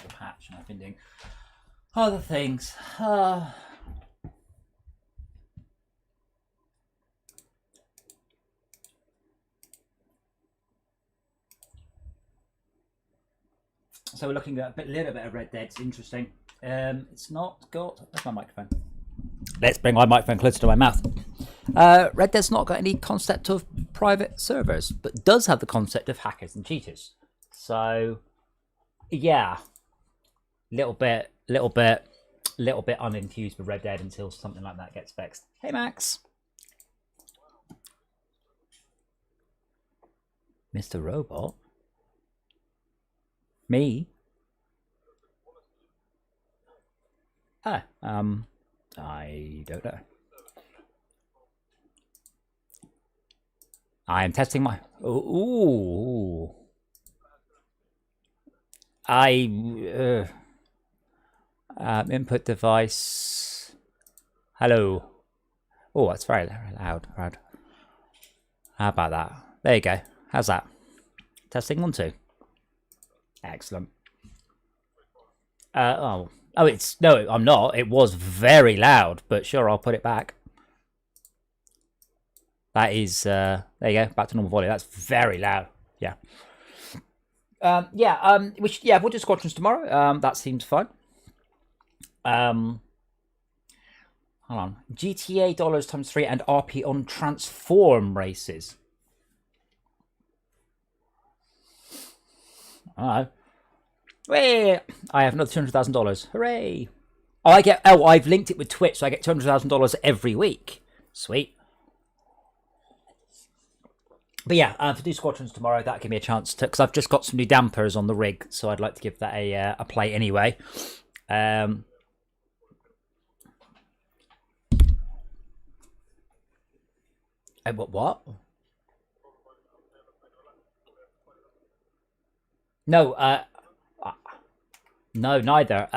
the patch, and I've been doing other things. So we're looking at a little bit of Red Dead. It's interesting. It's not got... Where's my microphone? Let's bring my microphone closer to my mouth. Red Dead's not got any concept of private servers, but does have the concept of hackers and cheaters. So, yeah, little bit unenthused with Red Dead until something like that gets fixed. Hey, Max. Mr. Robot? Me? I don't know. I am testing my... Ooh. Input device. Hello. Oh, that's very loud. How about that? There you go. How's that? Testing 1, 2. Excellent. Oh, it's... No, I'm not. It was very loud, but sure, I'll put it back. That is, there you go, back to normal volume. That's very loud. Yeah. We'll do squadrons tomorrow. That seems fun. Hold on. GTA dollars times 3 and RP on transform races. I have another $200,000. Hooray! I've linked it with Twitch, so I get $200,000 every week. Sweet. But yeah, to do squadrons tomorrow, that'll give me a chance to, because I've just got some new dampers on the rig, so I'd like to give that a play anyway. What? No, no, neither.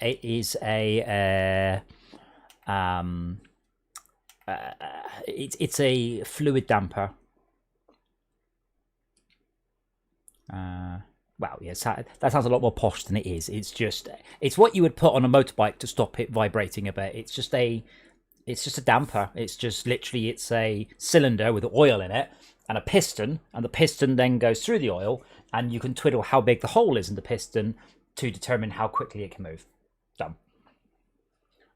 It is a it's a fluid damper. Well, yes, that sounds a lot more posh than it is. It's what you would put on a motorbike to stop it vibrating a bit. It's just a damper. It's just literally, it's a cylinder with oil in it and a piston, and the piston then goes through the oil, and you can twiddle how big the hole is in the piston to determine how quickly it can move. Done.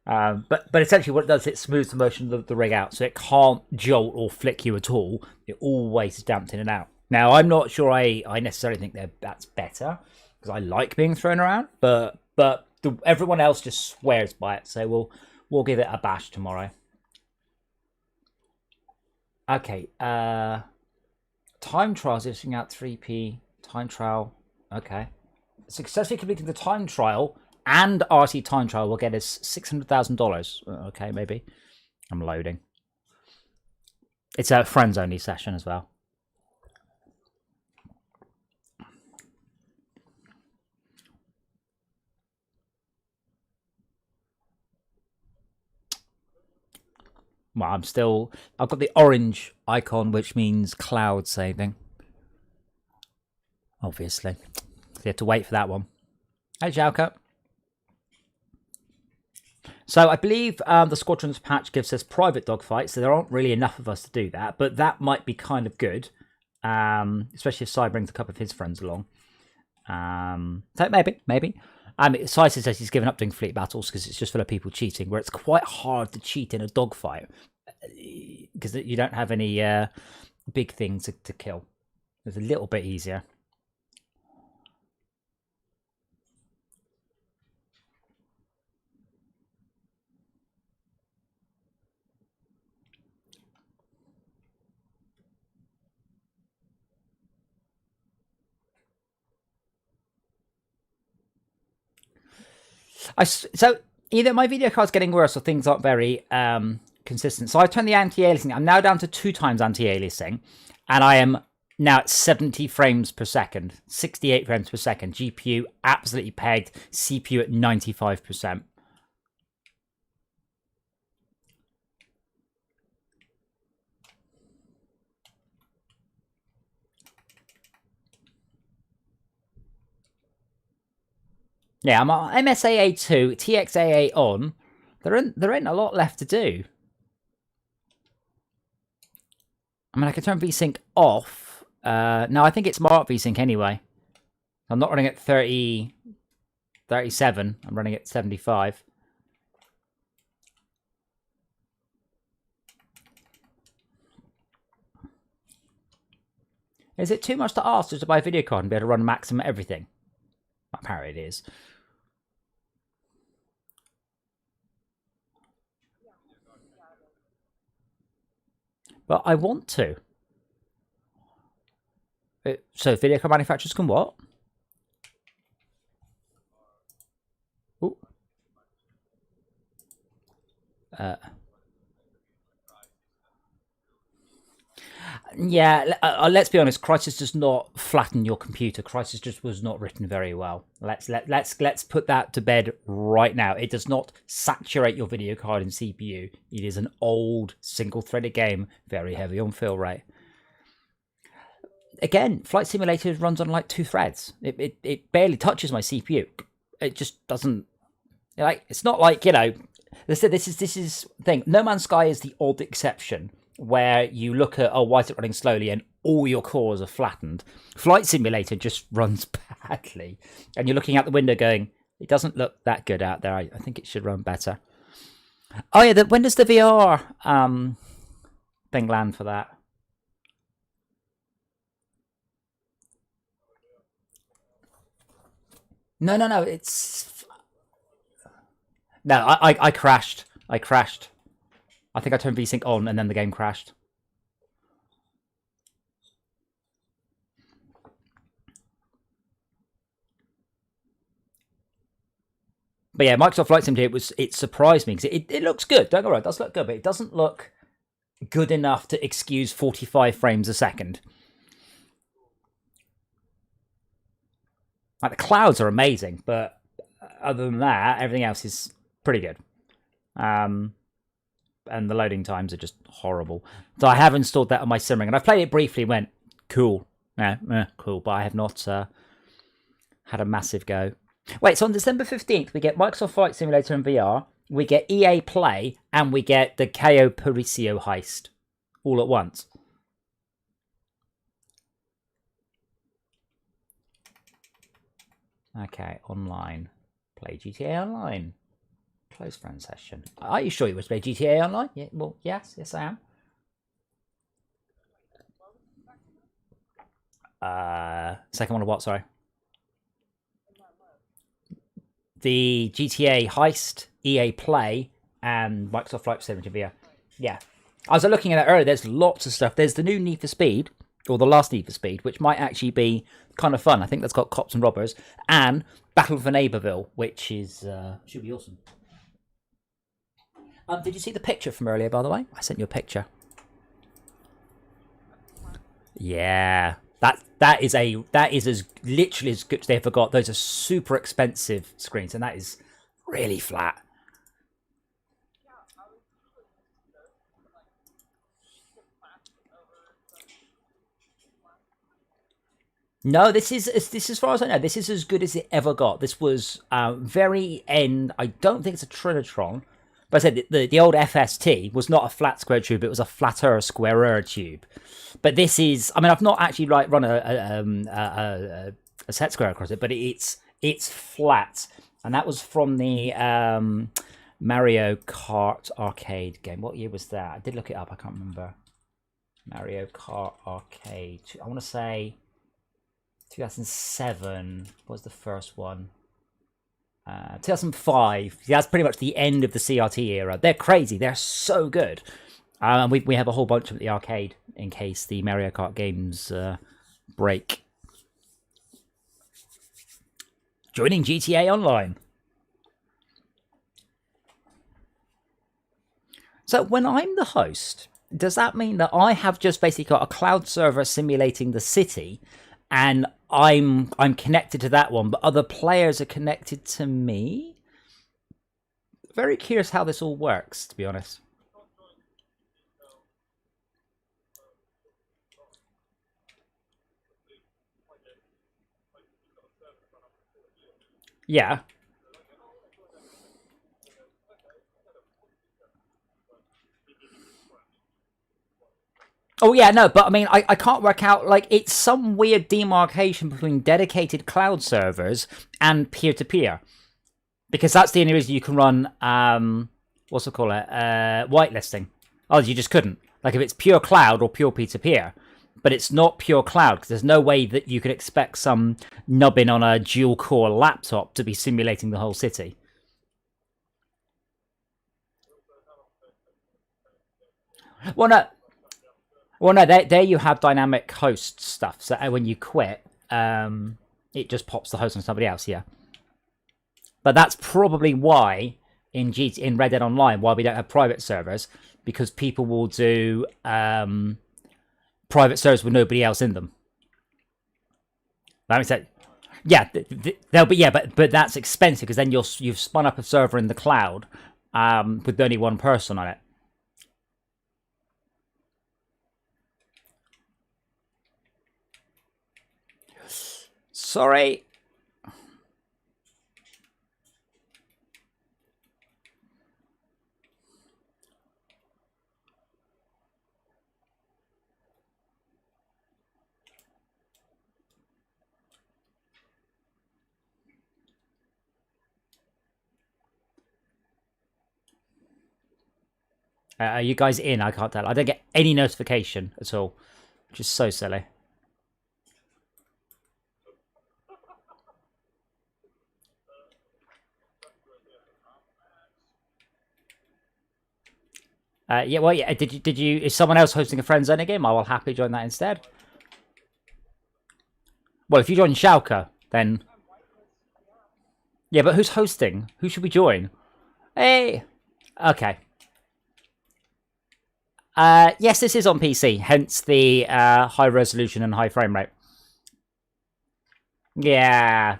But essentially what it does, it smooths the motion of the rig out, so it can't jolt or flick you at all. It always is damped in and out. Now, I'm not sure I necessarily think that's better, because I like being thrown around, but everyone else just swears by it, so we'll give it a bash tomorrow. Okay, time trials issuing out 3p, time trial, okay. Successfully completing the time trial and RC time trial will get us $600,000. Okay, maybe. I'm loading. It's a friends-only session as well. Well, I've got the orange icon, which means cloud saving. Obviously. So you have to wait for that one. Hey, Jalka. So I believe the Squadrons patch gives us private dogfights, so there aren't really enough of us to do that, but that might be kind of good, especially if Sai brings a couple of his friends along. So maybe. Sai says he's given up doing fleet battles because it's just full of people cheating, where it's quite hard to cheat in a dogfight because you don't have any big things to kill. It's a little bit easier. So either my video card's getting worse or things aren't very consistent. So I turned the anti-aliasing. I'm now down to 2 times anti-aliasing, and I am now at 70 frames per second, 68 frames per second. GPU absolutely pegged, CPU at 95%. Yeah, I'm on MSAA2, TXAA on. There ain't a lot left to do. I mean, I can turn VSync off. No, I think it's smart VSync anyway. I'm not running at 30, 37. I'm running at 75. Is it too much to ask just to buy a video card and be able to run maximum everything? Apparently it is. But I want to. So video card manufacturers can what? Ooh. Yeah, let's be honest. Crysis does not flatten your computer. Crysis just was not written very well. Let's put that to bed right now. It does not saturate your video card and CPU. It is an old single-threaded game, very heavy on fill rate. Again, Flight Simulator runs on like 2 threads. It barely touches my CPU. It just doesn't. Like, it's not like, you know. This is the thing. No Man's Sky is the odd exception where you look at, oh, why is it running slowly, and all your cores are flattened. Flight Simulator just runs badly, and you're looking out the window going, it doesn't look that good out there. I think it should run better. Oh yeah, when does the VR thing land for that? No, it's... No, I crashed. I crashed. I think I turned VSync on and then the game crashed. But yeah, Microsoft Flight Simulator, it surprised me because it looks good. Don't get me wrong, it does look good, but it doesn't look good enough to excuse 45 frames a second. Like, the clouds are amazing, but other than that, everything else is pretty good. And the loading times are just horrible. So I have installed that on my sim ring, and I've played it briefly. Went cool, cool, but I have not had a massive go. Wait, so on December 15th, we get Microsoft Flight Simulator in VR, we get EA Play, and we get the Cayo Pericio heist all at once. Okay, online. Play GTA Online. Close friend session. Are you sure you wish to play GTA Online? Yeah, well, yes, I am. Second one of what, sorry? The GTA heist, EA Play, and Microsoft Flight Simulator VR. Yeah. I was looking at that earlier. There's lots of stuff. There's the new Need for Speed, or the last Need for Speed, which might actually be kind of fun. I think that's got cops and robbers. And Battle for Neighborville, which is should be awesome. Did you see the picture from earlier, by the way? I sent you a picture. Yeah. That is as literally as good as they ever got. Those are super expensive screens, and that is really flat. No, this is as far as I know. This is as good as it ever got. This was very end. I don't think it's a Trinitron, but I said the old FST was not a flat square tube. It was a flatter squarer tube. But this is. I mean, I've not actually run a set square across it, but it's flat, and that was from the Mario Kart arcade game. What year was that? I did look it up. I can't remember. Mario Kart arcade. I want to say 2007 was the first one. 2005. That's pretty much the end of the CRT era. They're crazy. They're so good. And we have a whole bunch of the arcade in case the Mario Kart games break. Joining GTA Online. So when I'm the host, does that mean that I have just basically got a cloud server simulating the city, and I'm connected to that one, but other players are connected to me? Very curious how this all works, to be honest. Yeah. Oh yeah, no, but I mean, I can't work out, like, it's some weird demarcation between dedicated cloud servers and peer-to-peer. Because that's the only reason you can run, what's it called, whitelisting. Oh, you just couldn't. Like, if it's pure cloud or pure peer-to-peer. But it's not pure cloud, because there's no way that you could expect some nubbin on a dual-core laptop to be simulating the whole city. Well, no, there you have dynamic host stuff. So when you quit, it just pops the host on somebody else. Yeah, but that's probably why in Red Dead Online why we don't have private servers, because people will do private servers with nobody else in them. That makes sense. Yeah, they'll be, yeah, but that's expensive because then you've spun up a server in the cloud with only one person on it. Sorry. Are you guys in? I can't tell. I don't get any notification at all, which is so silly. Yeah, well, yeah. Did you? Is someone else hosting a friend zone game? I will happily join that instead. Well, if you join Schalke, then yeah. But who's hosting? Who should we join? Hey. Okay. Yes, this is on PC, hence the high resolution and high frame rate. Yeah.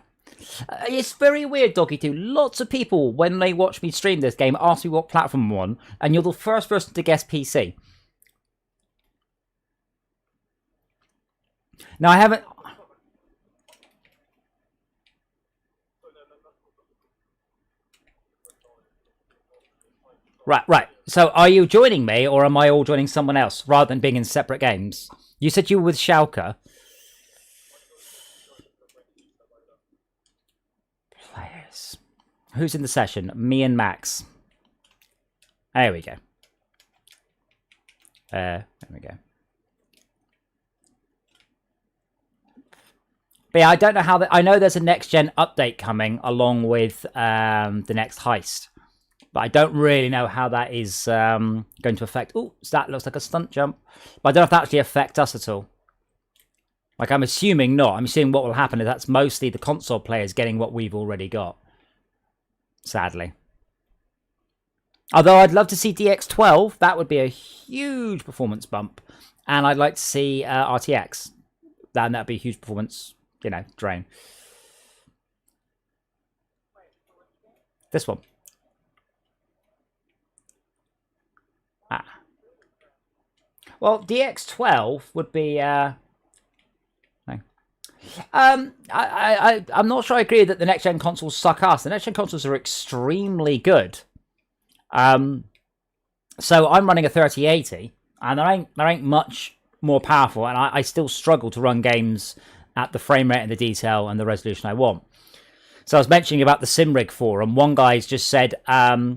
It's very weird, Doggy 2. Lots of people, when they watch me stream this game, ask me what platform I'm on, and you're the first person to guess PC. Now, I haven't... Right. So, are you joining me, or am I all joining someone else, rather than being in separate games? You said you were with Schalke. Players. Who's in the session? Me and Max. There we go. There we go. But yeah, I don't know how... I know there's a next-gen update coming along with the next heist. But I don't really know how that is going to affect... Oh, that looks like a stunt jump. But I don't know if that actually affects us at all. Like, I'm assuming not. I'm assuming what will happen is that's mostly the console players getting what we've already got. Sadly. Although I'd love to see DX12. That would be a huge performance bump. And I'd like to see RTX. Then that'd be a huge performance, drain. This one. Well, DX12 would be... I'm not sure I agree that the next-gen consoles suck ass. The next-gen consoles are extremely good. So I'm running a 3080, and there ain't much more powerful, and I still struggle to run games at the frame rate and the detail and the resolution I want. So I was mentioning about the SimRig forum. One guy's just said, I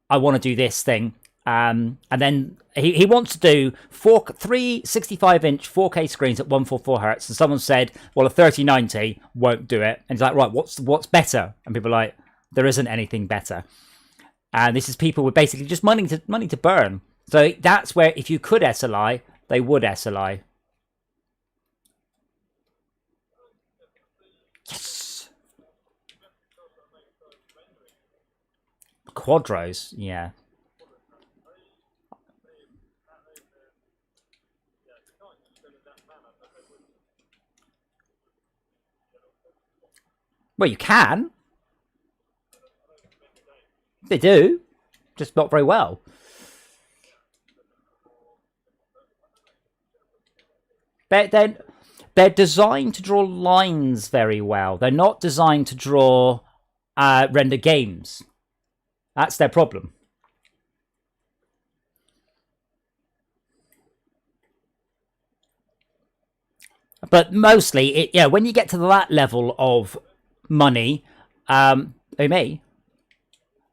want to do this thing. And then he wants to do 3 65-inch 4K screens at 144 hertz. And someone said, well, a 3090 won't do it. And he's like, right, what's better? And people are like, there isn't anything better. And this is people with basically just money to burn. So that's where, if you could SLI, they would SLI. Yes! Quadros, yeah. Well, you can. They do. Just not very well. They're designed to draw lines very well. They're not designed to draw render games. That's their problem. But mostly, when you get to that level of money, me,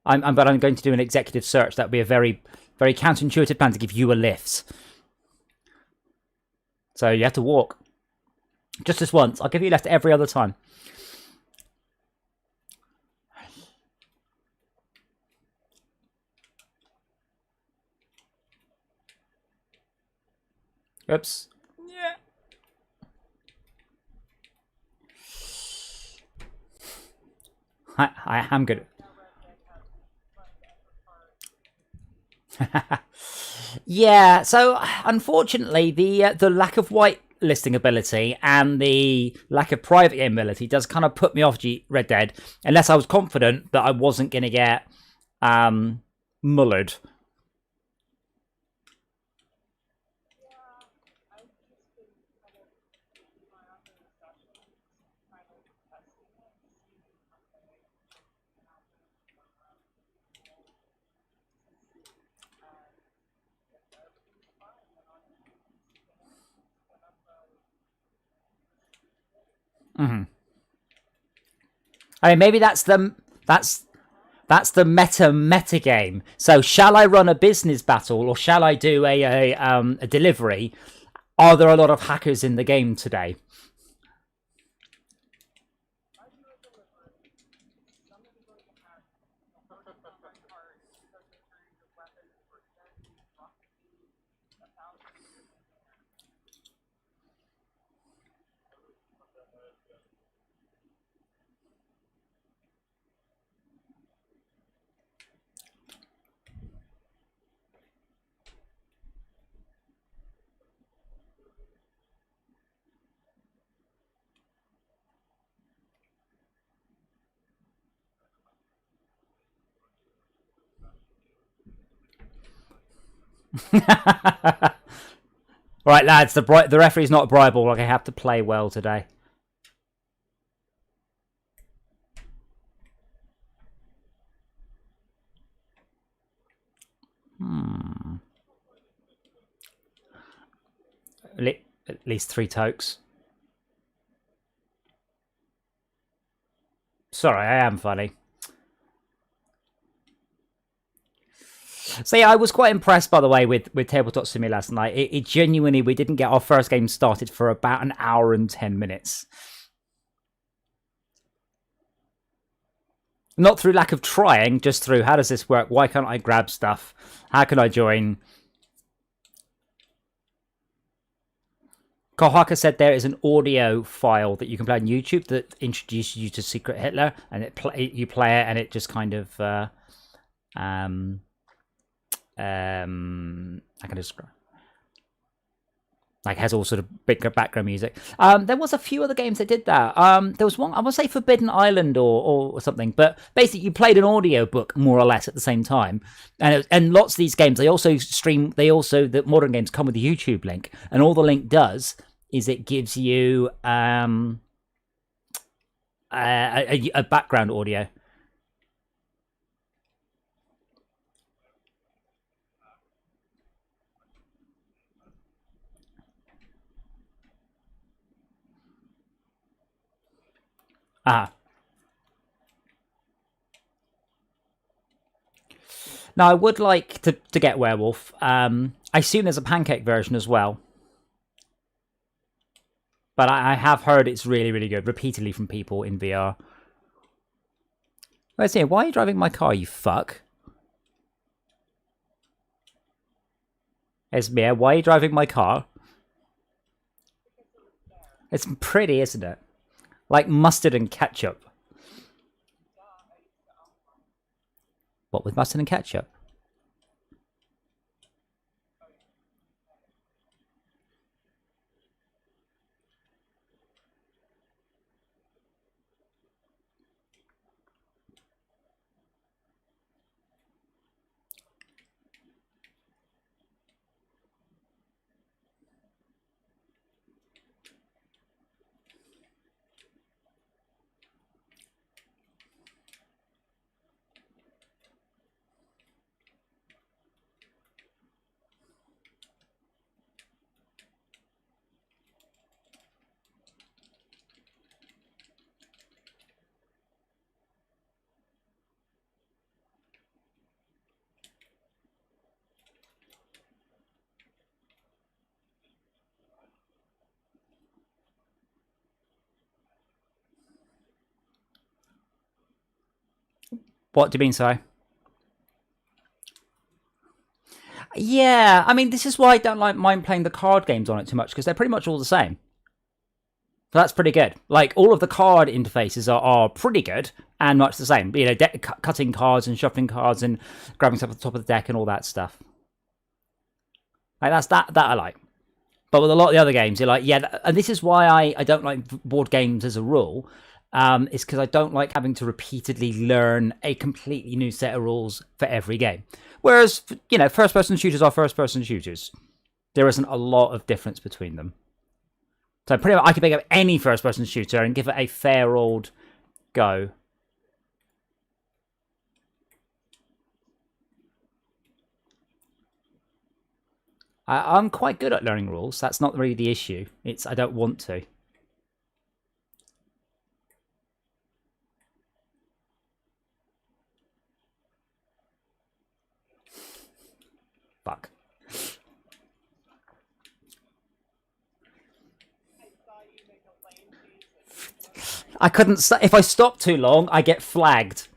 but I'm going to do an executive search. That would be a very, very counterintuitive plan to give you a lift. So you have to walk. Just this once. I'll give you a lift every other time. Oops. Yeah. I am good. Yeah, so unfortunately, the lack of whitelisting ability and the lack of private game ability does kind of put me off Red Dead, unless I was confident that I wasn't going to get mullered. I mean, maybe that's the meta game. So, shall I run a business battle or shall I do a delivery? Are there a lot of hackers in the game today? Right, lads, the referee's not bribeable. Like, I have to play well today. At least 3 tokes. Sorry, I am funny. So yeah, I was quite impressed, by the way, with Tabletop Simulator last night. It genuinely, we didn't get our first game started for about an hour and 10 minutes. Not through lack of trying, just through how does this work? Why can't I grab stuff? How can I join? Kohaka said there is an audio file that you can play on YouTube that introduces you to Secret Hitler, and you play it, and it just kind of I can describe. Like, has all sort of bigger background music. There was a few other games that did that. There was one, I want to say Forbidden Island or something, but basically you played an audio book more or less at the same time. And lots of these games, the modern games come with a YouTube link, and all the link does is it gives you a background audio. Now, I would like to get Werewolf. I assume there's a pancake version as well. But I have heard it's really, really good, repeatedly from people in VR. Let's see, why are you driving my car, you fuck? Esmir, why are you driving my car? It's pretty, isn't it? Like mustard and ketchup. What, with mustard and ketchup? What do you mean, sorry? Yeah, I mean, this is why I don't like mind playing the card games on it too much, because they're pretty much all the same. So that's pretty good. Like, all of the card interfaces are pretty good and much the same. You know, cutting cards and shuffling cards and grabbing stuff at the top of the deck and all that stuff. Like, that I like. But with a lot of the other games, you're like, yeah, and this is why I don't like board games as a rule, is because I don't like having to repeatedly learn a completely new set of rules for every game. Whereas, you know, first-person shooters are first-person shooters. There isn't a lot of difference between them. So pretty much I could pick up any first-person shooter and give it a fair old go. I'm quite good at learning rules. That's not really the issue. It's I don't want to. Fuck. I couldn't... If I stop too long, I get flagged.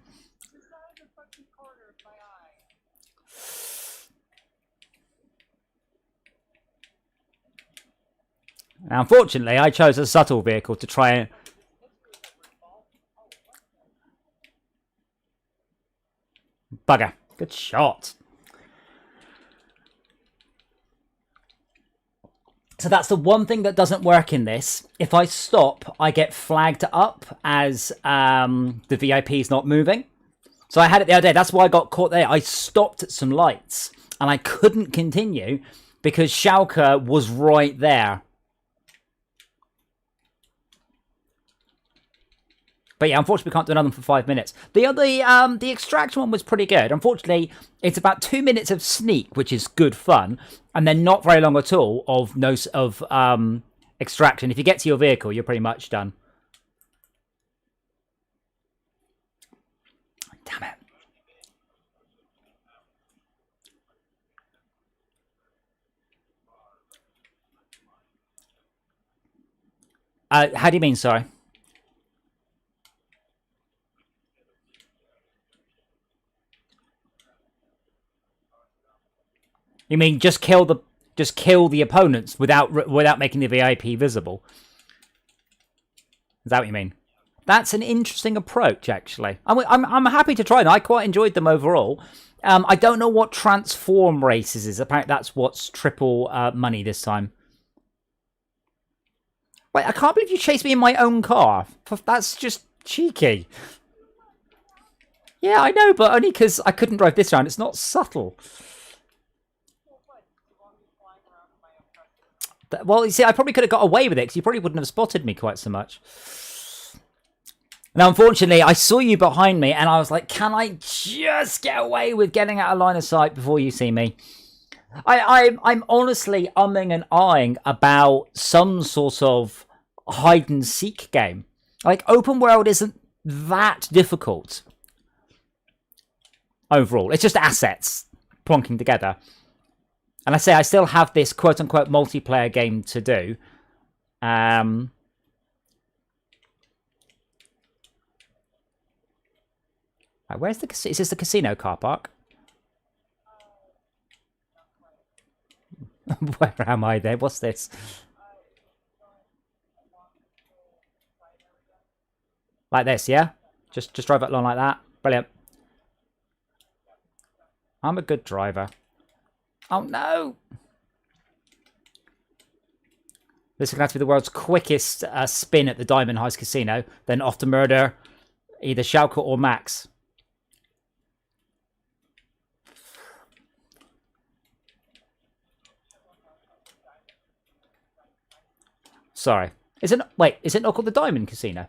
Now, unfortunately, I chose a subtle vehicle to try and... Bugger. Good shot. So that's the one thing that doesn't work in this. If I stop, I get flagged up as the VIP is not moving. So I had it the other day. That's why I got caught there. I stopped at some lights and I couldn't continue because Schalke was right there. But yeah, unfortunately, we can't do another one for 5 minutes. The extraction one was pretty good. Unfortunately, it's about 2 minutes of sneak, which is good fun, and then not very long at all of extraction. If you get to your vehicle, you're pretty much done. Damn it. How do you mean? Sorry. You mean just kill the opponents without making the VIP visible? Is that what you mean? That's an interesting approach, actually. I'm happy to try them. I quite enjoyed them overall. I don't know what transform races is. Apparently, that's what's triple money this time. Wait, I can't believe you chased me in my own car. That's just cheeky. Yeah, I know, but only because I couldn't drive this round. It's not subtle. Well, you see, I probably could have got away with it because you probably wouldn't have spotted me quite so much. Now, unfortunately, I saw you behind me and I was like, can I just get away with getting out of line of sight before you see me? I'm honestly umming and ahhing about some sort of hide and seek game. Like, open world isn't that difficult overall. It's just assets plonking together. And I say I still have this quote-unquote multiplayer game to do. Where's the casino? Is this the casino car park? Where am I there? What's this? Like this, yeah? Just drive it along like that. Brilliant. I'm a good driver. Oh, no! This is going to have to be the world's quickest spin at the Diamond Heist Casino. Then off to murder either Schalke or Max. Sorry. Is it not called the Diamond Casino?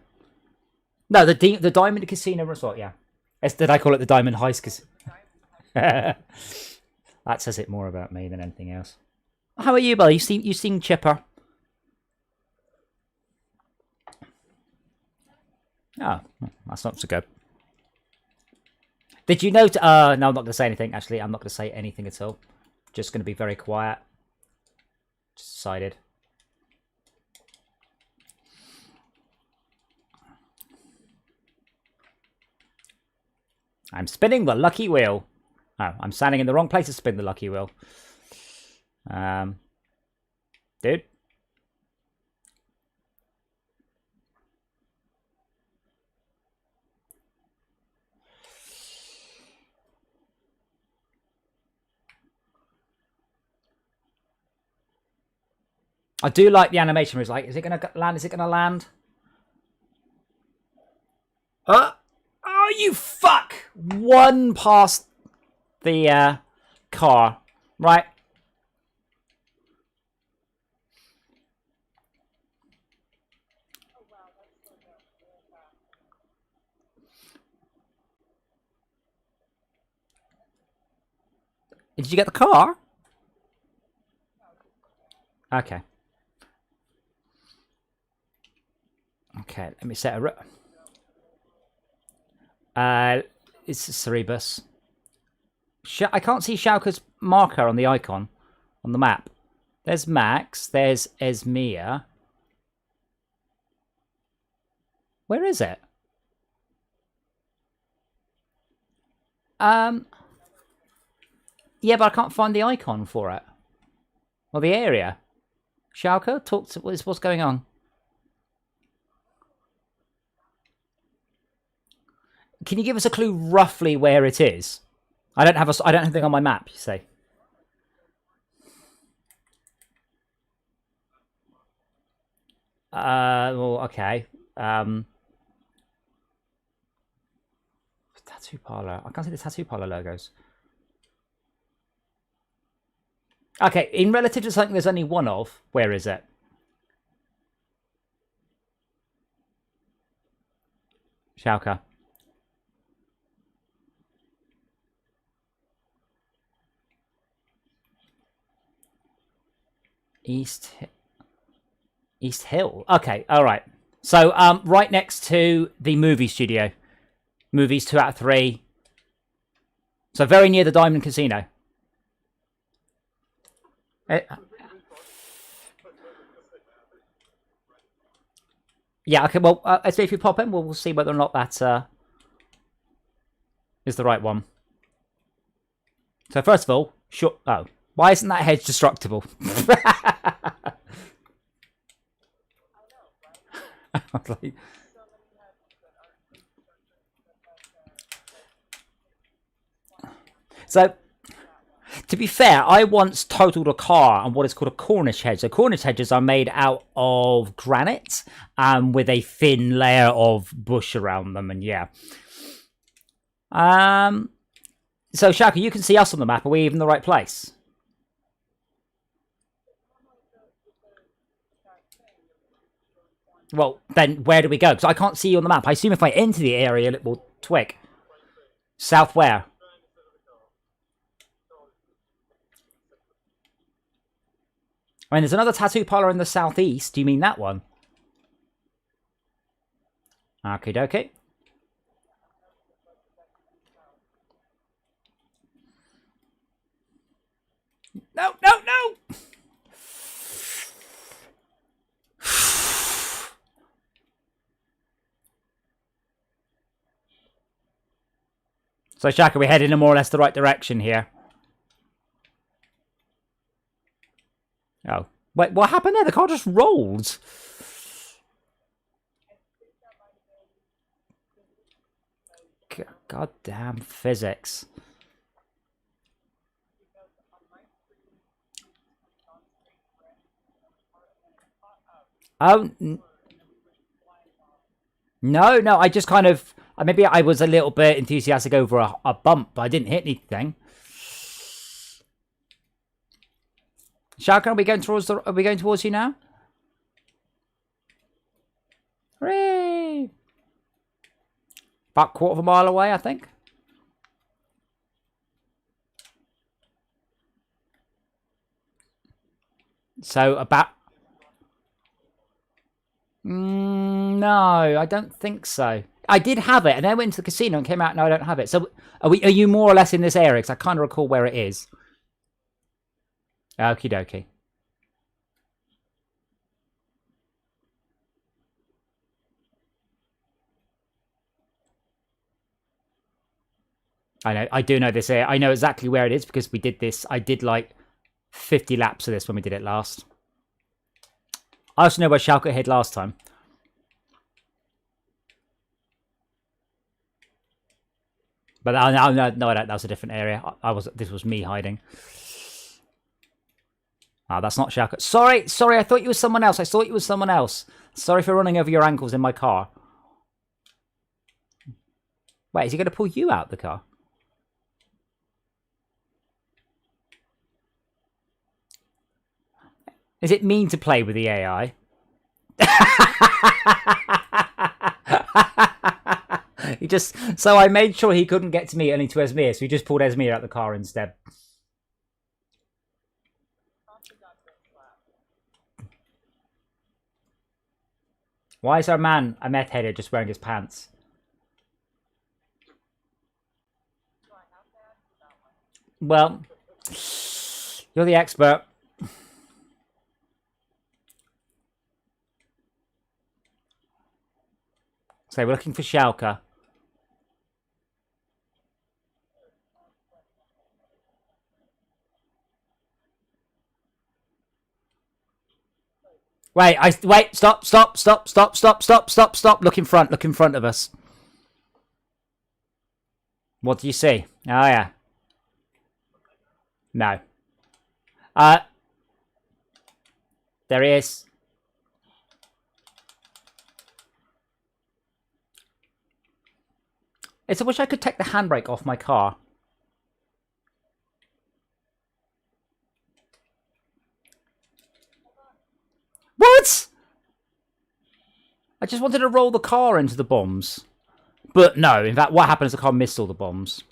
No, the Diamond Casino Resort, yeah. Did I call it the Diamond Heist Casino? That says it more about me than anything else. How are you, Bill? You seem chipper. Oh, that's not so good. Did you note? No, I'm not going to say anything. Actually, I'm not going to say anything at all. Just going to be very quiet. Just decided. I'm spinning the lucky wheel. Oh, I'm standing in the wrong place to spin the lucky wheel. Dude. I do like the animation where it's like, is it going to land? Is it going to land? Oh, you fuck! One past the car. Right. Did you get the car? Okay. Okay, let me set a... it's Cerebus. I can't see Shauka's marker on the icon on the map. There's Max. There's Esmia. Where is it? Yeah, but I can't find the icon for it. Or the area. Shauka, talk to what's going on. Can you give us a clue roughly where it is? I don't have anything on my map, you say. Well, okay. Tattoo parlor. I can't see the tattoo parlor logos. Okay, in relative to something there's only one of, where is it? Shauka. East Hill. Okay, all right. So, right next to the movie studio. Movies 2 out of 3. So very near the Diamond Casino. Yeah, okay, well, if you pop in, we'll see whether or not that is the right one. So first of all, sure. Oh, why isn't that hedge destructible? So, to be fair, I once totaled a car on what is called a Cornish hedge. So Cornish hedges are made out of granite with a thin layer of bush around them, and yeah. So Shaka, you can see us on the map. Are we even in the right place? Well, then where do we go? Because I can't see you on the map. I assume if I enter the area, it will twig. South where? I mean, there's another tattoo parlor in the southeast. Do you mean that one? Okie dokie. No, no, no! So, Shaka, we're heading in more or less the right direction here. Oh. Wait, what happened there? The car just rolled. Goddamn physics. Oh. No, I just kind of... Maybe I was a little bit enthusiastic over a bump, but I didn't hit anything. Shaka, are we going towards you now? Hooray! About a quarter of a mile away, I think. So about... no, I don't think so. I did have it, and then I went to the casino and came out, and I don't have it. So are you more or less in this area? Because I kind of recall where it is. Okie dokie. I know. I do know this area. I know exactly where it is because we did this. I did like 50 laps of this when we did it last. I also know where Schalke hid last time. But no, I don't. That was a different area. This was me hiding. Ah, that's not Schalke. Sorry. I thought you were someone else. Sorry for running over your ankles in my car. Wait, is he going to pull you out the car? Is it mean to play with the AI? So I made sure he couldn't get to me, only to Esmir, so he just pulled Esmir out the car instead. Why is our man a meth header just wearing his pants? Well, you're the expert. So we're looking for Schalke. Wait, stop. Look in front of us. What do you see? Oh, yeah. No. There he is. I wish I could take the handbrake off my car. What? I just wanted to roll the car into the bombs. But no, in fact, what happened is the car missed all the bombs.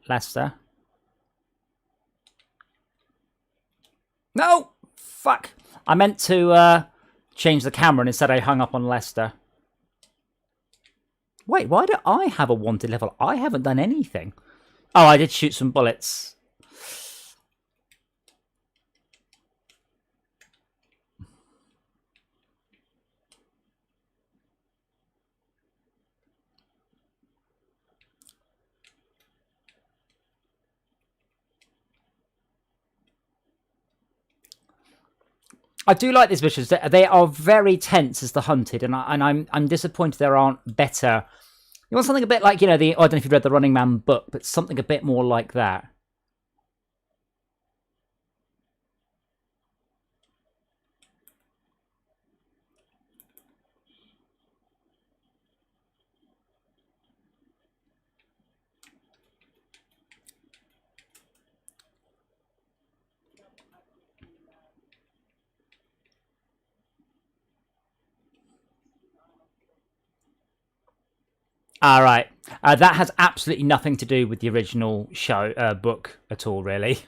Leicester. No! Fuck! I meant to change the camera and instead I hung up on Leicester. Wait, why do I have a wanted level? I haven't done anything. Oh, I did shoot some bullets. I do like these missions. They are very tense as the hunted, and I'm disappointed there aren't better. You want something a bit like, I don't know if you've read the Running Man book, but something a bit more like that. All right. That has absolutely nothing to do with the original book at all, really.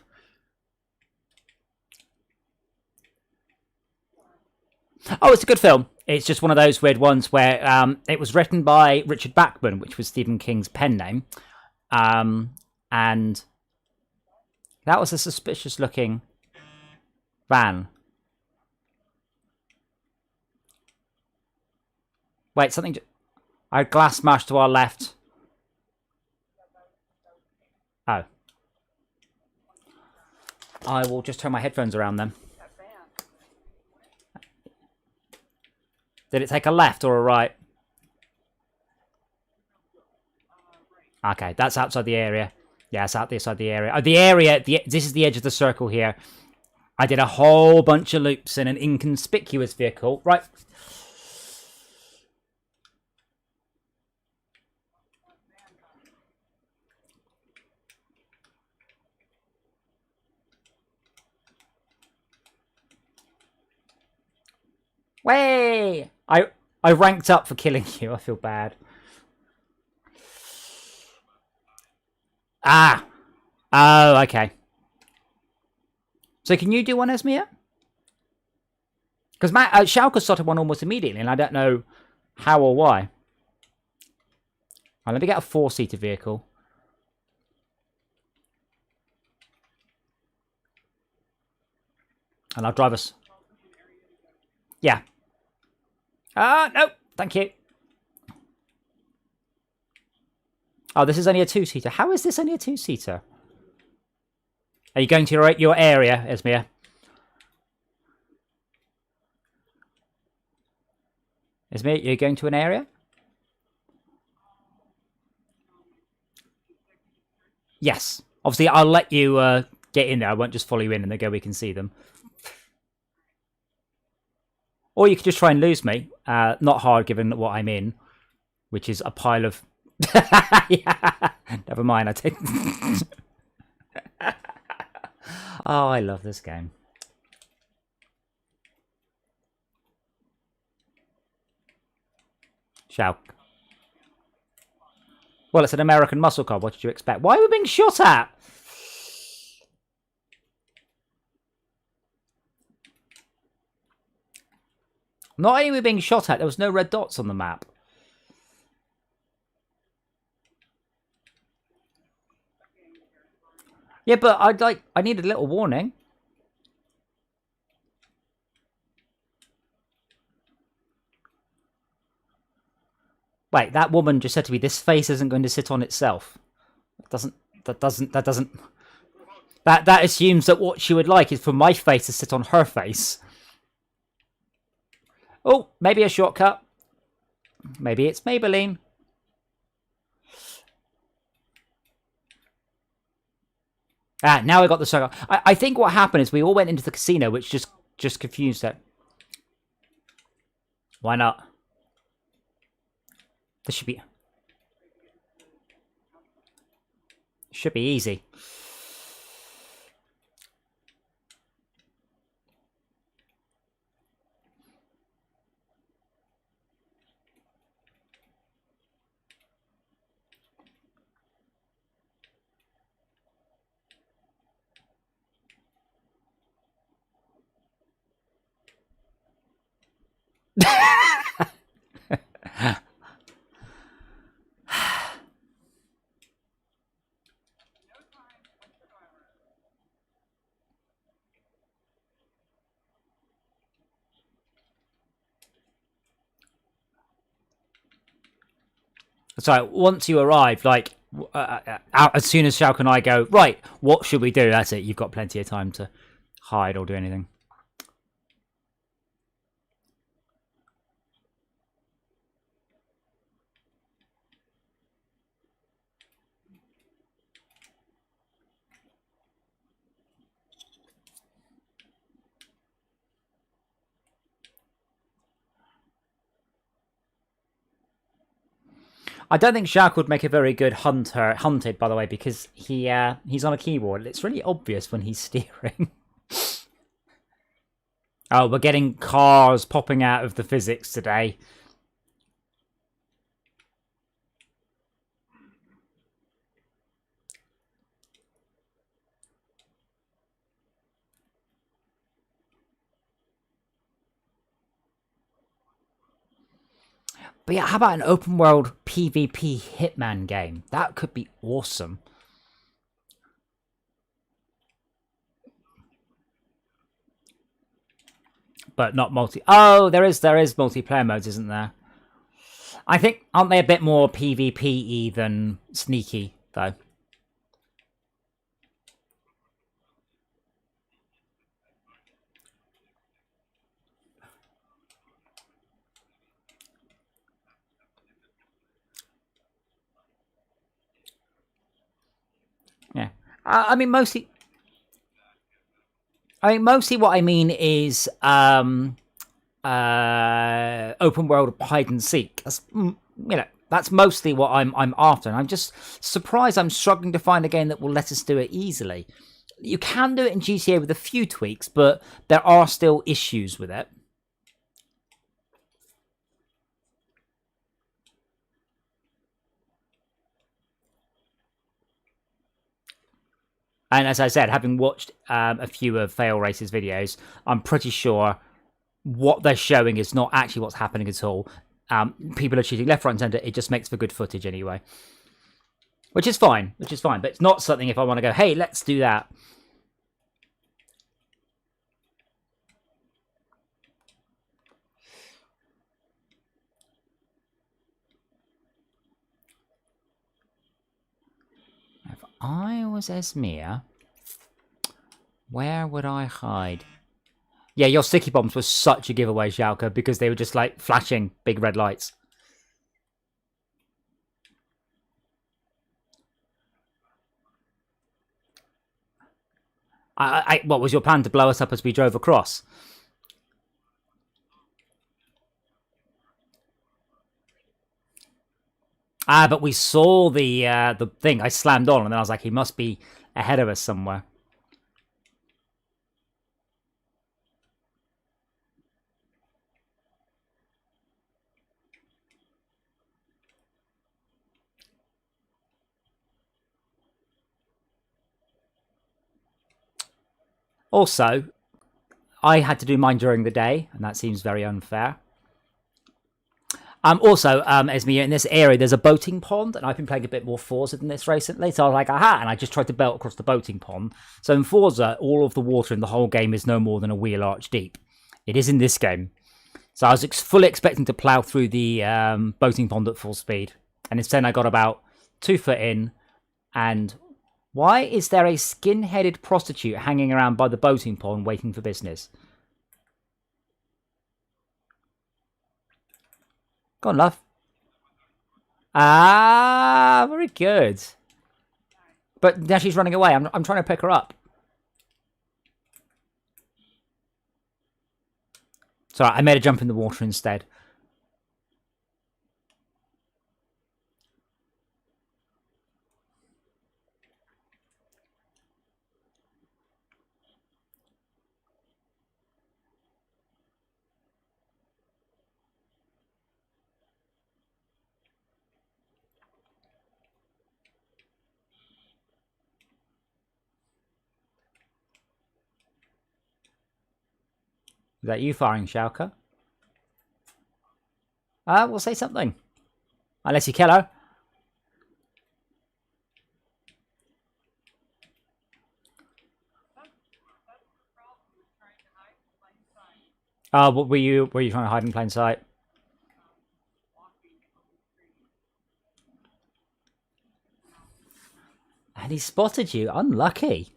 Oh, it's a good film. It's just one of those weird ones where it was written by Richard Bachman, which was Stephen King's pen name. And that was a suspicious-looking van. Wait, something... Our glass smashed to our left. Oh. I will just turn my headphones around then. Did it take a left or a right? Okay, that's outside the area. Yeah, it's outside the area. This is the edge of the circle here. I did a whole bunch of loops in an inconspicuous vehicle. Right. Way! I ranked up for killing you. I feel bad. Ah! Oh, okay. So can you do one, Esmia? Because Schalke started one almost immediately, and I don't know how or why. Right, let me get a 4-seater vehicle. And I'll drive us. Yeah. No, thank you. Oh, this is only a 2-seater. How is this only a 2-seater? Are you going to your area, Esmia? Esmia, you're going to an area? Yes. Obviously, I'll let you get in there. I won't just follow you in and then go we can see them. Or you could just try and lose me. Not hard given what I'm in, which is a pile of... yeah. Never mind, I take... Oh, I love this game. Shall. Well, it's an American muscle car. What did you expect? Why are we being shot at? Not only are we being shot at, there was no red dots on the map. Yeah, but I needed a little warning. Wait, that woman just said to me, this face isn't going to sit on itself. That assumes that what she would like is for my face to sit on her face. Oh, maybe a shortcut. Maybe it's Maybelline. Now I got the circle. I think what happened is we all went into the casino, which just confused it. Why not? This should be easy. So once you arrive, like as soon as Schalke and I go, right, what should we do? That's it. You've got plenty of time to hide or do anything. I don't think Schalke would make a very good hunted, by the way, because he's on a keyboard. It's really obvious when he's steering. Oh, we're getting cars popping out of the physics today. But yeah, how about an open world PvP Hitman game? That could be awesome. But not multi... Oh, there is multiplayer modes, isn't there? I think, aren't they a bit more PvP-y than sneaky, though? Yeah. I mean, mostly what I mean is open world hide and seek. That's, that's mostly what I'm after. And I'm just surprised I'm struggling to find a game that will let us do it easily. You can do it in GTA with a few tweaks, but there are still issues with it. And as I said, having watched a few of Fail Race's videos, I'm pretty sure what they're showing is not actually what's happening at all. People are cheating left, right, and centre. It just makes for good footage anyway. Which is fine. But it's not something if I want to go, hey, let's do that. If I was Esmir, where would I hide? Yeah, your sticky bombs were such a giveaway, Xiaoka, because they were just like flashing big red lights. What was your plan, to blow us up as we drove across? But we saw the thing. I slammed on, and then I was like, he must be ahead of us somewhere. Also, I had to do mine during the day, and that seems very unfair. Also, Esmir, in this area, there's a boating pond, and I've been playing a bit more Forza than this recently, so I was like, aha, and I just tried to belt across the boating pond. So in Forza, all of the water in the whole game is no more than a wheel arch deep. It is in this game. So I was fully expecting to plough through the boating pond at full speed, and instead I got about 2 foot in, and why is there a skin-headed prostitute hanging around by the boating pond waiting for business? Go on, love. Ah, very good. But now she's running away. I'm trying to pick her up. Sorry, I made a jump in the water instead. Is that you firing, Xiaoka? We'll say something. Unless you kill her. What were you trying to hide in plain sight? And he spotted you. Unlucky.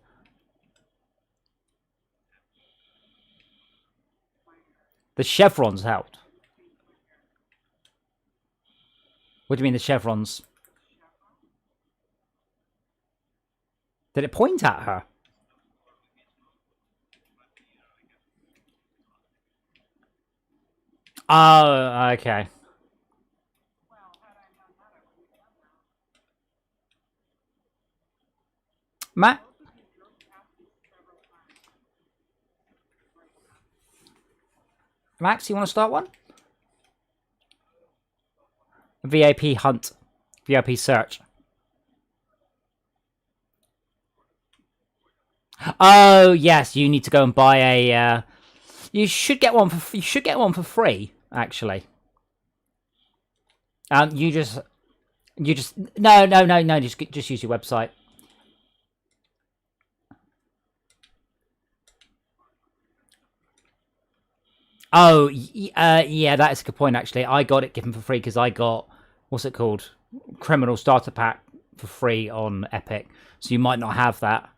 The chevrons helped. What do you mean the chevrons? Did it point at her? Oh, okay. Matt? Max, you want to start one? VIP hunt. VIP search. Oh, yes, you need to go and buy a... You should get one for free, actually. You just no, just use your website. Oh, yeah, that is a good point, actually. I got it given for free because I got, what's it called? Criminal Starter Pack for free on Epic. So you might not have that.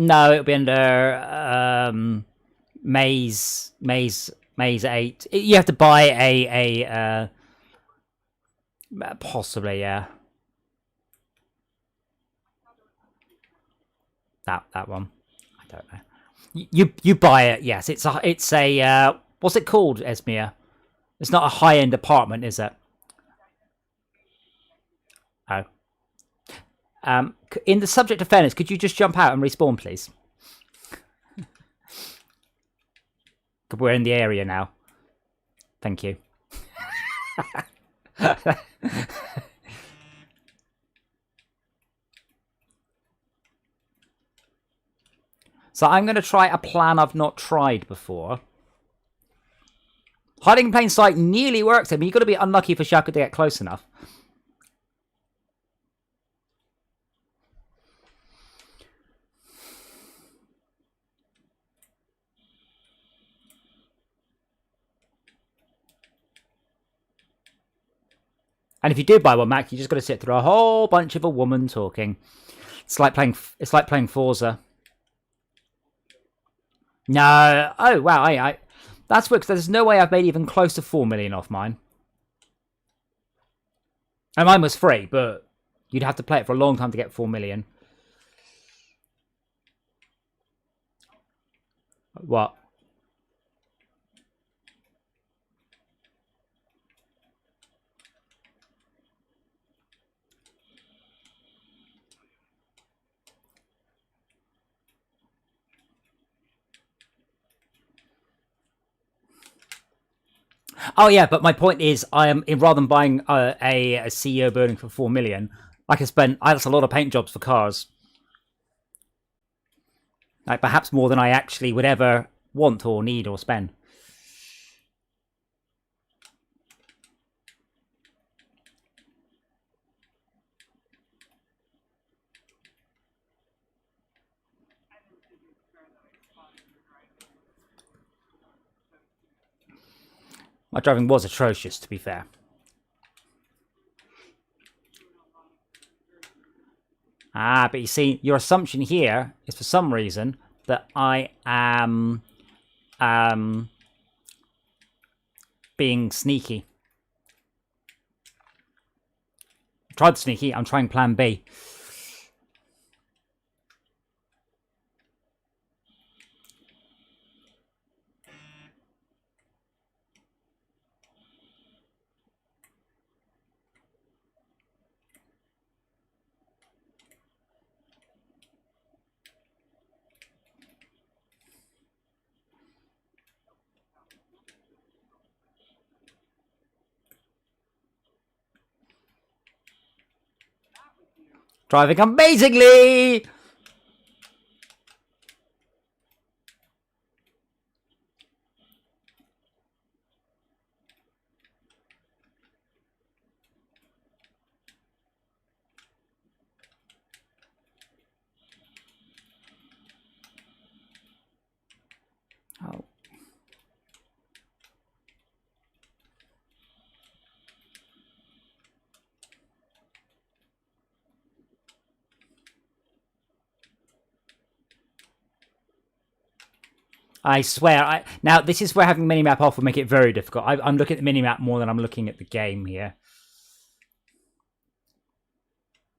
No, it'll be under Maze 8. You have to buy a possibly, yeah. That one. I don't know. You buy it, yes. It's a what's it called, Esmir? It's not a high-end apartment, is it? Oh. In the subject of fairness, could you just jump out and respawn, please? We're in the area now. Thank you. So I'm going to try a plan I've not tried before. Hiding in plain sight nearly works. I mean, you've got to be unlucky for Shaka to get close enough. And if you do buy one, Mac, you just got to sit through a whole bunch of a woman talking. It's like playing Forza. No. Oh wow. I that's weird because there's no way I've made even close to 4 million off mine. And mine was free, but you'd have to play it for a long time to get 4 million. What? Oh yeah, but my point is, I am rather than buying a CEO building for 4 million, I can spend. That's a lot of paint jobs for cars. Like perhaps more than I actually would ever want or need or spend. My driving was atrocious, to be fair. Ah, but you see, your assumption here is for some reason that I am being sneaky. I tried sneaky, I'm trying plan B. Driving amazingly! Oh. I swear. Now, this is where having minimap off will make it very difficult. I'm looking at the minimap more than I'm looking at the game here.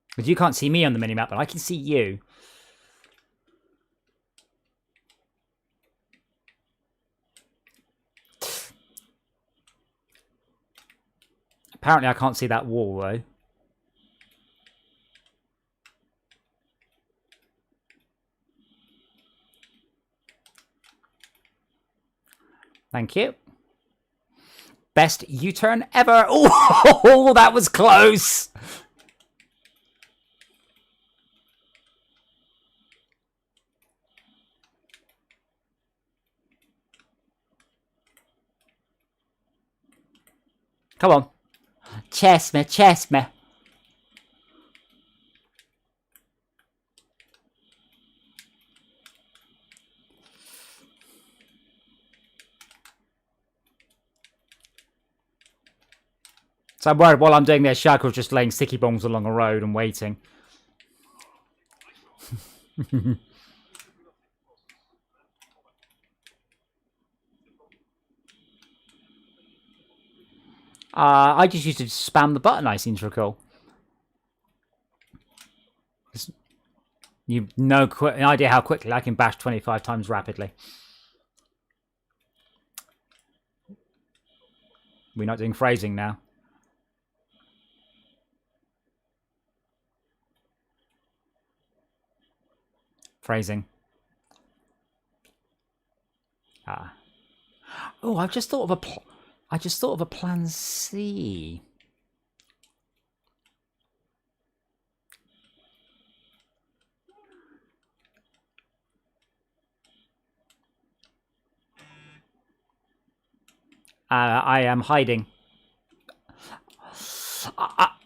Because you can't see me on the minimap, but I can see you. Apparently, I can't see that wall, though. Thank you. Best U-turn ever. Oh, that was close. Come on. Chess me, chess me. So I'm worried while I'm doing this, Shackle's just laying sticky bombs along a road and waiting. I just used to spam the button, I seem to recall. You've no idea how quickly I can bash 25 times rapidly. We're not doing phrasing now. Phrasing. Oh, I just thought of a plan C. I am hiding.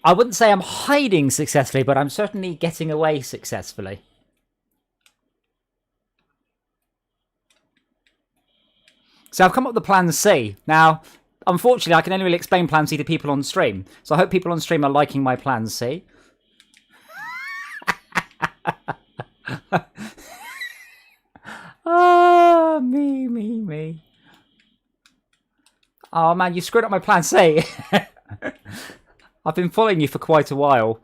I wouldn't say I'm hiding successfully, but I'm certainly getting away successfully. So I've come up with the plan C. Now, unfortunately, I can only really explain plan C to people on stream. So I hope people on stream are liking my plan C. Oh, me. Oh, man, you screwed up my plan C. I've been following you for quite a while.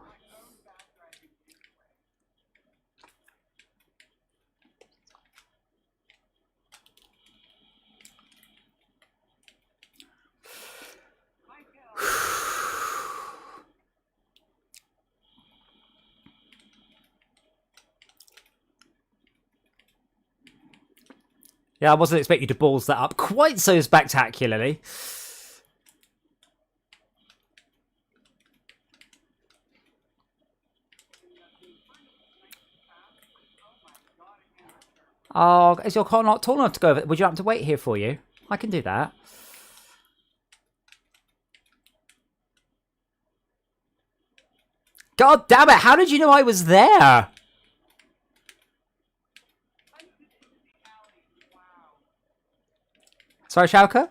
Yeah, I wasn't expecting you to balls that up quite so spectacularly. Oh, is your car not tall enough to go over? Would you have to wait here for you? I can do that. God damn it, how did you know I was there? Sorry, Schalke?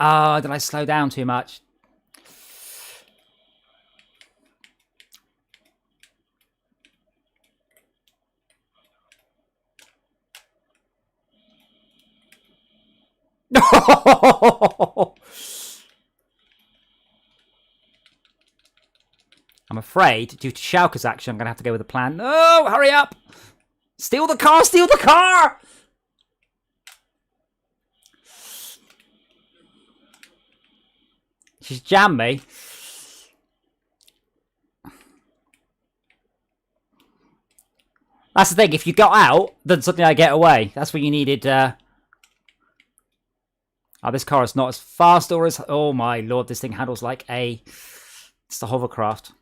Oh, did I slow down too much? I'm afraid, due to Schalke's action, I'm going to have to go with a plan. No, hurry up! Steal the car! Steal the car! She's jammed me. That's the thing, if you got out, then suddenly I get away. That's what you needed. Oh, this car is not as fast or as... Oh my lord, this thing handles like a... It's the hovercraft.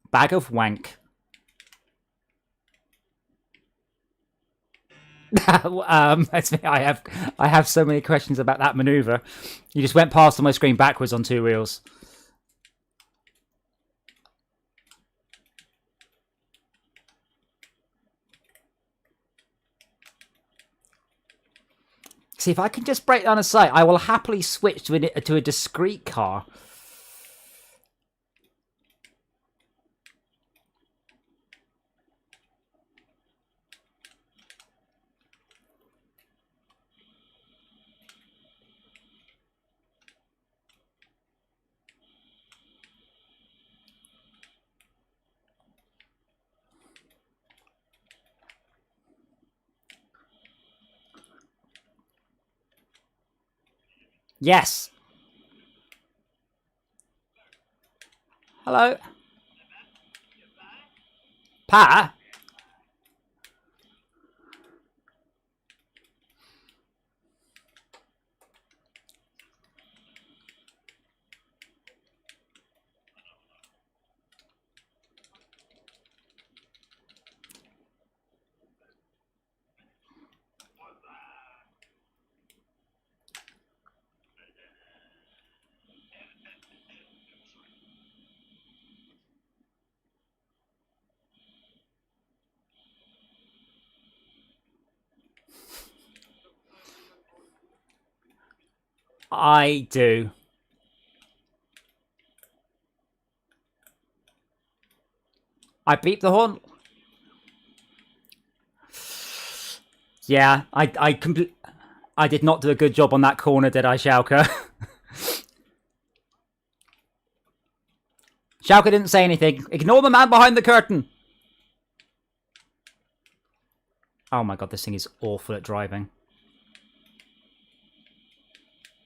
Bag of wank. That's me. I have so many questions about that maneuver. You just went past on my screen backwards on 2 wheels. See, if I can just break down a sight, I will happily switch to a discrete car. Yes. Hello. Pa? I do. I beeped the horn. Yeah, I did not do a good job on that corner, did I, Schalke? Schalke didn't say anything. Ignore the man behind the curtain. Oh my god, this thing is awful at driving.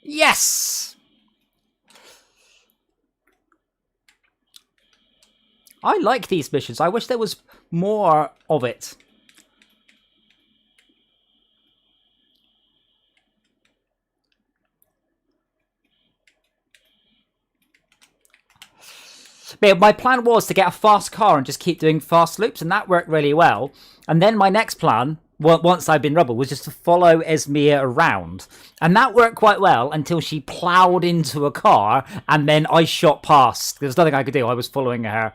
Yes! I like these missions. I wish there was more of it. But my plan was to get a fast car and just keep doing fast loops, and that worked really well. And then my next plan, once I'd been rubble, was just to follow Esmia around. And that worked quite well until she ploughed into a car, and then I shot past. There was nothing I could do. I was following her.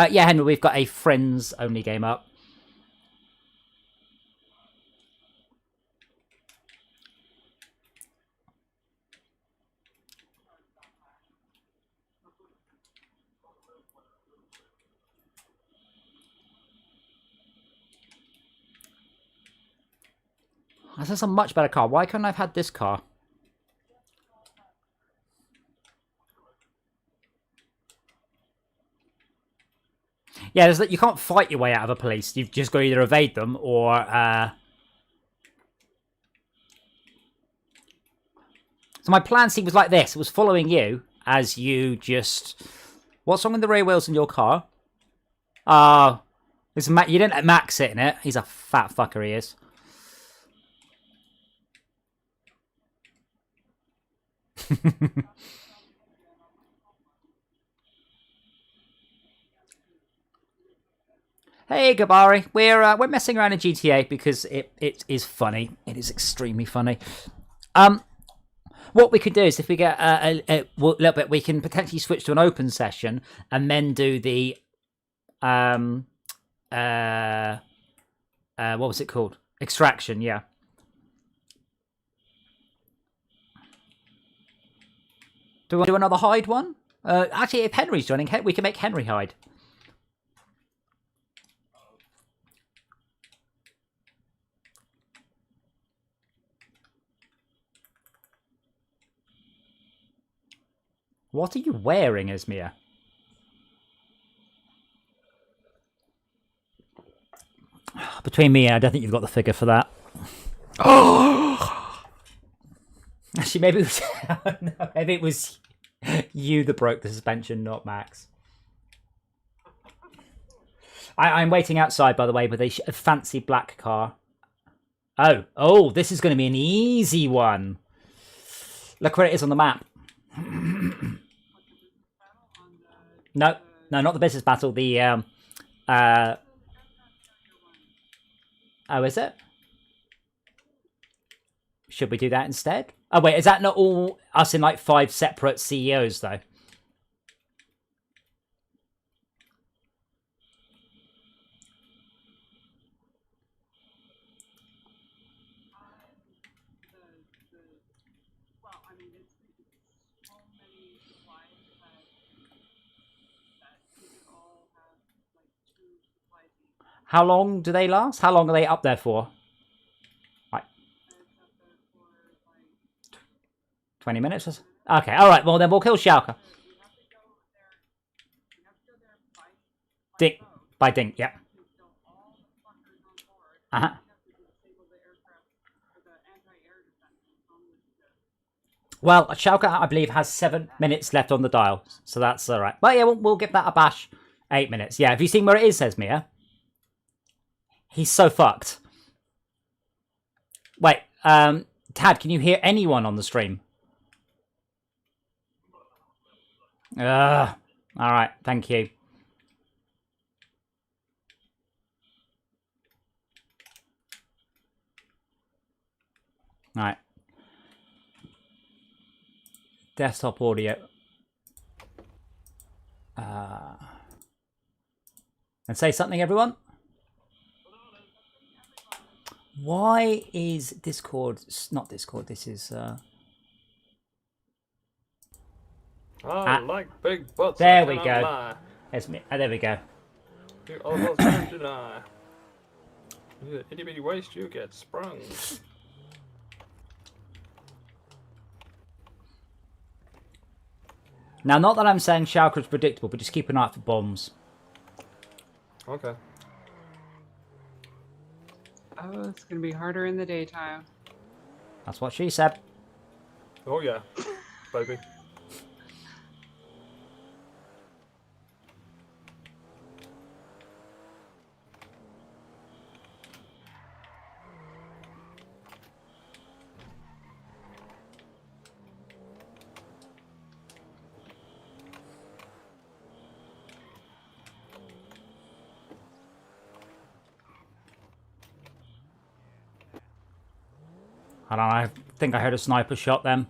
Yeah, Henry, we've got a friends-only game up. This is a much better car. Why couldn't I have had this car? Yeah, you can't fight your way out of a police. You've just got to either evade them or... So my plan, was like this. It was following you as you just... What's wrong with the rear wheels in your car? You didn't let Max sit in it. He's a fat fucker, he is. Hey, Gabari. We're messing around in GTA because it is funny. It is extremely funny. What we could do is if we get a little bit, we can potentially switch to an open session and then do the what was it called? Extraction, yeah. Do we want to do another hide one? Actually, if Henry's joining, we can make Henry hide. What are you wearing, Esmia? Between me and I don't think you've got the figure for that. Oh! Actually, maybe it was... no, maybe it was you that broke the suspension, not Max. I'm waiting outside, by the way, with a fancy black car. Oh, this is going to be an easy one. Look where it is on the map. No, not the business battle. The oh, is it? Should we do that instead? Oh wait, is that not all us in like 5 separate CEOs though? How long do they last? How long are they up there for? Like 20 minutes? Okay, alright, well then we'll kill Schalke. Dink. By Dink, yeah. Uh-huh. Well, Schalke, I believe, has 7 minutes left on the dial, so that's alright. But yeah, we'll give that a bash. 8 minutes. Yeah, have you seen where it is, says Mia? He's so fucked. Wait, Tad, can you hear anyone on the stream? Alright, thank you. Alright. Desktop audio. And say something, everyone. Why is Discord... Not Discord, this is... I like big butts. There we go. There we go. You almost don't deny. Itty bitty waist, you get sprung. Now, not that I'm saying Schalke's predictable, but just keep an eye out for bombs. Okay. Oh, it's gonna be harder in the daytime. That's what she said. Oh yeah, baby. I don't know. I think I heard a sniper shot then.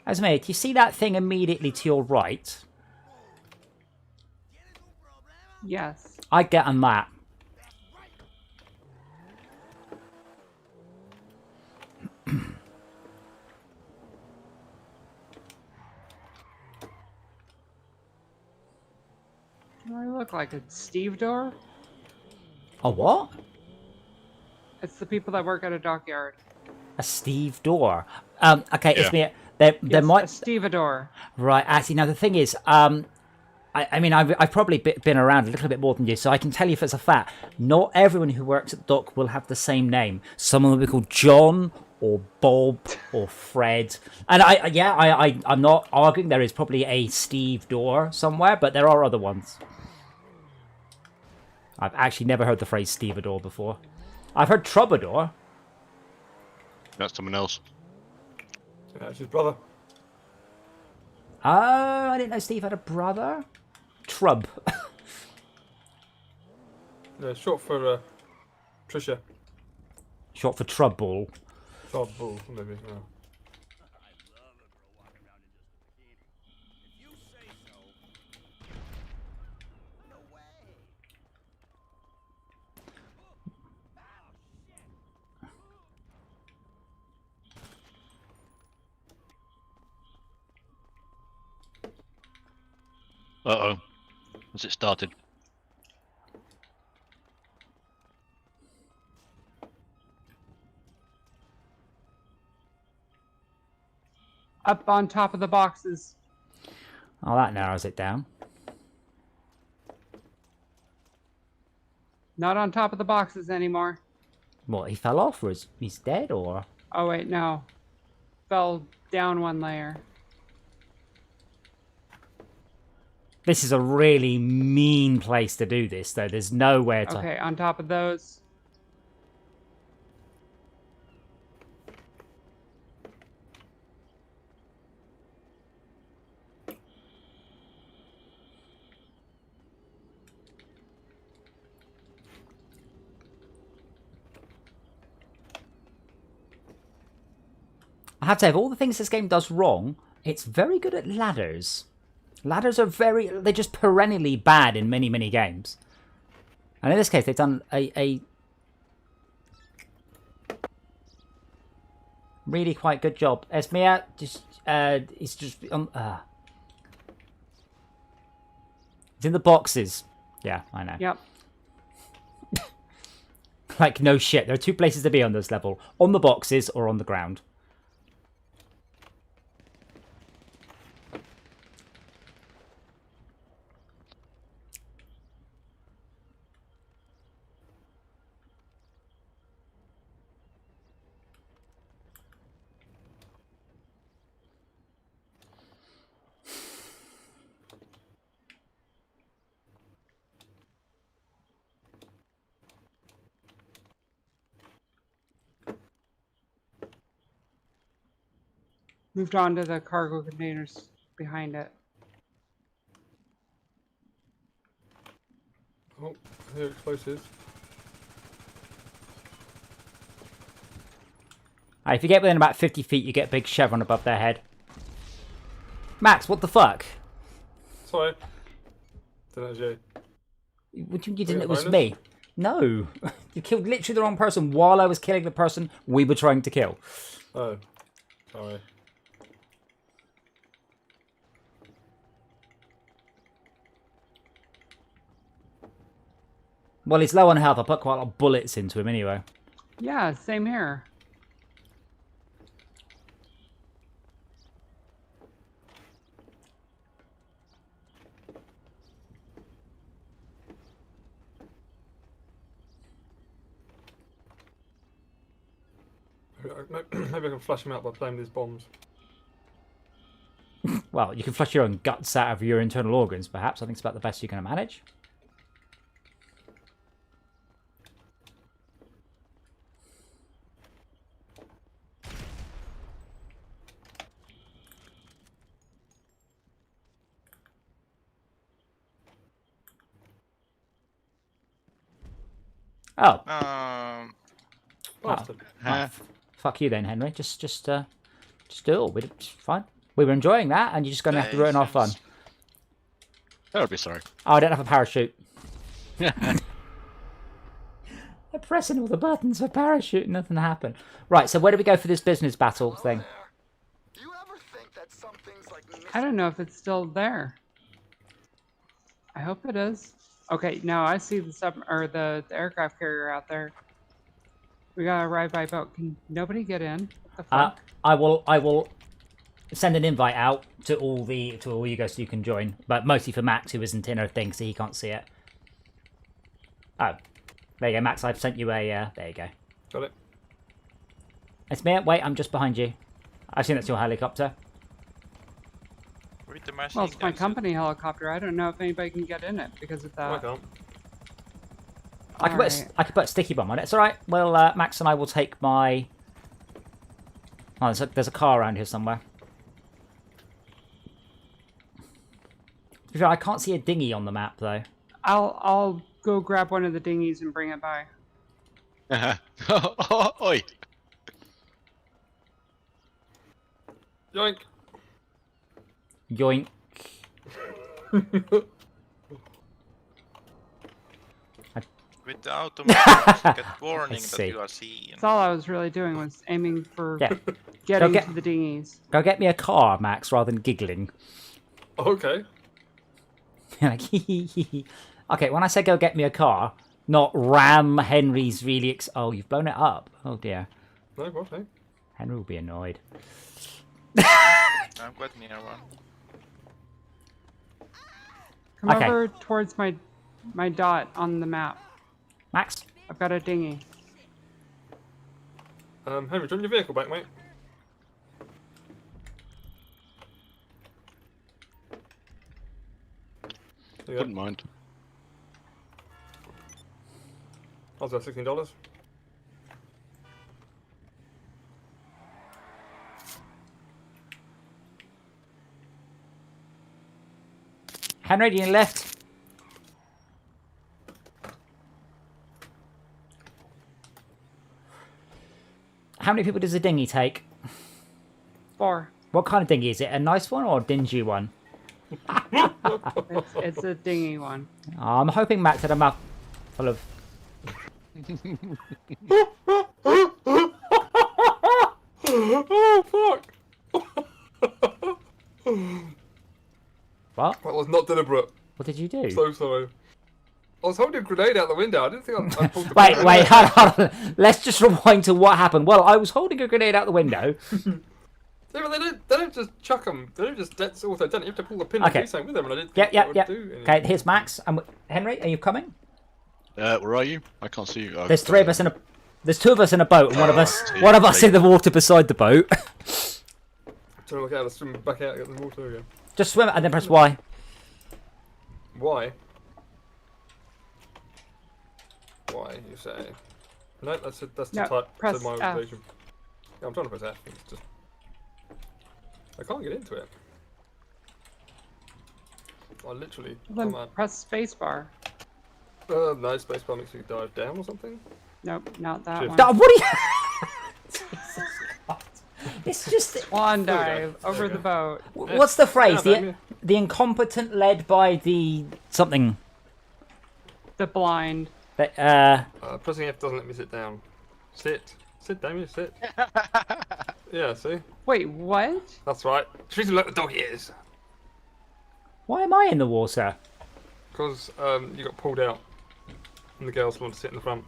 Esme, do you see that thing immediately to your right? Yes. I'd get on that. What do I look like? A Steve door? A what? It's the people that work at a dockyard. A Steve door. Okay, Yeah. Esme, there Yes, might... a stevedore. Right, actually, now the thing is, I mean, I've probably been around a little bit more than you, so I can tell you for a fact, not everyone who works at dock will have the same name. Some will be called John or Bob or Fred. And I'm not arguing there is probably a Steve Door somewhere, but there are other ones. I've actually never heard the phrase stevedore before. I've heard troubadour. That's someone else. Yeah, it's his brother. Oh, I didn't know Steve had a brother. Trub. Yeah, short for Trisha. Short for trouble. Trouble, maybe. Yeah. Uh-oh. Has it started? Up on top of the boxes. Oh, that narrows it down. Not on top of the boxes anymore. What, he fell off, or he's dead, or? Oh wait, no. Fell down one layer. This is a really mean place to do this, though. There's nowhere to... Okay, on top of those. I have to say, of all the things this game does wrong, it's very good at ladders. Ladders are they're just perennially bad in many, many games. And in this case, they've done a really quite good job. Esmea, it's just... it's in the boxes. Yeah, I know. Yep. Like, no shit. There are two places to be on this level. On the boxes or on the ground. Moved on to the cargo containers behind it. Oh, here explosives. If you get within about 50 feet, you get a big chevron above their head. Max, what the fuck? Sorry. Didn't know You didn't. It was bonus? me. No. You killed literally the wrong person while I was killing the person we were trying to kill. Oh, sorry. Well, he's low on health. I put quite a lot of bullets into him anyway. Yeah, same here. Maybe I can flush him out by playing with these bombs. Well, you can flush your own guts out of your internal organs, perhaps. I think it's about the best you're going to manage. Oh. Bastard. Fuck you then, Henry. Just do it. It's fine. We were enjoying that, and you're just going to have to ruin our fun. That would be sorry. Oh, I don't have a parachute. I'm pressing all the buttons for parachute, nothing happened. Right, so where do we go for this business battle thing? Do you ever think that some things like I don't know if it's still there. I hope it is. Okay, now I see the aircraft carrier out there. We gotta arrive by boat. Can nobody get in? What the fuck? I will send an invite out to all you guys so you can join, but mostly for Max, who isn't in her thing, so he can't see it. Oh, there you go, Max. I've sent you a. There you go. Got it. It's me. Wait, I'm just behind you. I assume that's your helicopter. With the machine Well, it's my guns. company helicopter. I don't know if anybody can get in it because of that. I can't. I can put a sticky bomb on it. It's all right. Well, Max and I will take my. Oh, there's a car around here somewhere. I can't see a dinghy on the map though. I'll go grab one of the dinghies and bring it by. Oi. Yoink. Yoink. With the automatic, you get warning that see. you are seen. That's all I was really doing was aiming for Yeah. getting get- to the dinghies. Go get me a car, Max, rather than giggling. Okay. Like, okay, when I say go get me a car, not ram Henry's really oh, you've blown it up. Oh dear. No, what? Hey? Henry will be annoyed. I'm quite near one. Come Okay. over towards my dot on the map. Max? I've got a dinghy. Henry, turn your vehicle back, mate. There you Wouldn't go. mind. How's that, $16? Henry, do you left? How many people does a dinghy take? 4. What kind of dinghy is it? A nice one or a dingy one? It's a dinghy one. Oh, I'm hoping Max had a mouth full of... Oh, fuck! What? That was not deliberate. What did you do? So sorry. I was holding a grenade out the window. I didn't think I pulled the Wait, grenade wait, out. hold on. Let's just rewind to what happened. Well, I was holding a grenade out the window. Yeah, but they don't just chuck them. They don't just auto detonate. You have to pull the pin Okay. and do something with them. And I didn't Yep, think yep, that yep. would do anything. Okay, here's Max. And Henry, are you coming? Where are you? I can't see you. There's 3 of us in a... There's 2 of us in a boat and one of us in the water beside the boat. Trying to look out, let's swim back out and get the water again. Just swim and then press Y. Why? Why, you say? No, that's the No, type. press That's my F. organization. Yeah, I'm trying to press F. It's just... I can't get into it. I literally... Then come on. press spacebar. No, spacebar makes you dive down or something? Nope, not that Shift. one. What are you... Jesus Christ. It's just... Swan There we dive go. over There the we go. boat. What's the phrase? Yeah, baby. The incompetent led by the... something. The blind. Pressing F doesn't let me sit down. Sit. Sit, Damien, sit. Yeah, see? Wait, what? That's right. Treat him like the dog he is. Why am I in the water? Because you got pulled out. And the girls want to sit in the front.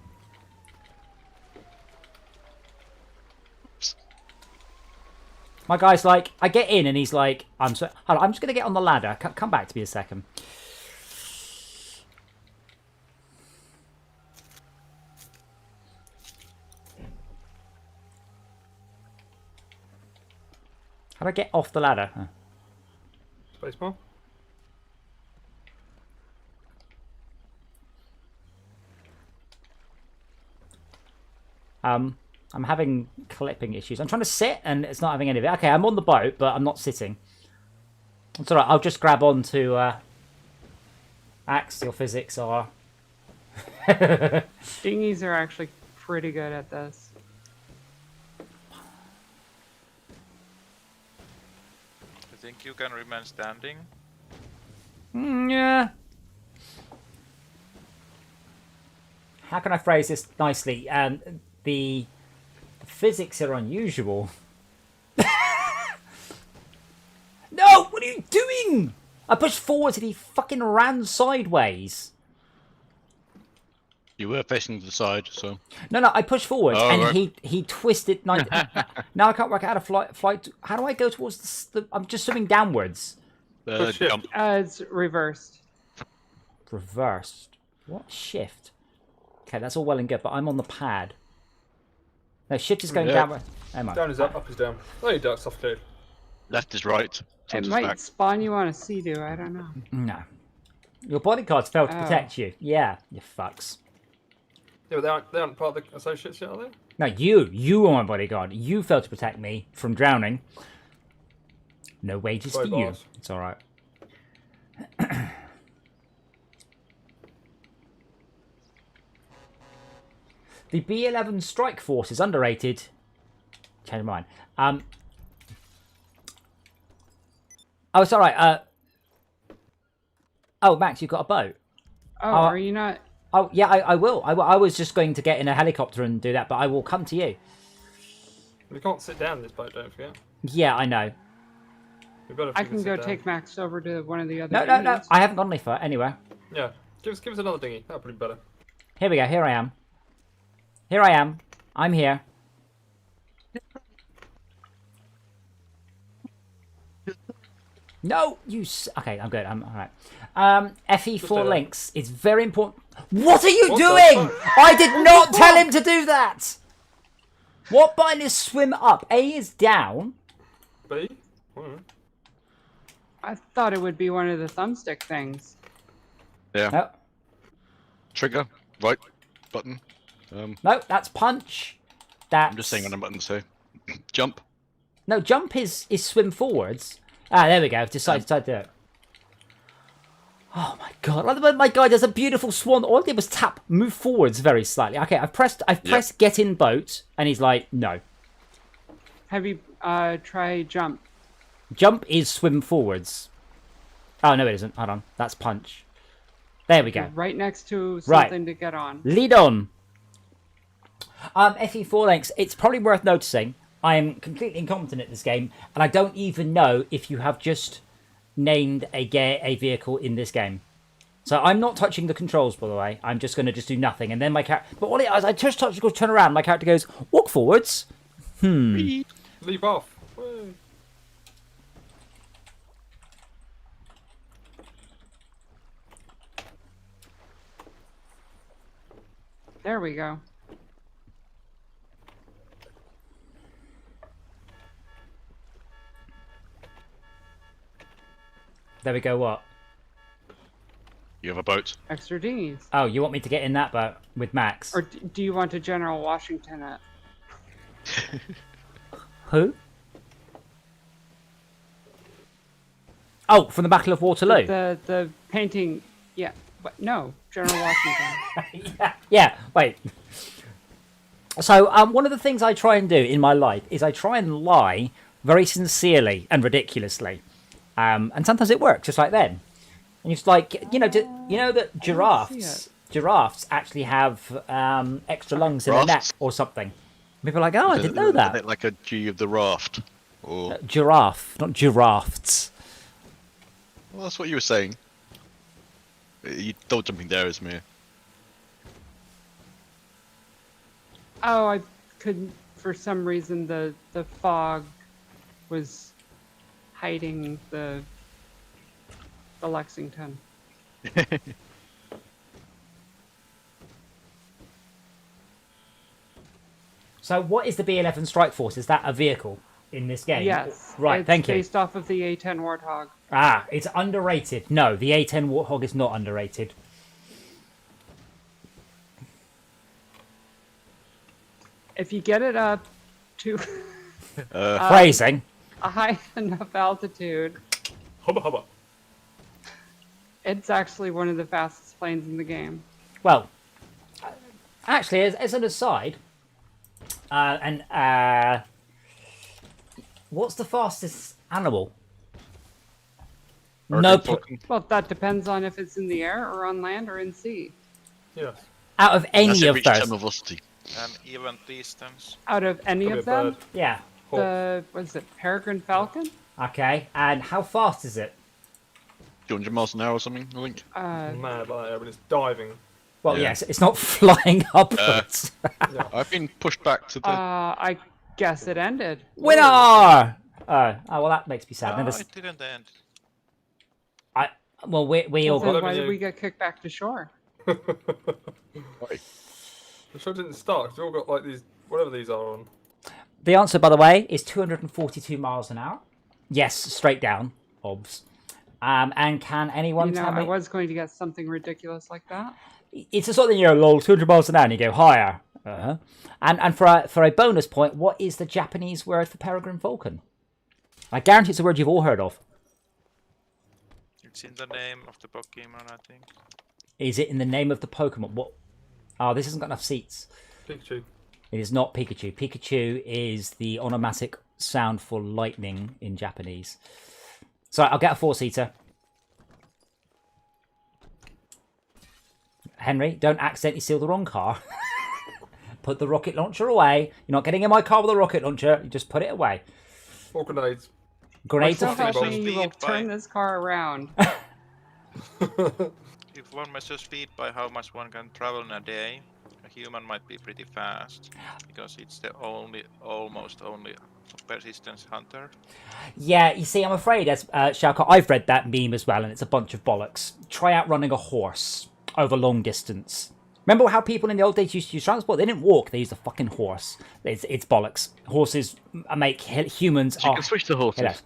My guy's like, I get in and he's like, I'm just going to get on the ladder. Come back to me a second. How do I get off the ladder? Huh. Spacebar. I'm having clipping issues. I'm trying to sit and it's not having any of it. Okay, I'm on the boat, but I'm not sitting. It's alright, I'll just grab on to Axe, your physics are... Dinghies are actually pretty good at this. I think you can remain standing. Yeah. How can I phrase this nicely? The physics are unusual. No! What are you doing? I pushed forwards and he fucking ran sideways. You were facing to the side, so. No, I pushed forwards Oh, and right. he twisted. Now I can't work out how to fly. How do I go towards the? I'm just swimming downwards. shift. Jump. It's reversed. Reversed. What shift? Okay, that's all well and good, but I'm on the pad. No, shift is going Yeah. downward. Am I? Down is up is down. Oh, you ducks off too. Left is right. It Front is might back. spawn you on a Sea-Doo, I don't know. No. Your bodyguards failed to Oh. protect you. Yeah, you fucks. Yeah, but they aren't part of the associates yet, are they? No, you are my bodyguard. You failed to protect me from drowning. No wages Sorry, for you. boss. It's all right. The B-11 Strike Force is underrated. Change my mind. Oh, it's all right. Oh, Max, you've got a boat. Oh, Oh, are you not? Oh, yeah, I will. I was just going to get in a helicopter and do that, but I will come to you. We can't sit down in this boat, don't forget. Yeah, I know. We better. I can go take Max over to one of the other. No. dinghies. I haven't gone any far anywhere. Yeah, give us another dinghy. That'll be better. Here we go. Here I am. Here I am. I'm here. No, okay, I'm good. I'm all right. FE4 stay there. links. It's very important. What are you What the doing? fuck? I did not tell him to do that. What button is swim up? A is down. B? Alright. I thought it would be one of the thumbstick things. Yeah. No, Trigger. Right. Button. no, that's punch. That's... I'm just saying on the button, so. Jump. No, jump is swim forwards. Ah, there we go. I've decided to do it. Oh my god! My guy does a beautiful swan. All I did was tap, move forwards very slightly. Okay, I've pressed get in boat, and he's like, no. Have you tried jump? Jump is swim forwards. Oh no, it isn't. Hold on, that's punch. There we go. You're right next to Right. something to get on. Lead on. FE4 links. It's probably worth noticing. I am completely incompetent at this game, and I don't even know if you have just named a vehicle in this game. So I'm not touching the controls, by the way. I'm just going to just do nothing, and then my character. But what it is, I just touch, go turn around. My character goes walk forwards. Leave off. Whee. There we go. There we go. What? You have a boat. Extra dinghies. Oh, you want me to get in that boat with Max? Or do you want to General Washington it? Who? Oh, from the Battle of Waterloo. The painting. Yeah. But no, General Washington. Yeah, wait. So, one of the things I try and do in my life is I try and lie very sincerely and ridiculously. And sometimes it works, just like then. And it's like, you know that giraffes actually have extra lungs in their neck Rafts? or something. People are like, oh, I didn't know that. Isn't it like a G of the raft? Or Giraffe, not giraffes. well, that's what you were saying. You double jumping there is me. Oh, I couldn't. For some reason, the fog was hiding the Lexington. So what is the B-11 Strike Force? Is that a vehicle? in this game? Yes. Right, It's thank you. based off of the A10 Warthog. Ah, it's underrated. No, the A10 Warthog is not underrated. If you get it up to Phrasing. a high enough altitude, Hubba hubba. it's actually one of the fastest planes in the game. Well, actually, as an aside, what's the fastest animal? No, Well, that depends on if it's in the air or on land or in sea. Yes. out of any of those. velocity. An even distance. Out of any Probably of a them, bird. Yeah. the what is it, Peregrine Falcon? Okay. And how fast is it? 200 miles an hour or something, I think. Mad like that when it's diving. Well, Yeah. yes, it's not flying upwards. I've been pushed back to the. I guess it ended. Winner! Oh, well, that makes me sad. No, Never it didn't end. Well, we all Then got. why did you. we get kicked back to shore? Right. The show didn't start. 'Cause we all got like these, whatever these are on. The answer, by the way, is 242 miles an hour. Yes, straight down, obs. And can anyone You know, tell me? I was going to get something ridiculous like that. It's a sort of, lol, 200 miles an hour, and you go higher. Uh-huh. And for a bonus point, what is the Japanese word for peregrine falcon? I guarantee it's a word you've all heard of. It's in the name of the Pokemon, I think. Is it in the name of the Pokemon? What? Oh, this hasn't got enough seats. Pikachu. It is not Pikachu. Pikachu is the onomatopoeic sound for lightning in Japanese. So I'll get a four-seater. Henry, don't accidentally steal the wrong car. Put the rocket launcher away. You're not getting in my car with a rocket launcher. You just put it away. Or grenades. Grenades So are help Fishbowl. me, you will Speed by- turn this car around. If one measures speed by how much one can travel in a day, a human might be pretty fast, because it's the almost only persistence hunter. Yeah, you see, I'm afraid, as Shalka, I've read that meme as well, and it's a bunch of bollocks. Try outrunning a horse over long distance. Remember how people in the old days used to use transport? They didn't walk, they used a fucking horse. It's bollocks. Horses make humans... You can switch to horses. Yeah.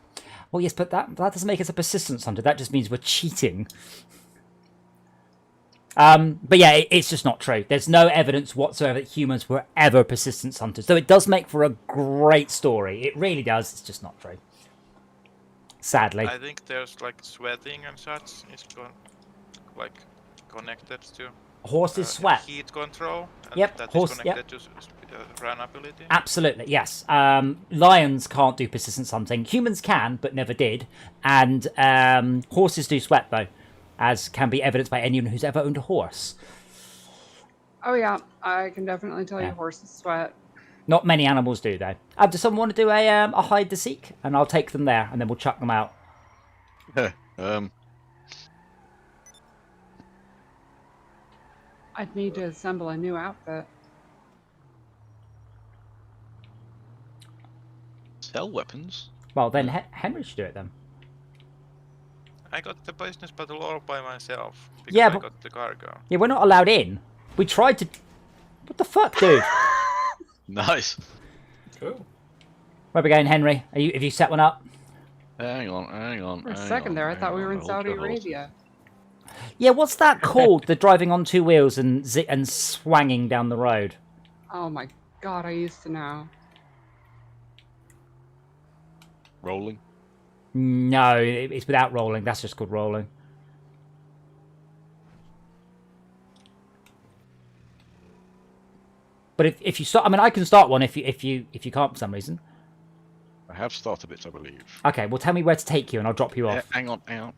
Well, yes, but that doesn't make us a persistence hunter. That just means we're cheating. But yeah, it's just not true. There's no evidence whatsoever that humans were ever persistence hunters. Though it does make for a great story. It really does. It's just not true. Sadly. I think there's like sweating and such. It's like connected to Horses sweat. heat control. And Yep, that is horse- connected to run ability. Absolutely, yes. Lions can't do persistence hunting. Humans can, but never did. And horses do sweat, though, as can be evidenced by anyone who's ever owned a horse. Oh yeah, I can definitely tell Yeah. you horses sweat. Not many animals do, though. Does someone want to do a hide to seek? And I'll take them there, and then we'll chuck them out. I'd need to assemble a new outfit. Sell weapons? Well, then Henry should do it, then. I got the business battle all by myself. Because Yeah, I but- got the cargo. Yeah, we're not allowed in. We tried to... What the fuck, dude? Nice. Cool. Where are we going, Henry? Have you set one up? Hang on. For a second there, I thought we were in Saudi Arabia. Yeah, what's that called? The driving on two wheels and swanging down the road. Oh my god, I used to know. Rolling. No, it's without rolling. That's just called rolling. But if you start, I mean, I can start one if you can't for some reason. I have started it, I believe. Okay, well, tell me where to take you, and I'll drop you off. Hang on. I'm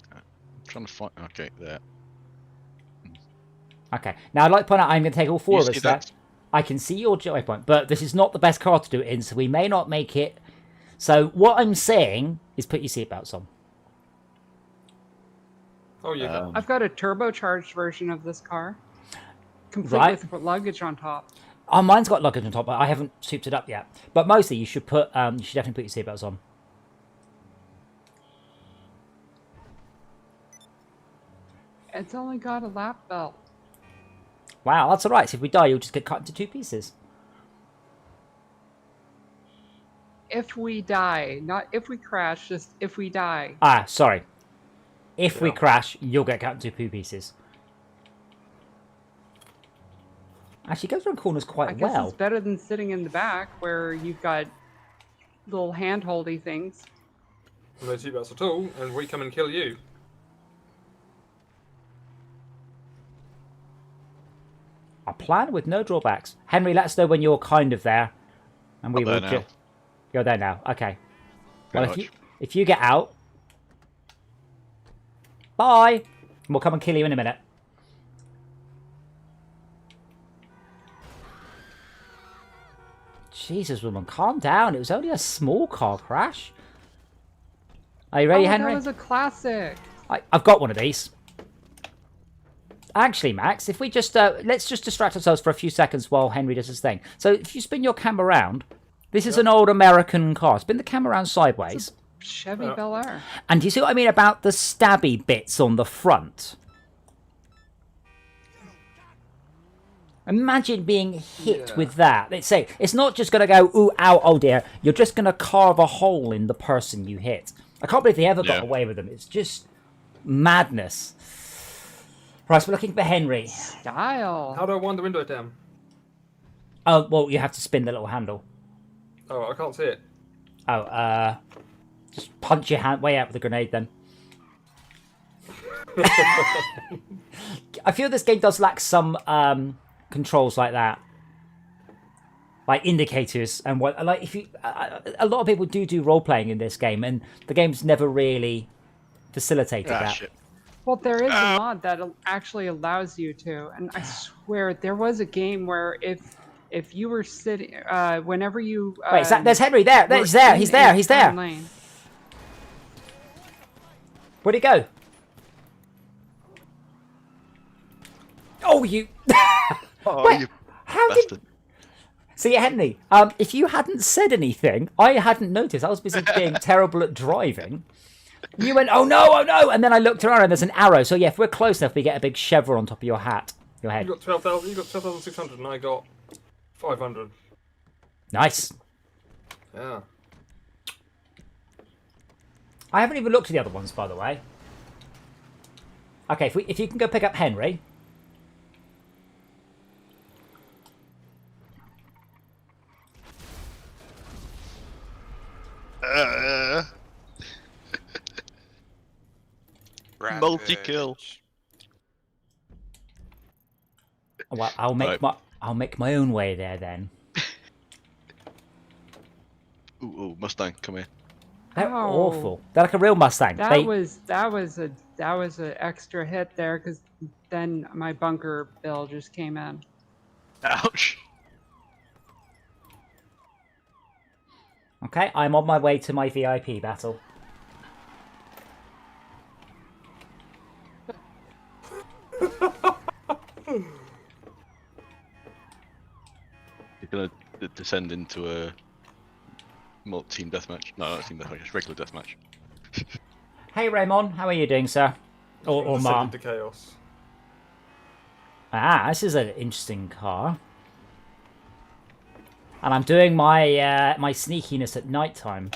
trying to find. Okay, there. Okay. Now, I'd like to point out I'm going to take all four You of us see there. that? I can see your joy point, but this is not the best car to do it in, so we may not make it. So what I'm saying is put your seatbelts on. Oh, yeah. I've got a turbocharged version of this car. Complete Right. with luggage on top. Oh, mine's got luggage on top, but I haven't souped it up yet. But mostly, you should definitely put your seatbelts on. It's only got a lap belt. Wow, that's alright. So if we die, you'll just get cut into two pieces. if we die, not if we crash, just if we die. Ah, sorry. If we Yeah. crash, you'll get cut into 2 pieces. Actually, it goes around corners I quite guess well. it's better than sitting in the back where you've got little hand-holdy things. No seatbelts at all, and we come and kill you. A plan with no drawbacks. Henry, let us know when you're kind of there, and we I'm will. there now. You're there now. Okay. Pretty Well, much. if you get out, bye. And we'll come and kill you in a minute. Jesus, woman, calm down. It was only a small car crash. Are you ready, Oh, Henry? that was a classic. I've got one of these. Actually, Max, if we just let's just distract ourselves for a few seconds while Henry does his thing. So if you spin your camera around, this is an old American car. Spin the camera around sideways. Chevy Bel Air. And do you see what I mean about the stabby bits on the front? Imagine being hit Yeah. with that. Let's say it's not just going to go, ooh, ow, oh dear. You're just going to carve a hole in the person you hit. I can't believe they ever got Yeah. away with them. It's just madness. Right, we're looking for Henry. Style. How do I wind the window down? Oh, well, you have to spin the little handle. Oh, I can't see it. Oh, just punch your hand way out with a grenade then. I feel this game does lack some controls like that, like indicators and what. Like if you, a lot of people do role playing in this game, and the game's never really facilitated that. Shit. Well, there is a mod that actually allows you to, and I swear there was a game where if you were sitting, whenever you Wait, there's Henry there. were He's there. in He's there. a He's there. turn lane. Where'd he go? Oh, you. Oh, Wait, you how did? bastard. See, Henry, if you hadn't said anything, I hadn't noticed. I was busy being terrible at driving. You went, oh no, and then I looked around and there's an arrow. So yeah, if we're close enough, we get a big chevron on top of your hat, your head. You got 12,000. You got 12,600, and I got 500. Nice. Yeah. I haven't even looked at the other ones, by the way. Okay, if you can go pick up Henry. Multi-kill. Rampage. Well, I'll make Right. my own way there then. Ooh, Mustang, come here. They're Ow. awful. They're like a real Mustang. That was an extra hit there because then my bunker bill just came in. Ouch. Okay, I'm on my way to my VIP battle. You're gonna descend into a team deathmatch. No, not team deathmatch, just regular deathmatch. Hey Raymond, how are you doing, sir? Or Descended mom? to chaos. Ah, this is an interesting car. And I'm doing my my sneakiness at night time.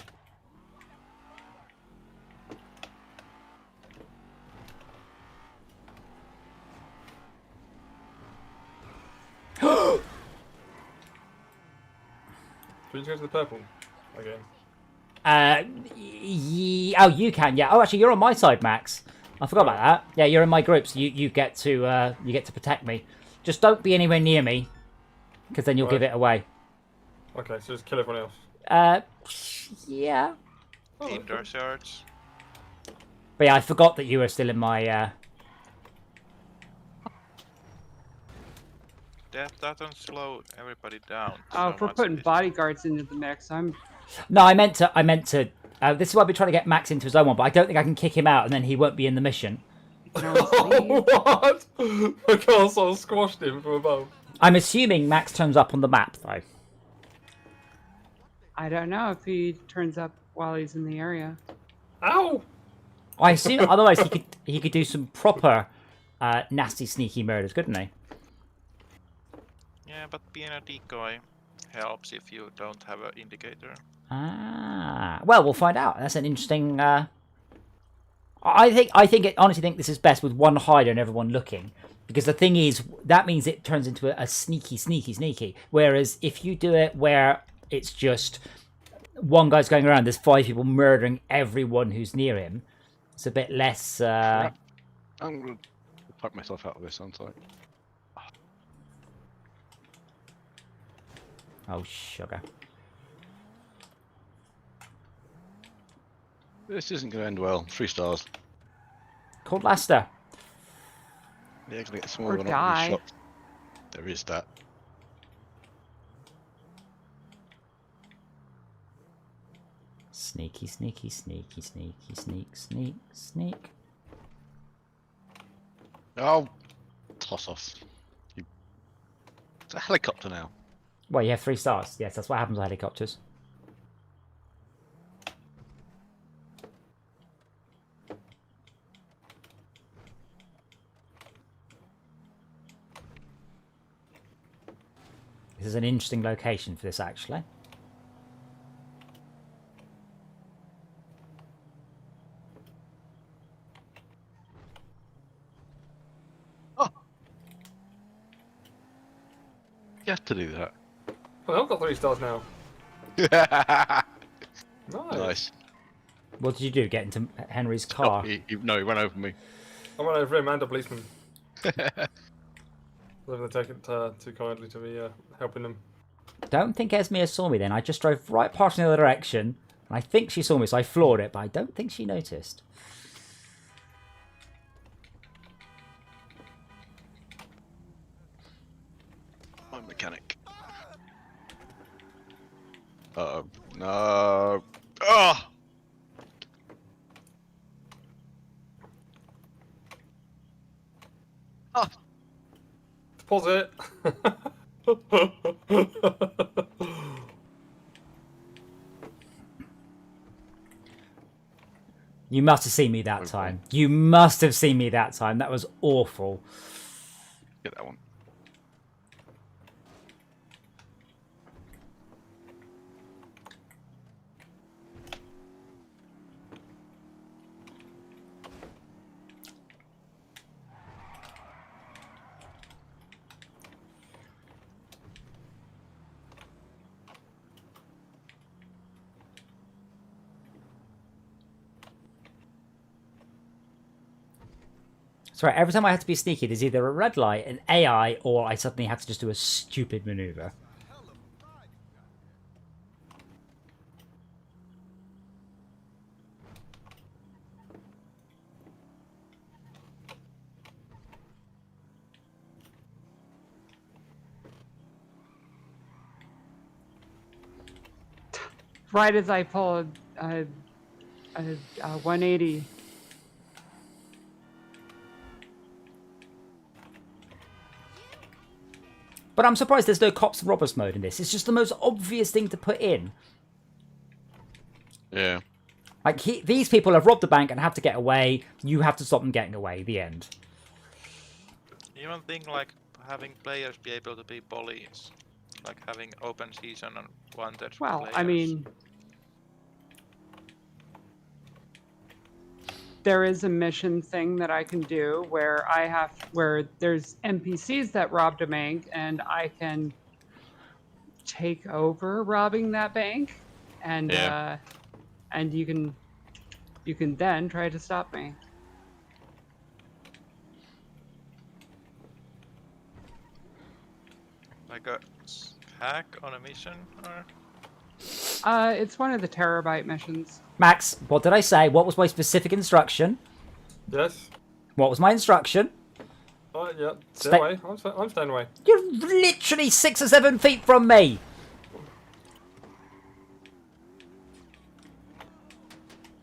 Do you go to the purple again? Oh, you can, yeah. Oh, actually, you're on my side, Max. I forgot about that. Yeah, you're in my group, so you get to protect me. Just don't be anywhere near me, because then you'll give it away. Okay, so just kill everyone else. Yeah. Indoor yards. But yeah, I forgot that you were still in my. That doesn't slow everybody down. Oh, so if we're much. putting It's- bodyguards into the mix, I'm No, I meant to. This is why I've been trying to get Max into his own one, but I don't think I can kick him out, and then he won't be in the mission. What? My castle squashed him from above. I'm assuming Max turns up on the map, though. I don't know if he turns up while he's in the area. Ow! I assume otherwise he could do some proper nasty, sneaky murders, couldn't he? Yeah, but being a decoy helps if you don't have an indicator. Ah, well, we'll find out. That's an interesting. I honestly think this is best with one hider and everyone looking, because the thing is that means it turns into a sneaky. Whereas if you do it where it's just one guy's going around, there's 5 people murdering everyone who's near him. It's a bit less. I'm gonna fuck myself out of this, aren't I? Oh sugar. This isn't going to end well. 3 stars. Called Leicester. Yeah, gonna get smaller Or one die. shot. There is that. Sneak. Oh, toss off. It's a helicopter now. Well, you have 3 stars. Yes, that's what happens with helicopters. This is an interesting location for this, actually. Oh, you have to do that. Well, I've got 3 stars now. Nice. Nice. What did you do? Get into Henry's car? No, he ran over me. I went over him and a policeman. I'm going to take it too kindly to be helping them. Don't think Esmea saw me then. I just drove right past in the other direction. And I think she saw me, so I floored it, but I don't think she noticed. I'm a mechanic. Uh-oh. No. Oh! Oh! Pause it. You must have seen me that time. You must have seen me that time. That was awful. Get that one. Sorry, every time I had to be sneaky, there's either a red light, an AI, or I suddenly had to just do a stupid maneuver. Right as I pull a 180. But I'm surprised there's no cops and robbers mode in this. It's just the most obvious thing to put in. Yeah. Like, these people have robbed the bank and have to get away. You have to stop them getting away. The end. Even think like having players be able to be police, like having open season and wanted Well, players. I mean, there is a mission thing that I can do where where there's NPCs that robbed a bank and I can take over robbing that bank, and Yeah. And you can then try to stop me. like a hack on a mission, or It's one of the terabyte missions. Max, what did I say? What was my specific instruction? Yes. What was my instruction? Yeah. Stay Stay- away. I'm staying away. You're literally 6 or 7 feet from me.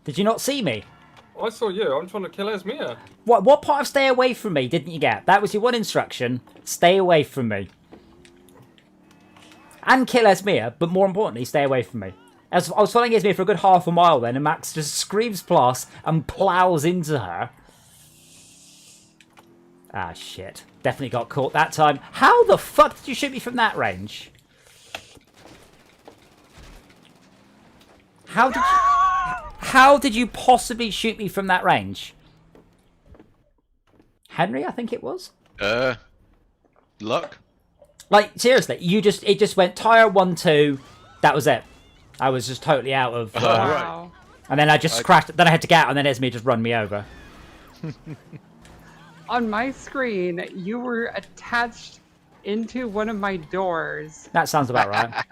Did you not see me? I saw you. I'm trying to kill Esmea. What part of stay away from me didn't you get? That was your one instruction. Stay away from me. And kill Esmea, but more importantly, stay away from me. I was following Esmea for a good half a mile then, and Max just screams plus and plows into her. Ah, shit. Definitely got caught that time. How the fuck did you shoot me from that range? How did you possibly shoot me from that range? Henry, I think it was. Luck. Like seriously, it just went tire 1, 2. That was it. I was just totally out of. Wow. And then I just crashed. Then I had to get out, and then Esme just run me over. On my screen, you were attached into one of my doors. That sounds about right.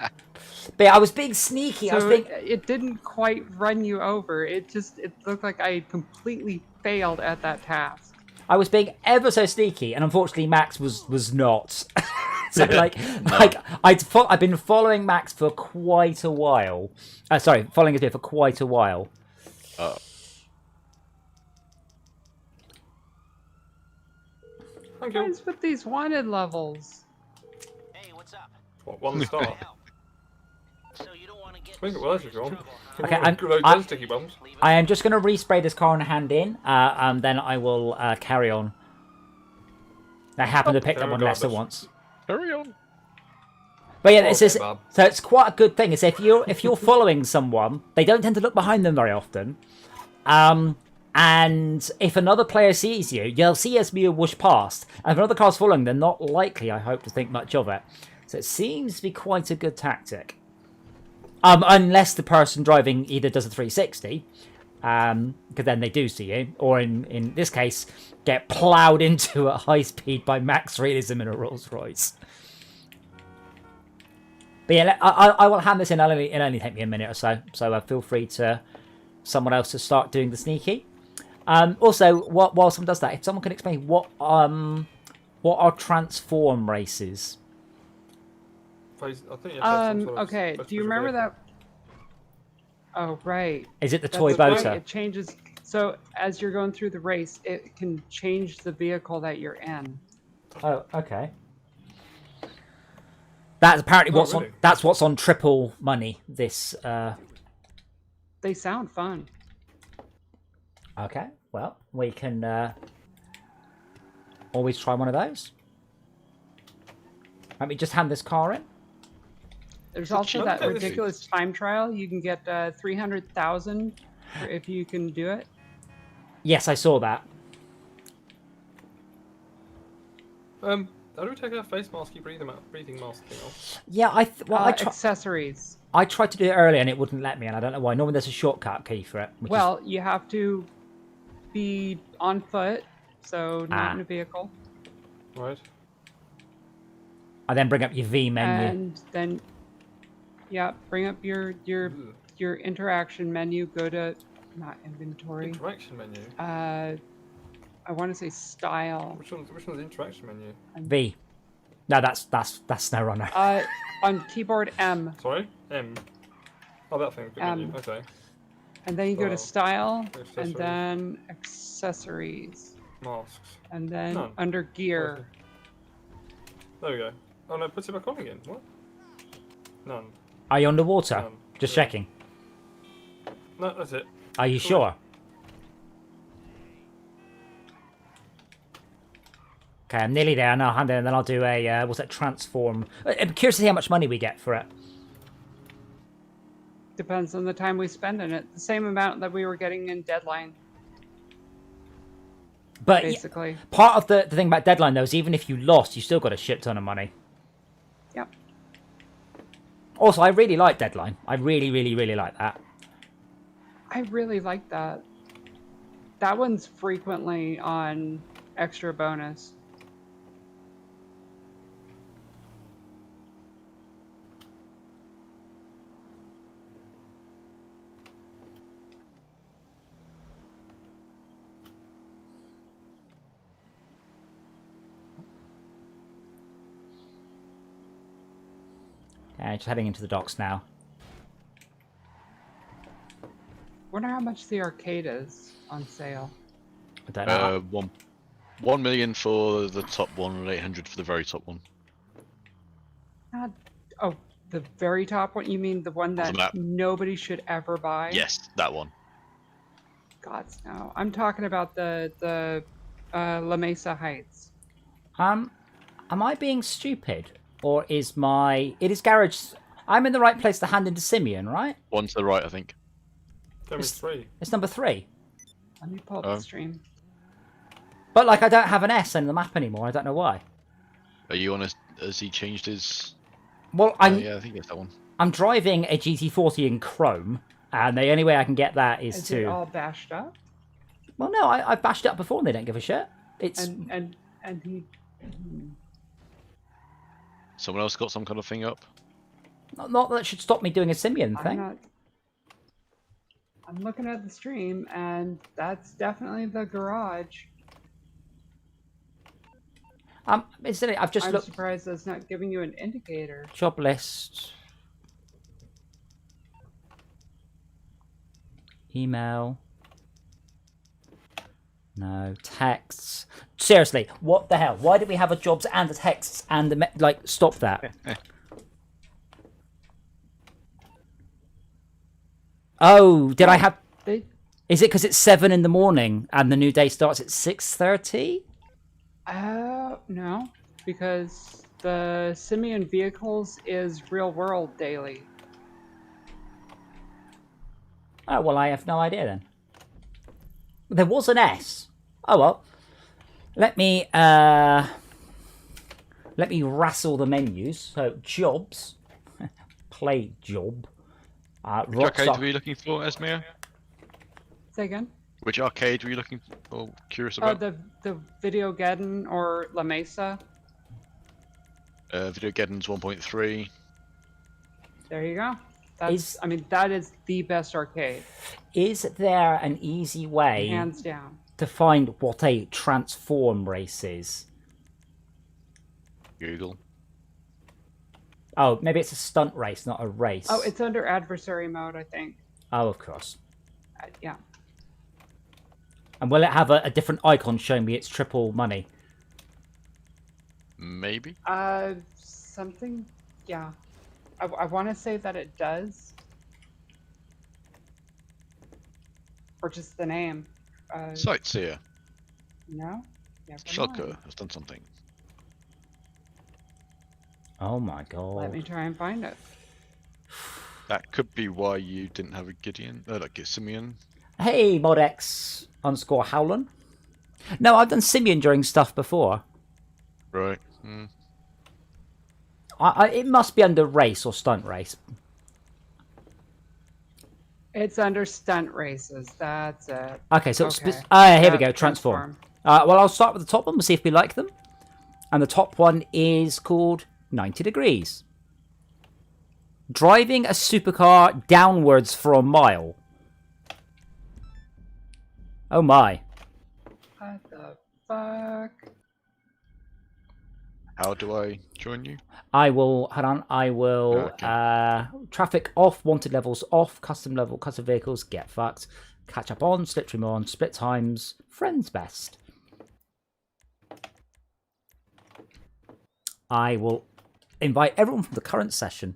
But yeah, I was being sneaky. So I was being. it didn't quite run you over. It looked like I completely failed at that task. I was being ever so sneaky, and unfortunately, Max was not. So I've been following Max for quite a while. Sorry, following his bit for quite a while. Thank What you. is with these wanted levels? Hey, what's up? What, 1 star? Help. So you don't want to get Make it worse if you want. Okay, Those sticky bombs. I am just going to respray this car and hand in, and then I will carry on. I happened to pick that one lesser once. Hurry on. But yeah, Okay, Bob. so it's quite a good thing. Is if you're following someone, they don't tend to look behind them very often. And if another player sees you, you'll see Esme whoosh past. And if another car's following, they're not likely, I hope, to think much of it. So it seems to be quite a good tactic. Unless the person driving either does a 360, because then they do see you, or in this case, get ploughed into at high speed by Max Realism in a Rolls Royce. But yeah, I will hand this in. It'll only take me a minute or so. So feel free to someone else to start doing the sneaky. Also, while someone does that, if someone can explain what are transform races? I think you have some sort of Okay, do you remember vehicle. that? Oh, right. Is it the That's toy right, boater? It changes. So as you're going through the race, it can change the vehicle that you're in. Oh, okay. That's apparently Oh, really? that's what's on Triple Money. This. They sound fun. Okay, well, we can always try one of those. Let me just hand this car in. There's also cheap. that Okay. ridiculous time trial. You can get 300,000 if you can do it. Yes, I saw that. How do we take our face masky breathing mask thing off? Yeah, Accessories. I tried to do it earlier and it wouldn't let me, and I don't know why. Normally there's a shortcut key for it. Well, you have to be on foot, so not in a vehicle. Right. I then bring up your V menu. And then, yeah, bring up your interaction menu. Go to not inventory. Interaction menu. I want to say style. Which one's the interaction menu? V. No, that's SnowRunner. On keyboard M, Sorry? M. Oh, that thing. Good menu. Okay. and then you go to style, Accessories. and then accessories, Masks. and then None. under gear. There we go. Oh no, puts it back on again. What? None. Are you underwater? None. Just Yeah. checking. No, that's it. Are you sure? Okay, I'm nearly there. And I'll hand it, and then I'll do a what's that? Transform. I'm curious to see how much money we get for it. Depends on the time we spend in it. The same amount that we were getting in Deadline, But basically. part of the thing about Deadline though is even if you lost, you still got a shit ton of money. Yep. Also, I really like Deadline. I really, really, really like that. I really like that. That one's frequently on extra bonus. Okay, just heading into the docks now. Wonder how much the arcade is on sale. I don't know. 1 million for the top one and 800 for the very top one. Oh, the very top one? You mean the one the that map. nobody should ever buy? Yes, that one. Gods, no. I'm talking about the La Mesa Heights. Am I being stupid, or is it is garage? I'm in the right place to hand into Simeon, right? One to the right, I think. Damage 3. It's number 3. Let me pull up the stream. But like, I don't have an S in the map anymore. I don't know why. Are you on has he changed his... Well, yeah, I think it's that one. I'm driving a GT40 in Chrome, and the only way I can get that is it all bashed up? Well, no, I've bashed it up before and they don't give a shit. It's... And he... Someone else got some kind of thing up? Not that should stop me doing a Simeon thing. I'm looking at the stream, and that's definitely the garage. Instead, I've just I'm looked... surprised that's not giving you an indicator. Job list. Email. No. Texts. Seriously, what the hell? Why did we have a jobs and a texts and a... Like, stop that. Oh, did I have... Is it because it's 7 in the morning and the new day starts at 6:30? No, because the Simeon Vehicles is real world daily. Oh, well, I have no idea then. There was an S. Oh, well. Let me wrestle the menus. So, jobs. Play job. Which arcade were you looking for, Esmir? Say again? Which arcade were you looking for? Curious about? The Videogeddon or La Mesa. Videogeddon's 1.3. There you go. I mean, that is the best arcade. Is there an easy way, hands down, to find what a transform race is? Google. Oh, maybe it's a stunt race, not a race. Oh, it's under adversary mode, I think. Oh, of course. Yeah. And will it have a different icon showing me it's triple money? Maybe. Something. Yeah. I want to say that it does. Or just the name. Sightseer. No? Never Shulker mind. has done something. Oh my god. Let me try and find it. That could be why you didn't have a Gideon, like a Simeon. Hey, modx_Howlin. No, I've done Simeon during stuff before. Right. Hmm. It must be under race or stunt race. It's under stunt races. That's it. Okay, so okay. Here we go. Transform. Well, I'll start with the top one. We'll see if we like them. And the top one is called 90 Degrees. Driving a supercar downwards for a mile. Oh my. What the fuck? How do I join you? I will, hold on, I will, traffic off, wanted levels off, custom vehicles, get fucked, catch up on, slipstream on, split times, friends best. I will invite everyone from the current session.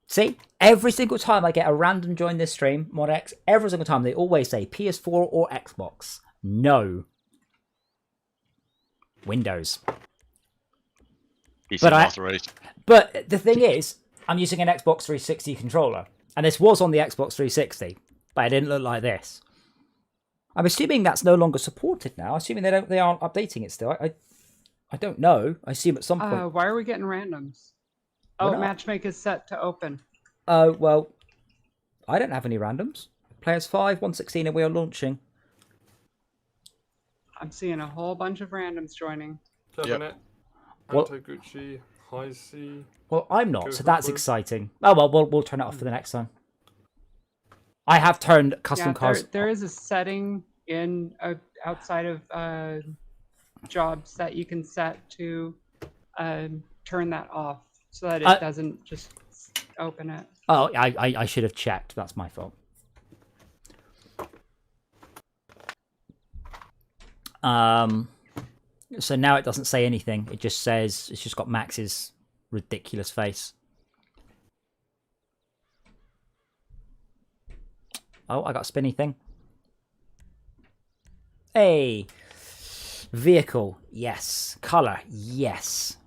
See, every single time I get a random join this stream, ModX, every single time they always say PS4 or Xbox. No. Windows. But the thing is, I'm using an Xbox 360 controller, and this was on the Xbox 360, but it didn't look like this. I'm assuming that's no longer supported now. Assuming they aren't updating it still. I don't know. I assume at some point. Why are we getting randoms? Oh, matchmake is set to open. Oh, well, I don't have any randoms. Players 5, 116, and we are launching. I'm seeing a whole bunch of randoms joining. Yep. Antoguchi, High C. Well, I'm not, so that's exciting. Oh, well, we'll turn it off for the next time. I have turned custom cars. There is a setting in outside of jobs that you can set to turn that off so that it doesn't just open it. Oh, I should have checked. That's my fault. So now it doesn't say anything. It just says, it's just got Max's ridiculous face. Oh, I got a spinny thing. Hey. Vehicle, yes. Color, yes.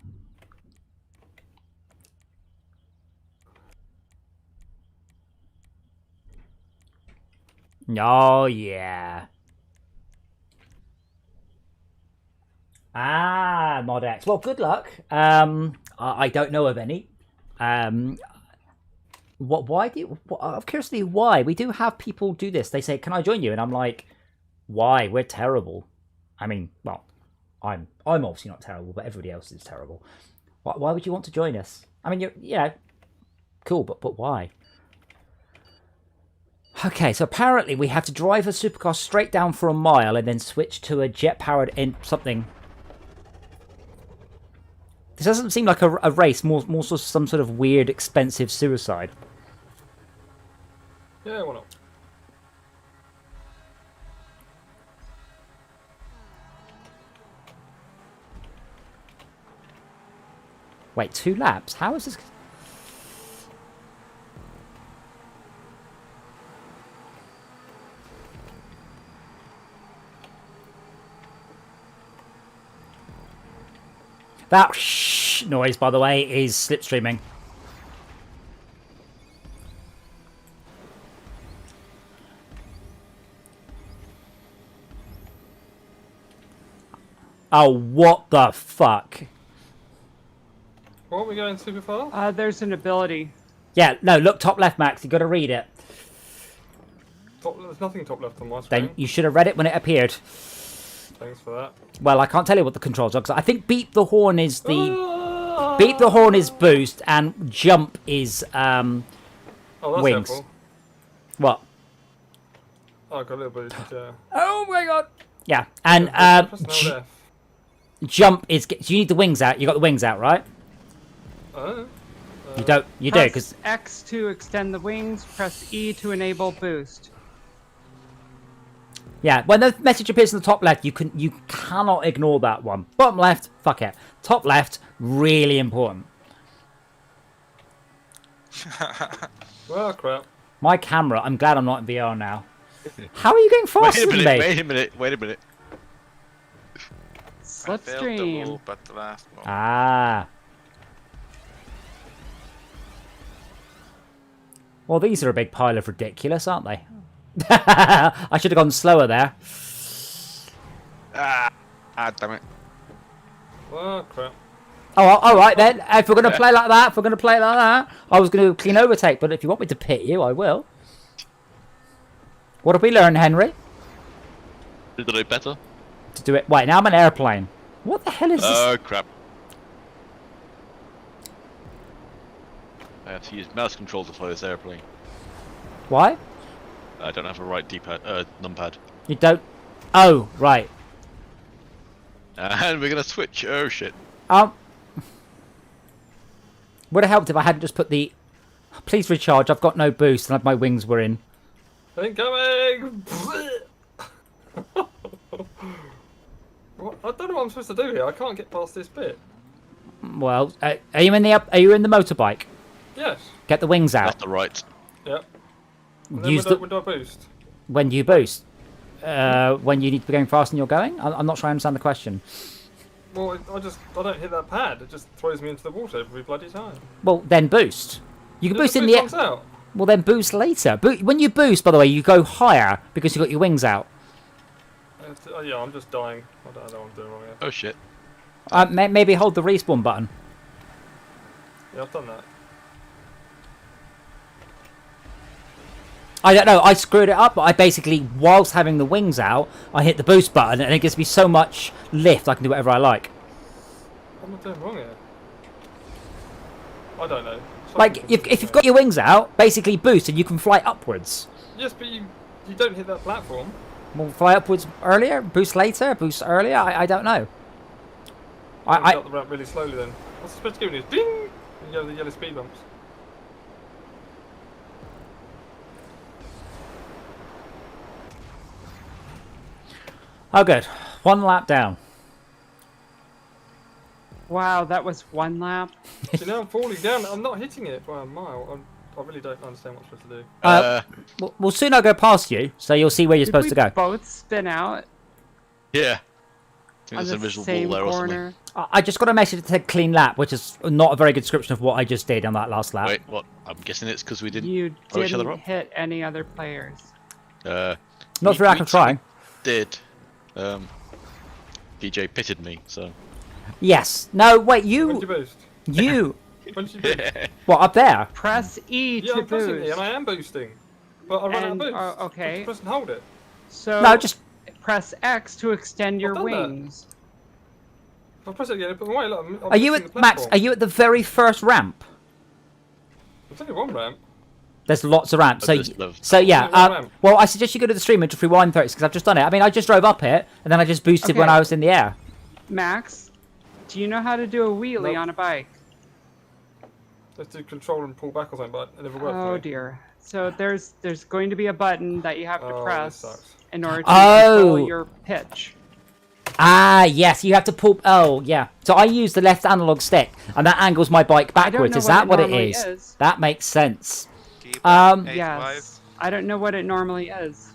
Oh, yeah. Ah, Mod X. Well, good luck. I don't know of any. Why do you... Out of curiosity, why? We do have people do this. They say, can I join you? And I'm like, why? We're terrible. I mean, well, I'm obviously not terrible, but everybody else is terrible. Why would you want to join us? I mean, you're cool, but why? Okay, so apparently we have to drive a supercar straight down for a mile and then switch to a jet-powered something. This doesn't seem like a race, more sort of some sort of weird, expensive suicide. Yeah, why not? Wait, 2 laps? How is this... That shh noise, by the way, is slipstreaming. Oh, what the fuck? What, are we going super fast? There's an ability. Yeah, no, look top left, Max. You got to read it. There's nothing top left on my screen. Then you should have read it when it appeared. Thanks for that. Well, I can't tell you what the controls are, because I think beep the horn is the... Beep the horn is boost, and jump is Oh, that's wings. helpful. What? Oh, I got a little boost, yeah. Oh my god! Yeah, and Press an Alt F. jump is... So you need the wings out. You got the wings out, right? You don't. You do, Press because... X to extend the wings. Press E to enable boost. Yeah, when the message appears in the top left, you cannot ignore that one. Bottom left, fuck it. Top left, really important. Well, crap. My camera, I'm glad I'm not in VR now. How are you going faster than me? Wait a minute. I failed the Slipstream. loop at the last one. Ah. Well, these are a big pile of ridiculous, aren't they? I should have gone slower there. Damn it. Well, crap. Oh, all right then. If we're going to play like that, I was going to clean overtake, but if you want me to pit you, I will. What have we learned, Henry? Did I do better? To do it. Wait, now I'm an airplane. What the hell is this? Oh, crap. I have to use mouse control to fly this airplane. Why? I don't have a right D-pad, numpad. You don't... Oh, right. And we're gonna switch. Oh shit. Would have helped if I hadn't just put the... Please recharge, I've got no boost and my wings were in. Incoming! What? I don't know what I'm supposed to do here. I can't get past this bit. Well, are you in the motorbike? Yes. Get the wings out. Left or right? Yep. And then Use when do I boost? When do you boost? When you need to be going faster than you're going? I'm not sure I understand the question. Well, I don't hit that pad. It just throws me into the water every bloody time. Well, then boost. You can Then boost in boost the... comes out. Well, then boost later. When you boost, by the way, you go higher because you've got your wings out. Yeah, I'm just dying. I don't know what I'm doing wrong here. Oh shit. Maybe hold the respawn button. Yeah, I've done that. I don't know, I screwed it up, but I basically, whilst having the wings out, I hit the boost button and it gives me so much lift I can do whatever I like. What am I doing wrong here? I don't know. Like, if you've got your wings out, basically boost and you can fly upwards. Yes, but you don't hit that platform. Well, fly upwards earlier, boost later, boost earlier, I don't know. I got the ramp really slowly then. What's it supposed to give me? Ding! You go the yellow speed bumps. Oh good, 1 lap down. Wow, that was 1 lap. See, now I'm falling down. I'm not hitting it by a mile. I really don't understand what I'm supposed to do. Well, soon I'll go past you, so you'll see where you're supposed to go. Both spin out Yeah. I think on there's a the visual same wall there or something. corner. I just got a message that said clean lap, which is not a very good description of what I just did on that last lap. Wait, what? I'm guessing it's because we didn't You blow each other didn't up. hit any other players. Not for lack of trying. Did. DJ pitted me, so. Yes. No, wait, When'd you... you boost? You... When'd you boost? What, up there? Press E Yeah, to I'm pressing boost. E and I am boosting. But I ran out of And, boost. okay. Press and hold it. So No, just... press X to extend your I've done that. wings. I'll press it again and put away. Look, I'm Are you missing at... the Max, platform. are you at the very first ramp? There's only one ramp. There's lots of ramps. So, I just love- so yeah. Only one ramp. Well, I suggest you go to the stream and just rewind 30 because I've just done it. I mean, I just drove up it and then I just boosted when Okay. I was in the air. Max, do you know how to do a wheelie Nope. on a bike? Let's do control and pull back or something, but it never worked for Oh me. dear. So there's going to be a button that you have to Oh, this press sucks. in order to Oh. control your pitch. Ah, yes, you have to pull... Oh, yeah. So I use the left analog stick and that angles my bike I don't backwards. know Is that what it normally is? That makes sense. Keep Um, 8 Yes. I don't know what it normally is.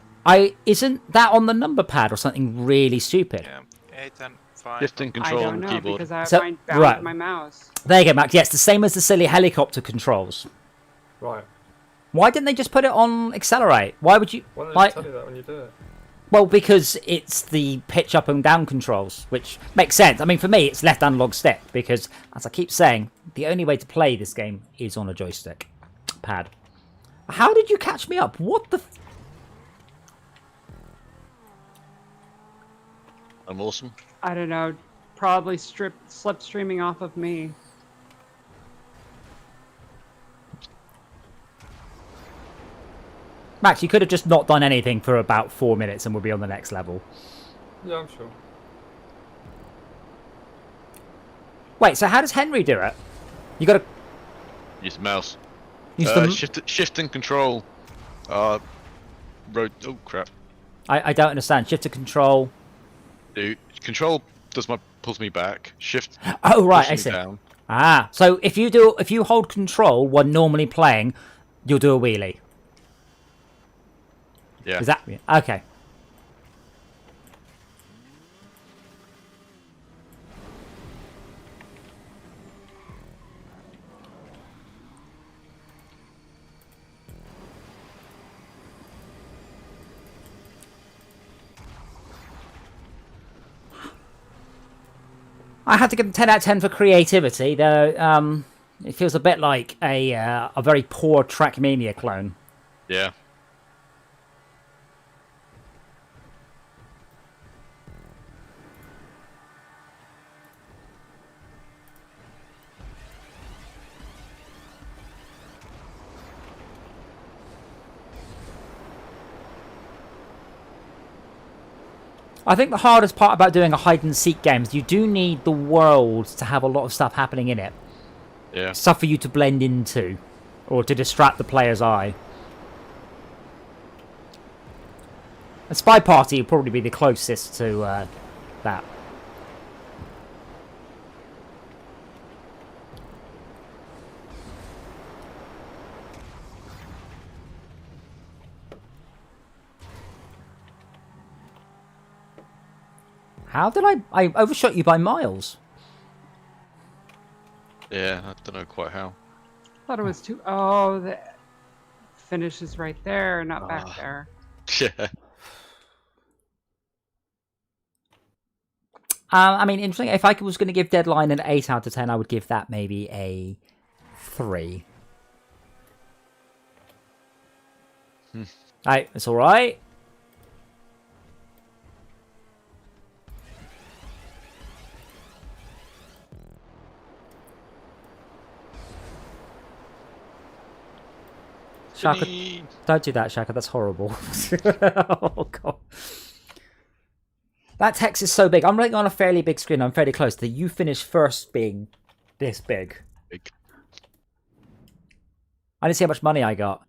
Isn't that on the number pad or something really stupid? Yeah, 8 and 5. Shift and I control don't on the know keyboard. because I have So- mine bound right. to my mouse. There you go, Max. Yeah, it's the same as the silly helicopter controls. Right. Why didn't they just put it on accelerate? Why would you... Why don't like, they tell you that when you do it? well, because it's the pitch up and down controls, which makes sense. I mean, for me, it's left analog stick because, as I keep saying, the only way to play this game is on a joystick pad. How did you catch me up? What the... I'm awesome. I don't know. Probably slipstreaming off of me. Max, you could have just not done anything for about 4 minutes and we'll be on the next level. Yeah, I'm sure. Wait, so how does Henry do it? You gotta Use the mouse. use the... Shift and control. Road. Oh crap. I don't understand. Shift to control... Control pulls me back. Shift. Oh, right, I pushes me see. down. Ah, so if you hold control when normally playing, you'll do a wheelie. Yeah. Is that... Okay. I have to give them 10 out of 10 for creativity, though. It feels a bit like a very poor Trackmania clone. Yeah. I think the hardest part about doing a hide and seek game is you do need the world to have a lot of stuff happening in it. Yeah. Stuff for you to blend into, or to distract the player's eye. A Spy Party would probably be the closest to that. How did I overshot you by miles? Yeah. I don't know quite how. Thought it was too. Oh, the finish is right there, not back there. Yeah. I mean, interesting. If I was going to give Deadline an 8 out of 10, I would give that maybe a 3. Right, it's all right. Shaka, Finny. don't do that, Shaka. That's horrible. Oh, God. That text is so big. I'm running on a fairly big screen. I'm fairly close to you finish first being this big. Big. I didn't see how much money I got.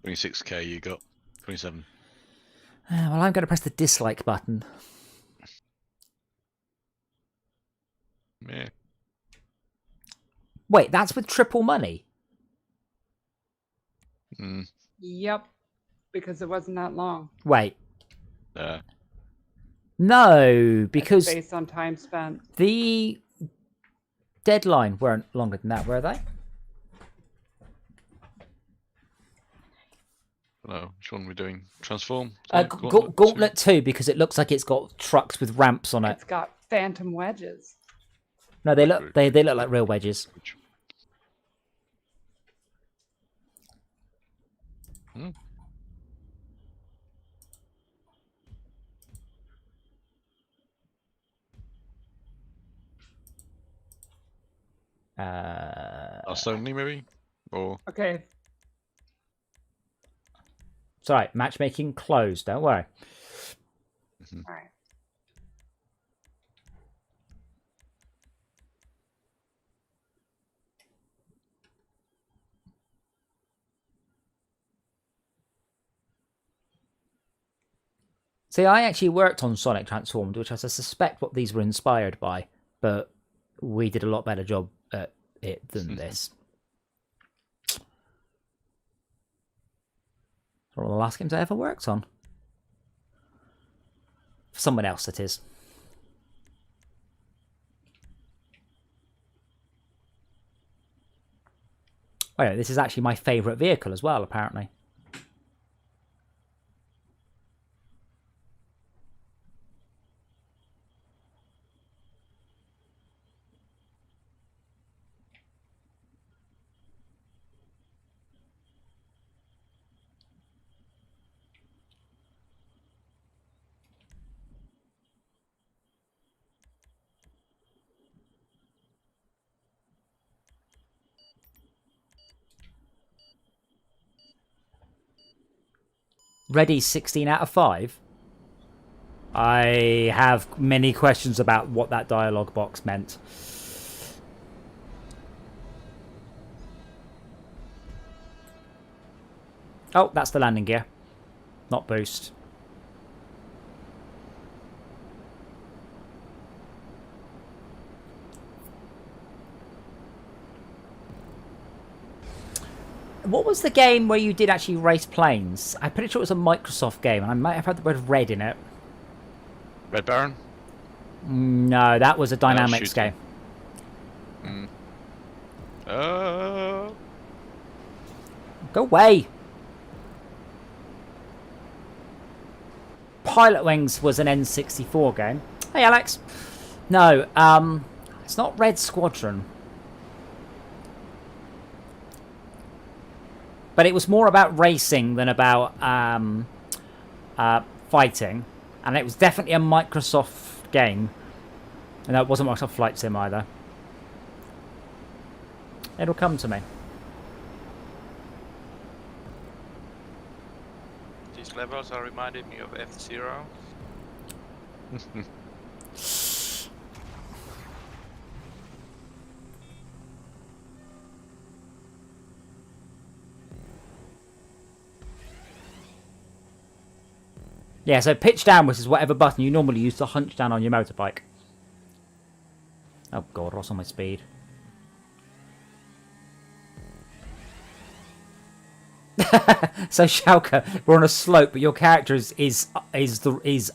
$26K you got. 27. Well, I'm going to press the dislike button. Yeah. Wait, that's with triple money? Mm. Yep, because it wasn't that long. Wait. No, because based on time spent. the deadline weren't longer than that, were they? No, which one are we doing? Transform? Gauntlet 2, because it looks like it's got trucks with ramps on it. It's got phantom wedges. No, they look like real wedges. Hmm. Us only, maybe? Or Okay, It's alright, matchmaking closed, don't worry. all right. See, I actually worked on Sonic Transformed, which I suspect what these were inspired by, but we did a lot better job at it than this. One of the last games I ever worked on. For someone else, that is. Wait, this is actually my favourite vehicle as well, apparently. Ready 16 out of 5? I have many questions about what that dialogue box meant. Oh, that's the landing gear. Not boost. What was the game where you did actually race planes? I'm pretty sure it was a Microsoft game, and I might have had the word red in it. Red Baron? No, that was a Dynamics game. Hmm. Go away! Pilot Wings was an N64 game. Hey, Alex. No, it's not Red Squadron. But it was more about racing than about fighting. And it was definitely a Microsoft game. And that wasn't Microsoft Flight Sim either. It'll come to me. These levels are reminding me of F-Zero. Yeah, so pitch downwards is whatever button you normally use to hunch down on your motorbike. Oh god, what's on my speed? So Schalke, we're on a slope, but your character is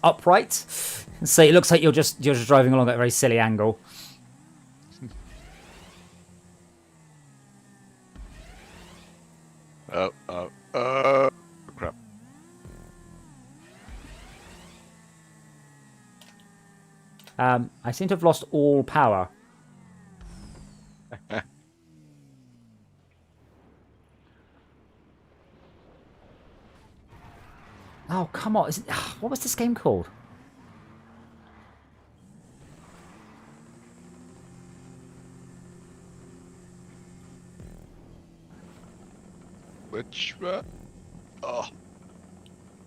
upright, so it looks like you're just driving along at a very silly angle. Crap. I seem to have lost all power. Oh, come on. What was this game called? Which oh,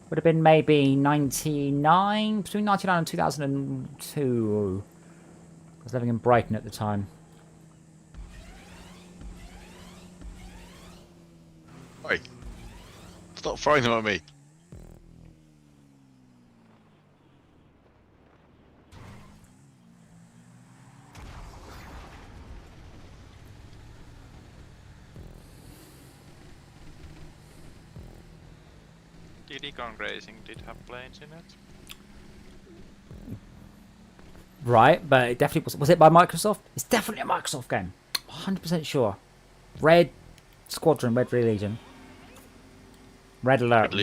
Would have been maybe 99, between 99 and 2002. I was living in Brighton at the time. oi. Stop throwing them at me. Diddy Kong Racing did have planes in it. right? But it definitely was it by Microsoft? It's definitely a Microsoft game. 100% sure. Red Squadron, Red Legion. Red Alert,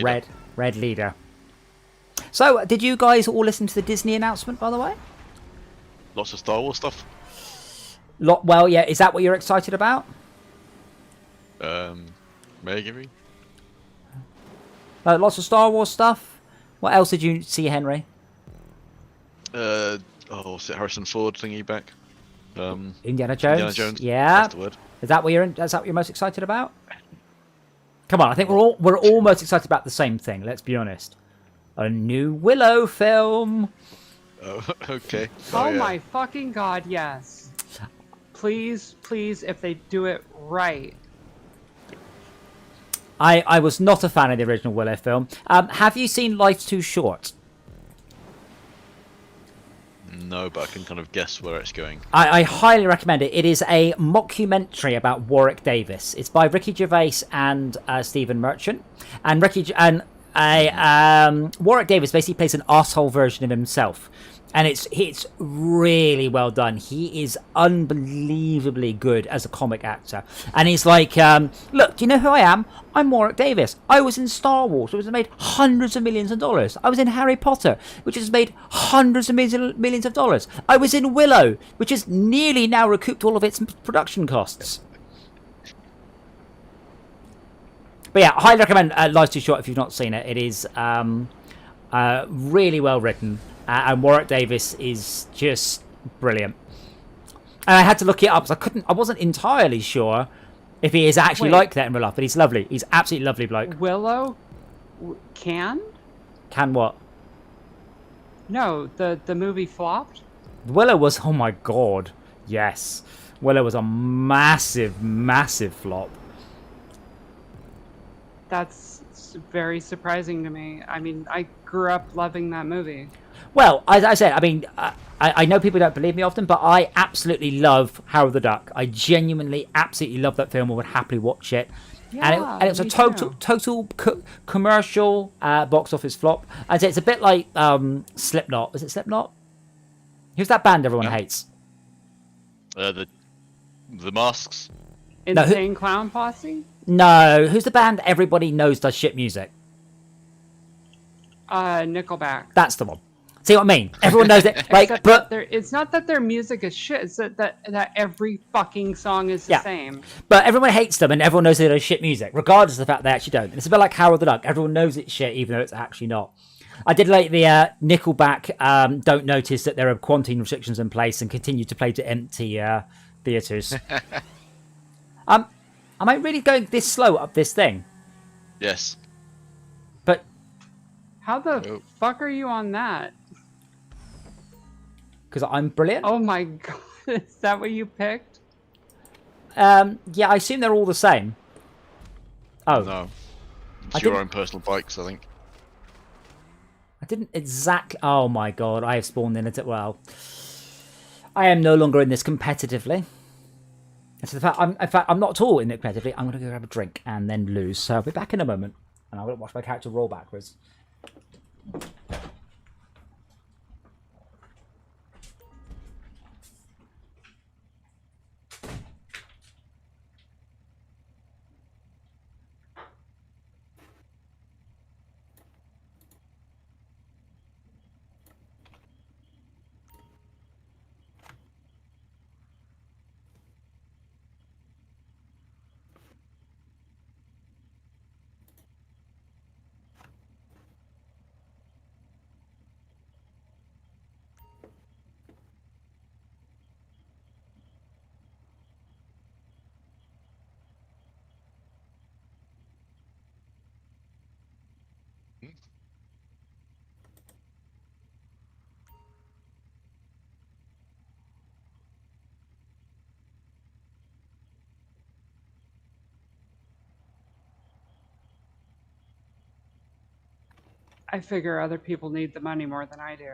Red Leader. So, did you guys all listen to the Disney announcement, by the way? Lots of Star Wars stuff. Well, yeah. Is that what you're excited about? Maybe. Lots of Star Wars stuff. What else did you see, Henry? What's it? Harrison Ford thingy back. Indiana Jones. Indiana Jones. Yeah. That's the word. Is that what you're most excited about? Come on, I think we're all most excited about the same thing. Let's be honest. A new Willow film. Oh, okay. Oh yeah. my fucking god, yes. Please, if they do it right. I was not a fan of the original Willow film. Have you seen Life's Too Short? No, but I can kind of guess where it's going. I highly recommend it. It is a mockumentary about Warwick Davis. It's by Ricky Gervais and Stephen Merchant. And Warwick Davis basically plays an arsehole version of himself. And it's really well done. He is unbelievably good as a comic actor. And he's like, look, do you know who I am? I'm Warwick Davis. I was in Star Wars, which has made hundreds of millions of dollars. I was in Harry Potter, which has made hundreds of millions of dollars. I was in Willow, which has nearly now recouped all of its production costs. But yeah, I highly recommend Life's Too Short if you've not seen it. It is really well written. And Warwick Davis is just brilliant. And I had to look it up because I wasn't entirely sure if he is actually like that in real life. But he's lovely. He's absolutely lovely bloke. Willow can? Can what? No, the movie flopped. Willow was, oh my god, yes. Willow was a massive flop. That's very surprising to me. I mean, I grew up loving that movie. Well, as I said, I mean, I know people don't believe me often, but I absolutely love Howard the Duck. I genuinely, absolutely love that film. I would happily watch it. Yeah, and it was a total commercial box office flop. I'd say it's a bit like Slipknot. Is it Slipknot? Who's that band everyone hates? The Masks. Insane Clown Posse? No, who's the band everybody knows does shit music? Nickelback. That's the one. See what I mean? Everyone knows it. Like, but it's not that their music is shit. It's that every fucking song is the same. But everyone hates them, and everyone knows they do shit music, regardless of the fact they actually don't. And it's a bit like Howard the Duck. Everyone knows it's shit, even though it's actually not. I did like the Nickelback. Don't notice that there are quarantine restrictions in place and continue to play to empty theaters. Am I really going this slow up this thing? Yes. But how the fuck are you on that? Because I'm brilliant. Oh my god, is that what you picked? Yeah, I assume they're all the same. Oh no, it's your own personal bikes, I think. I didn't exactly. Oh my god, I have spawned in it. Well, I am no longer in this competitively. And so in fact, I'm not at all in it competitively. I'm going to go grab a drink and then lose. So I'll be back in a moment, and I'm going to watch my character roll backwards. I figure other people need the money more than I do.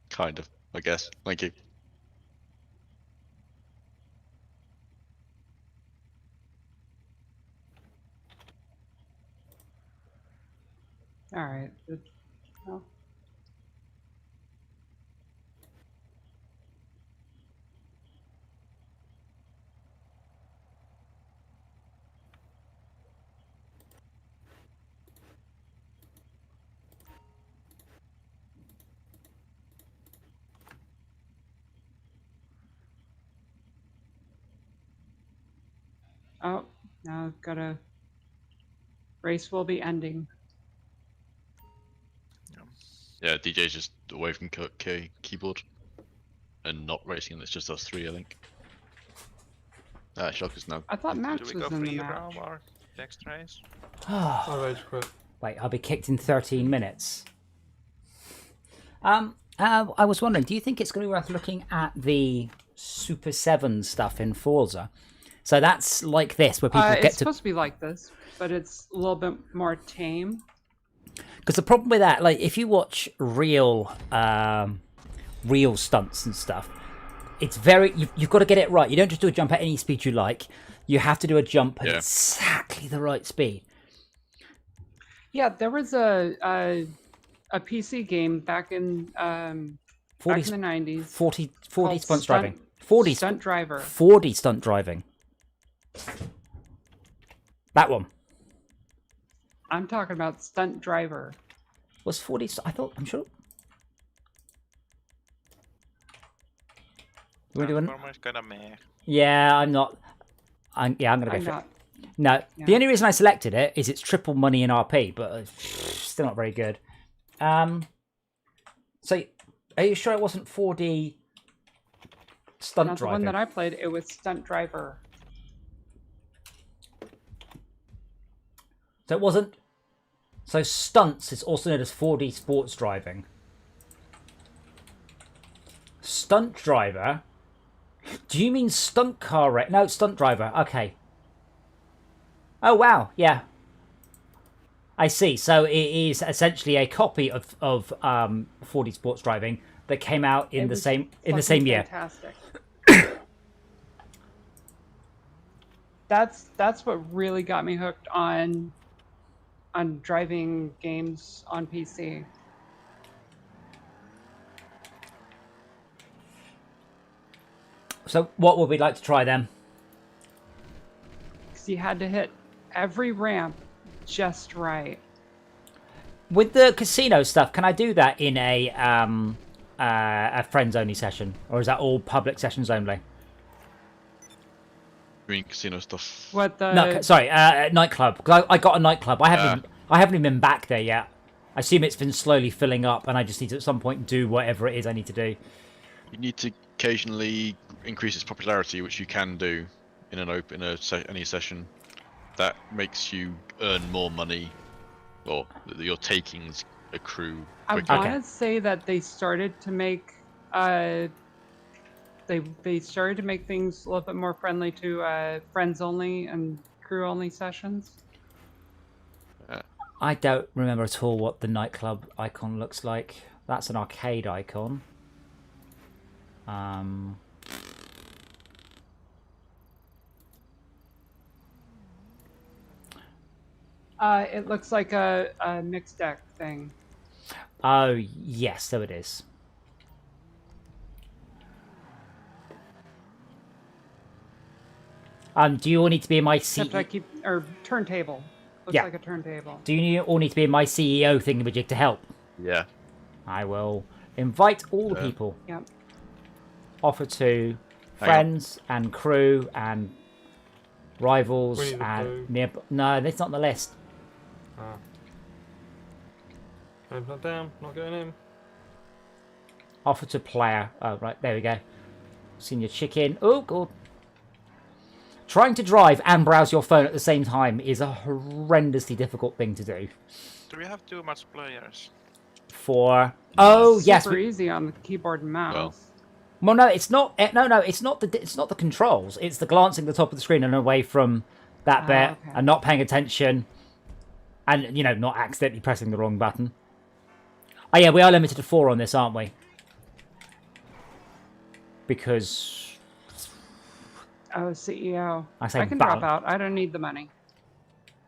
Kind of, I guess. Thank you. All right. Well, Oh, now I've got a race will be ending. Yeah, DJ's just away from keyboard and not racing. It's just us three, I think. Shock is now. I thought Do Max we was go in the free match. round or next race? I rage quit. Wait, I'll be kicked in 13 minutes. I was wondering, do you think it's going to be worth looking at the Super 7 stuff in Forza? So that's like this, where people get It's to... supposed to be like this, but it's a little bit more tame. Because the problem with that, like, if you watch real stunts and stuff, it's very... You've got to get it right. You don't just do a jump at any speed you like. You have to do a jump at exactly the right speed. Yeah, there was a PC game back in back in the 90s. 40 called stunt driving. 40 Stunt Driver. 40 stunt driving. That one. I'm talking about Stunt Driver. Was 40... I thought... I'm sure... We're doing... Transformers kinda meh. Yeah, I'm not... I'm gonna go I'm for not. it. No, Yeah. the only reason I selected it is it's triple money in RP, but still not very good. So, are you sure it wasn't 4D stunt Not the driving? one that I played. It was Stunt Driver. So it wasn't... So stunts is also known as 4D sports driving. Stunt driver? Do you mean stunt car race? No, stunt driver. Okay. Oh, wow. Yeah. I see. So it is essentially a copy of 4D sports driving that came out in the same year. Fantastic. That's what really got me hooked on driving games on PC. So what would we like to try then? Because you had to hit every ramp just right. With the casino stuff, can I do that in a friends only session, or is that all public sessions only? Green casino stuff. What the? No, sorry, nightclub. 'Cause I got a nightclub. I haven't even been back there yet. I assume it's been slowly filling up, and I just need to at some point do whatever it is I need to do. You need to occasionally increase its popularity, which you can do in any session. That makes you earn more money, or your takings accrue I quicker. want to say that they started to make they started to make things a little bit more friendly to friends only and crew only sessions. I don't remember at all what the nightclub icon looks like. That's an arcade icon. It looks like a mixed deck thing. Oh, yes, so it is. Do you all need to be in my Except I keep or turntable. Looks Yeah. like a turntable. Do you all need to be in my CEO thingamajig to help? Yeah. I will invite all the people. Yep. Offer to Hang friends and crew and rivals We need the and crew. near. No, that's not on the list. Ah. I'm not down, not going in. Offer to player. Oh, right, there we go. Senior chicken. Oh, God. Trying to drive and browse your phone at the same time is a horrendously difficult thing to do. Do we have too much players? Oh, yes. Super easy on the keyboard and mouse. Well, no, it's not. No, it's not the controls. It's the glancing at the top of the screen and away from that bit okay. and not paying attention, and not accidentally pressing the wrong button. Oh yeah, we are limited to 4 on this, aren't we? Because Oh, CEO. I say can balance. drop out. I don't need the money.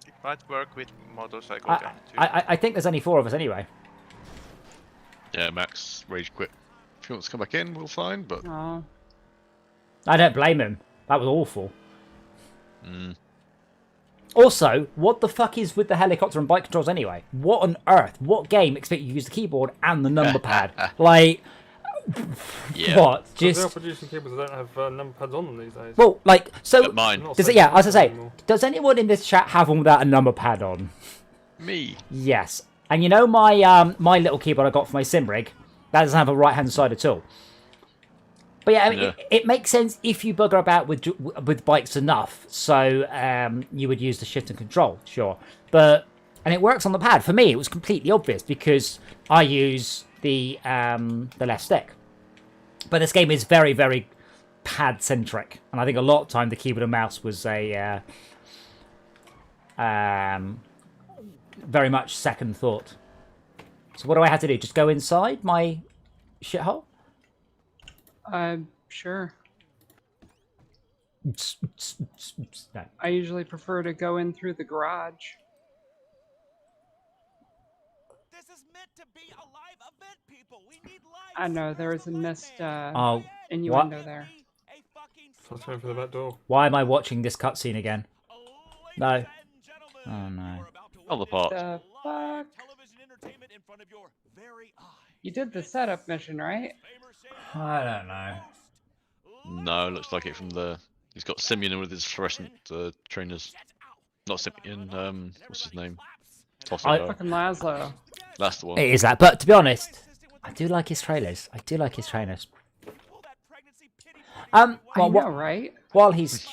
It might work with motorcycle I, gang too. I think there's only 4 of us anyway. Yeah, Max rage quit. If he wants to come back in, we'll fine. But Oh, I don't blame him. That was awful. mm, Also, what the fuck is with the helicopter and bike controls anyway? What on earth? What game expect you to use the keyboard and the number pad? Like, Yeah. What? They are Just producing cables that don't have number pads on them these days. well, like so. But mine. Not Does it? saying Yeah, they as I don't say, anymore. does anyone in this chat have one without a number pad on? Me. Yes. And you know my my little keyboard I got for my sim rig, that doesn't have a right hand side at all. But yeah, I mean, Yeah. it makes sense if you bugger about with bikes enough. So you would use the shift and control, sure. And it works on the pad. For me, it was completely obvious because I use the left stick. But this game is very, very pad centric, and I think a lot of time the keyboard and mouse was a very much second thought. So what do I have to do? Just go inside my shithole? Sure. No. I usually prefer to go in through the garage. This is meant to be a live event, people. We need live. I know there was a missed Oh, innuendo there. So I'm going for the back door. why am I watching this cutscene again? No. Oh no. Other part. The fuck? You did the setup mission, right? I don't know. No, looks like it from the. He's got Simeon with his fluorescent trainers. Not Simeon. What's his name? Tosso. Fucking Laszlo. That's the one. It is that, but to be honest, I do like his trailers. I do like his trainers. Well, I know, right? while he's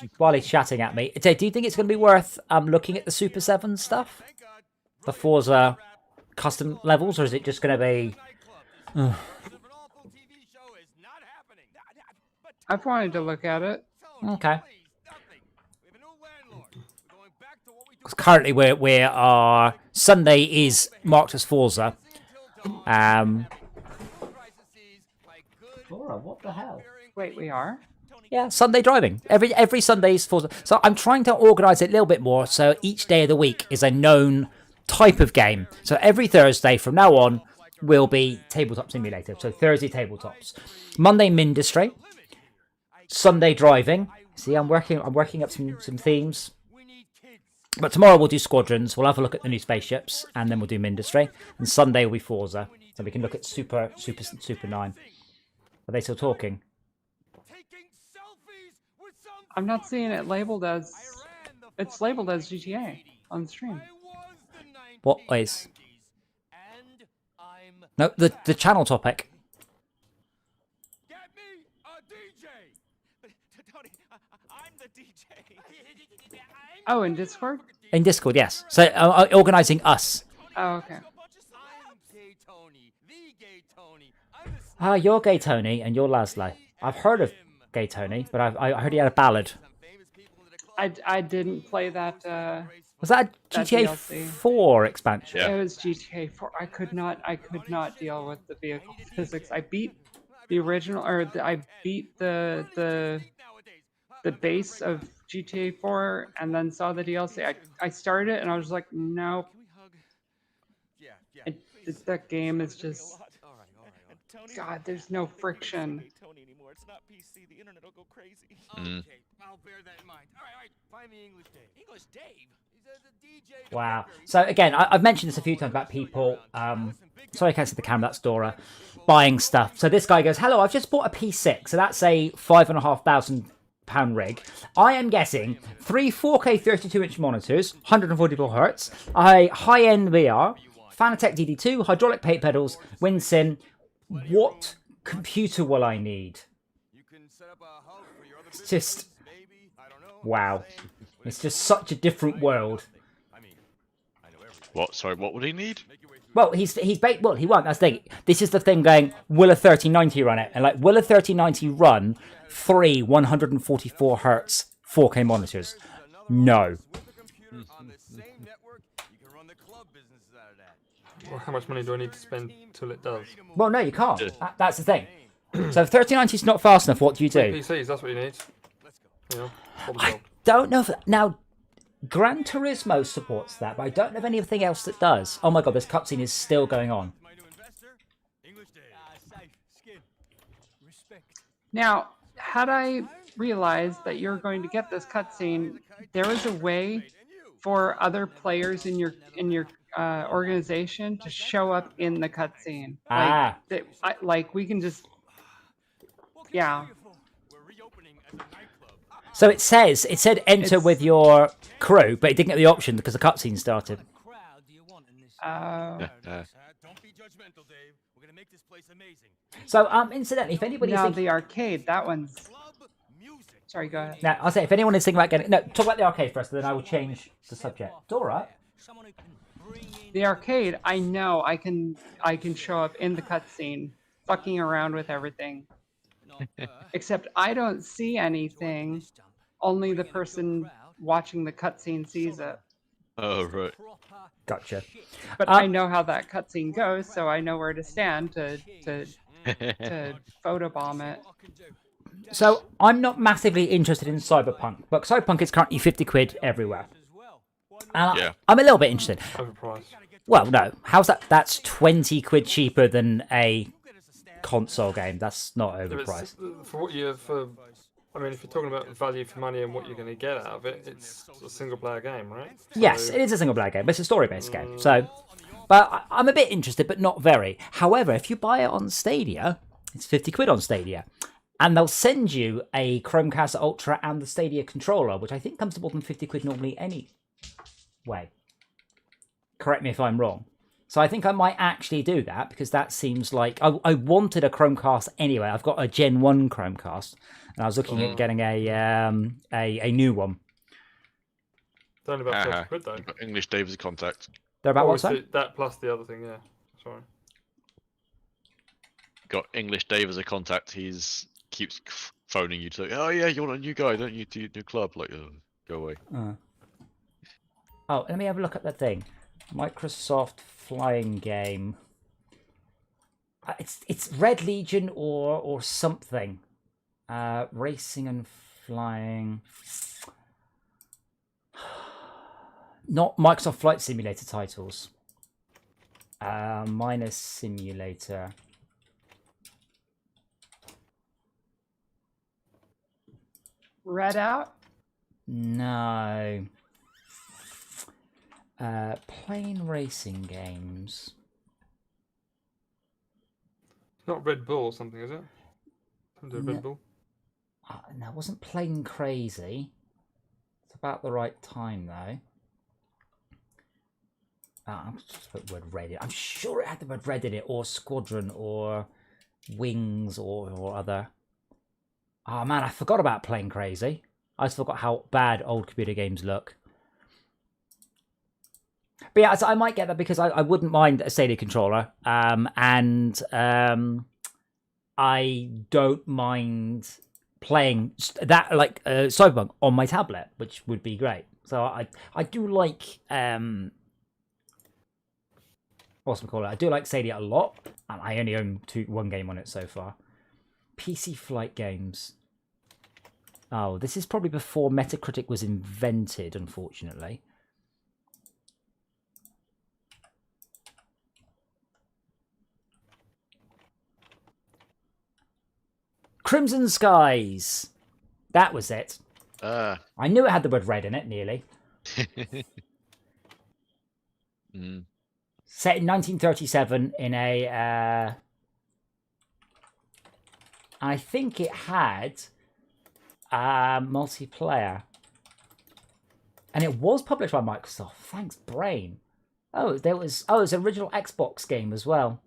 chatting at me, do you think it's going to be worth looking at the Super 7 stuff? The Forza custom levels, or is it just going to be... I've wanted to look at it. Okay. Because currently we are... Sunday is marked as Forza. Laura, what the hell? Wait, we are? Yeah, Sunday driving. Every Sunday is Forza. So I'm trying to organise it a little bit more so each day of the week is a known type of game. So every Thursday from now on will be Tabletop Simulator. So Thursday tabletops. Monday Mindustry. Sunday driving. See, I'm working up some themes. But tomorrow we'll do Squadrons. We'll have a look at the new spaceships, and then we'll do Mindustry. And Sunday will be Forza, so we can look at Super 9. Are they still talking? I'm not seeing it labeled as... It's labeled as GTA on the stream. What is? No, the channel topic. Oh, in Discord? In Discord, yes. So organising us. Oh, okay. You're Gay Tony and you're Laszlo. I've heard of Gay Tony, but I heard he had a ballad. I didn't play that. Was that a that GTA DLC. 4 expansion? Yeah. It was GTA 4. I could not deal with the vehicle physics. I beat the original, or I beat the base of GTA 4, and then saw the DLC. I started it, and I was like, nope. That game is just... God, there's no friction. Mm. Wow. So again, I've mentioned this a few times about people. Sorry, I can't see the camera. That's Dora buying stuff. So this guy goes, "Hello, I've just bought a P6. So that's a £5,500 rig. I am getting 3 4K 32-inch monitors, 144 hertz, a high-end VR, Fanatec DD2, hydraulic paint pedals, WinSim. What computer will I need?" It's just... Wow. It's just such a different world. What? Sorry, what would he need? Well, he won't. That's the thing. This is the thing going, will a 3090 run it? And like, will a 3090 run 3 144 hertz 4K monitors? No. Well, how much money do I need to spend till it does? Well, no, you can't. That's the thing. So if 3090 is not fast enough, what do you do? PCs, that's what you need. You know, problem I solved. don't know if... Now, Gran Turismo supports that, but I don't know of anything else that does. Oh my god, this cutscene is still going on. Now, had I realized that you're going to get this cutscene, there was a way for other players in your organization to show up in the cutscene. Ah. Like we can just Yeah. So it said enter with your crew, but it didn't get the option because the cutscene started. Oh. Don't be judgmental, Dave. We're gonna make this place amazing. So incidentally, if anybody's No, thinking, the arcade. That one's. Club music. Sorry, go ahead. now I'll say if anyone is thinking about getting talk about the arcade first, then I will change the subject. It's all right. Someone who can bring in The arcade. I know. I can show up in the cutscene, fucking around with everything. Except I don't see anything. Only the person watching the cutscene sees it. Oh, right. Gotcha. But I know how that cutscene goes, so I know where to stand to photobomb it. So I'm not massively interested in Cyberpunk, but Cyberpunk is currently 50 quid everywhere. And Yeah. I'm a little bit interested. Overpriced. Well, no. How's that? That's 20 quid cheaper than a console game. That's not Yeah, but overpriced. for what you I mean, if you're talking about value for money and what you're going to get out of it, it's a single-player game, right? Yes, it is a single player game, but it's a story-based game. So, but I'm a bit interested, but not very. However, if you buy it on Stadia, it's 50 quid on Stadia. And they'll send you a Chromecast Ultra and the Stadia controller, which I think comes to more than 50 quid normally anyway. Correct me if I'm wrong. So I think I might actually do that because that seems like I wanted a Chromecast anyway. I've got a Gen 1 Chromecast, and I was looking at getting a new one. It's only about 30 quid though. You've got English Dave as a contact. They're about Or what is size? it that plus the other thing, yeah. Sorry. Got English Dave as a contact. He's keeps phoning you to. Oh yeah, you want a new guy, don't you? To your new club, like go away. Oh, let me have a look at that thing. Microsoft flying game. It's Red Legion or something. Racing and flying. Not Microsoft Flight Simulator titles. Minus Simulator. Red out? No. Plane racing games. It's not Red Bull or something, is it? Something to do with Red Bull? No, it wasn't Plane Crazy. It's about the right time, though. I'm just put word red in. I'm sure it had the word red in it, or Squadron, or Wings, or other. Oh man, I forgot about Plane Crazy. I just forgot how bad old computer games look. But yeah, so I might get that because I wouldn't mind a Stadia controller. And I don't mind playing that like Cyberpunk on my tablet, which would be great. So I do like what's it called? I do like Stadia a lot, and I only own one game on it so far. PC flight games. Oh, this is probably before Metacritic was invented, unfortunately. Crimson Skies. That was it. I knew it had the word red in it, nearly. Set in 1937 in a... I think it had multiplayer. And it was published by Microsoft. Thanks, brain. Oh, there was... Oh, it was an original Xbox game as well.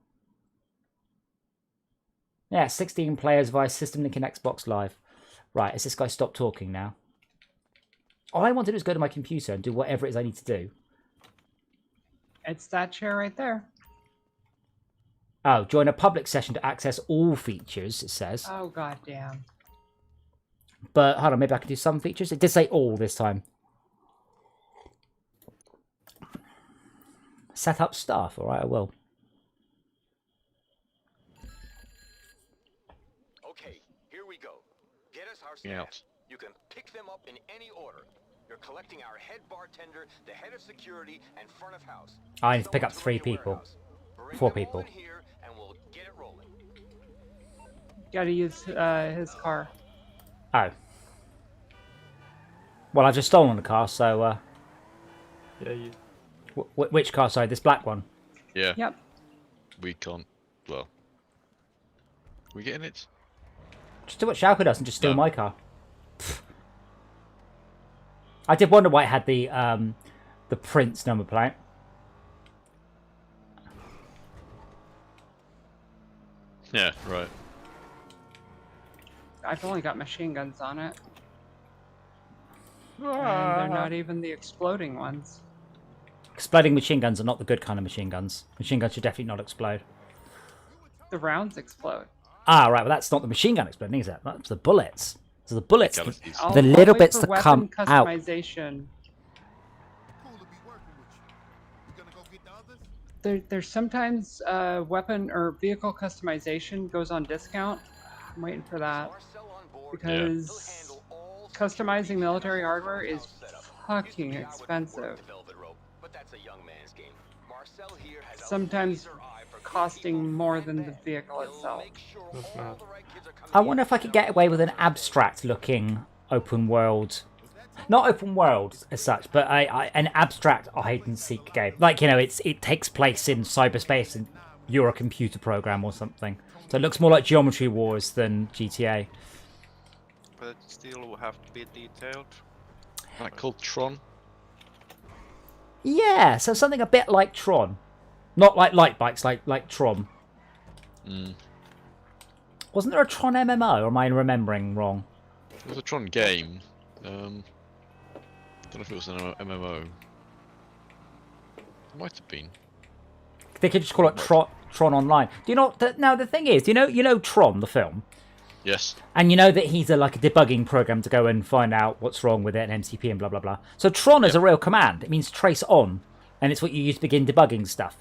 Yeah, 16 players via System Link and Xbox Live. Right, has this guy stopped talking now? All I want to do is go to my computer and do whatever it is I need to do. It's that chair right there. Oh, join a public session to access all features, it says. Oh, goddamn. But, hold on, maybe I can do some features? It did say all this time. Set up stuff, alright, I will. Okay, here we go. Get us our Yeah. snacks. You can pick them up in any order. You're collecting our head bartender, the head of security, and front of house. I need to pick up Someone 3 to run your people. warehouse. Bring 4 them all people. in here, and we'll get it rolling. Gotta use his car. Oh. Well, I've just stolen the car, so... Yeah, you. Which car? Sorry, this black one. Yeah. Yep. We can't. Well. We getting it? Just do what Schalke does and just steal No. my car. I did wonder why it had the Prince number plate. Yeah, right. I've only got machine guns on it. And they're not even the exploding ones. Exploding machine guns are not the good kind of machine guns. Machine guns should definitely not explode. The rounds explode. Ah, right, but that's not the machine gun exploding, is it? That's the bullets. So the bullets, Galaxies. I'll little wait bits for that come weapon out. customization. Cool to be working with you. You gonna go get the others? There's sometimes weapon or vehicle customization goes on discount. I'm waiting for that because customizing military hardware is fucking expensive. Sometimes costing more than the vehicle itself. That's mad. I wonder if I could get away with an abstract-looking open world. Not open world as such, but an abstract hide-and-seek game. Like, you know, it takes place in cyberspace and you're a computer program or something. So it looks more like Geometry Wars than GTA. But it still will have to be detailed. That called Tron. Yeah, so something a bit like Tron. Not like light bikes, like Tron. Mm. Wasn't there a Tron MMO, or am I remembering wrong? It was a Tron game. Don't know if it was an MMO. It might have been. They could just call it Tron Online. Do you know? Now the thing is, you know Tron, the film, Yes. and you know that he's like a debugging program to go and find out what's wrong with it and MCP and blah blah blah. So Tron is a real command. It means trace on, and it's what you use to begin debugging stuff.